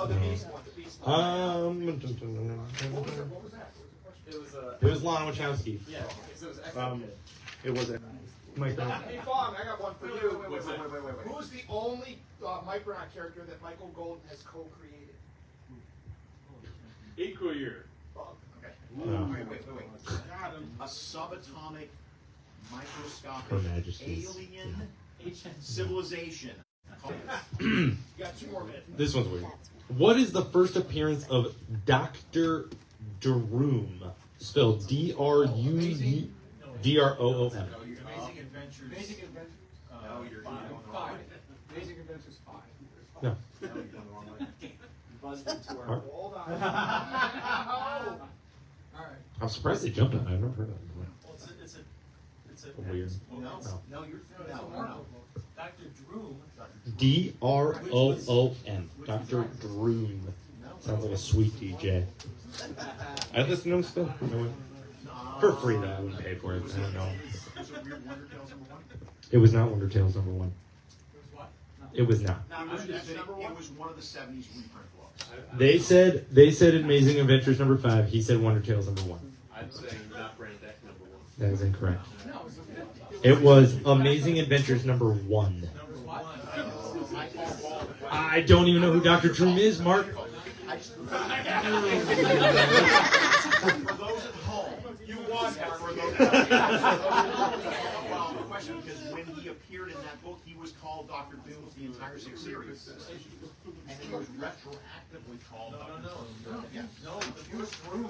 [SPEAKER 9] was Lana Wachowski. It wasn't.
[SPEAKER 1] Hey, Fong, I got one for you. Wait. Who's the only Micronaut character that Michael Golden has co-created?
[SPEAKER 2] Equalier.
[SPEAKER 1] Okay.
[SPEAKER 8] Wait. A subatomic microscopic
[SPEAKER 9] Her Majesty's.
[SPEAKER 8] alien civilization.
[SPEAKER 1] You got 2 more minutes.
[SPEAKER 9] This one's weird. What is the first appearance of Dr. Droom? Spelled D-R-U-D-R-O-O-M.
[SPEAKER 5] Amazing Adventures. Amazing Adventures.
[SPEAKER 8] No, you're
[SPEAKER 5] 5. Amazing Adventures 5.
[SPEAKER 9] No.
[SPEAKER 3] Buzzed into our.
[SPEAKER 9] Mark?
[SPEAKER 1] Hold on.
[SPEAKER 5] All right.
[SPEAKER 9] I'm surprised they jumped on it. I've never heard of it.
[SPEAKER 7] Well, it's a
[SPEAKER 9] Weird.
[SPEAKER 8] No, you're no.
[SPEAKER 7] Dr. Droom.
[SPEAKER 9] D-R-O-O-M. Dr. Droom. Sounds like a sweet DJ. I listen to him still. For free, though. I wouldn't pay for it. I don't know.
[SPEAKER 8] Was it Weird Wonder Tales #1?
[SPEAKER 9] It was not Wonder Tales #1.
[SPEAKER 5] It was what?
[SPEAKER 9] It was not.
[SPEAKER 8] It was one of the 70s reprint books.
[SPEAKER 9] They said Amazing Adventures #5. He said Wonder Tales #1.
[SPEAKER 2] I'm saying not Brand X #1.
[SPEAKER 9] That is incorrect.
[SPEAKER 5] No, it was the 50.
[SPEAKER 9] It was Amazing Adventures #1. I don't even know who Dr. Droom is, Mark.
[SPEAKER 8] For those at home, you won. For those question, because when he appeared in that book, he was called Dr. Doom for the entire 6 series. And he was retroactively called Dr. Doom. No, the first room.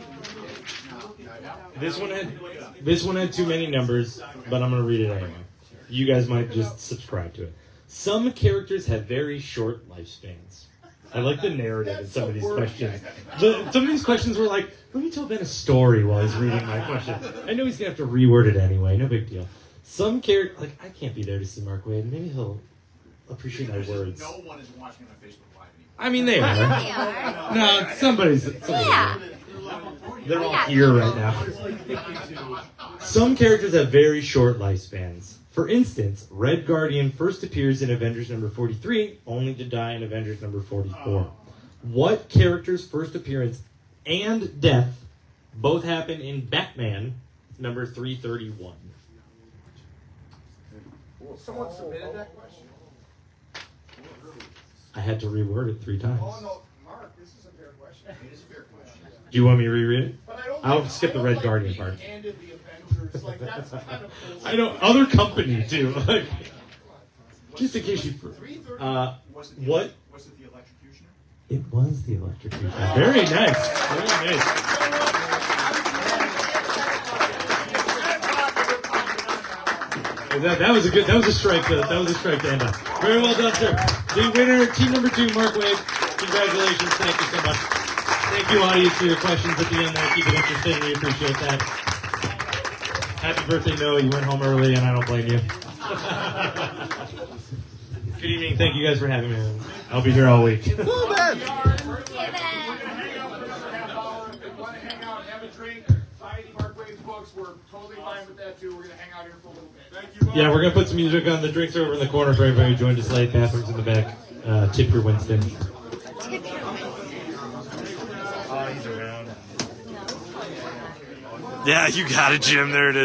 [SPEAKER 9] This one had too many numbers, but I'm gonna read it anyway. You guys might just subscribe to it. Some characters have very short lifespans. I like the narrative in some of these questions. Some of these questions were like, let me tell Ben a story while he's reading my question. I know he's gonna have to reword it anyway, no big deal. Some characters, like, I can't be there to see Mark Waid. Maybe he'll appreciate my words.
[SPEAKER 8] No one is watching on Facebook Live anymore.
[SPEAKER 9] I mean, they are.
[SPEAKER 6] They are.
[SPEAKER 9] No, somebody's
[SPEAKER 6] Yeah.
[SPEAKER 9] They're all here right now. Some characters have very short lifespans. For instance, Red Guardian first appears in Avengers number 43, only to die in Avengers number 44. What character's first appearance and death both happen in Batman number 331?
[SPEAKER 1] Someone submitted that question?
[SPEAKER 9] I had to reword it 3 times.
[SPEAKER 1] Oh, no, Mark, this is a fair question.
[SPEAKER 8] It is a fair question.
[SPEAKER 9] Do you want me to reread it?
[SPEAKER 1] But I don't
[SPEAKER 9] I'll
[SPEAKER 1] like-
[SPEAKER 9] skip the
[SPEAKER 1] I
[SPEAKER 9] Red
[SPEAKER 1] don't
[SPEAKER 9] Guardian
[SPEAKER 1] being
[SPEAKER 9] part.
[SPEAKER 1] handed the Avengers. Like, that's kind of bullshit.
[SPEAKER 9] I know, other company too. Like, just in case you...
[SPEAKER 8] Was it the,
[SPEAKER 9] what?
[SPEAKER 8] Was it the electrocutioner?
[SPEAKER 9] It was the electrocutioner. Very nice. Very nice. That was a strike to end on. Very well done, sir. The winner, team number 2, Mark Waid. Congratulations. Thank you so much. Thank you, audience, for your questions at the end there. Keep it interesting. We appreciate that. Happy birthday, Noah. You went home early, and I don't blame you. Good evening. Thank you guys for having me. I'll be here all week.
[SPEAKER 1] If you want to hang out and have a drink, buy Mark Waid's books. We're totally fine with that too. We're going to hang out here for a little bit. Thank you, Mark.
[SPEAKER 9] Yeah, we're going to put some music on. The drinks are over in the corner for everybody who joined us late. Bathrooms in the back. Tip your Winston.
[SPEAKER 2] Yeah, you got it, Jim. There it is.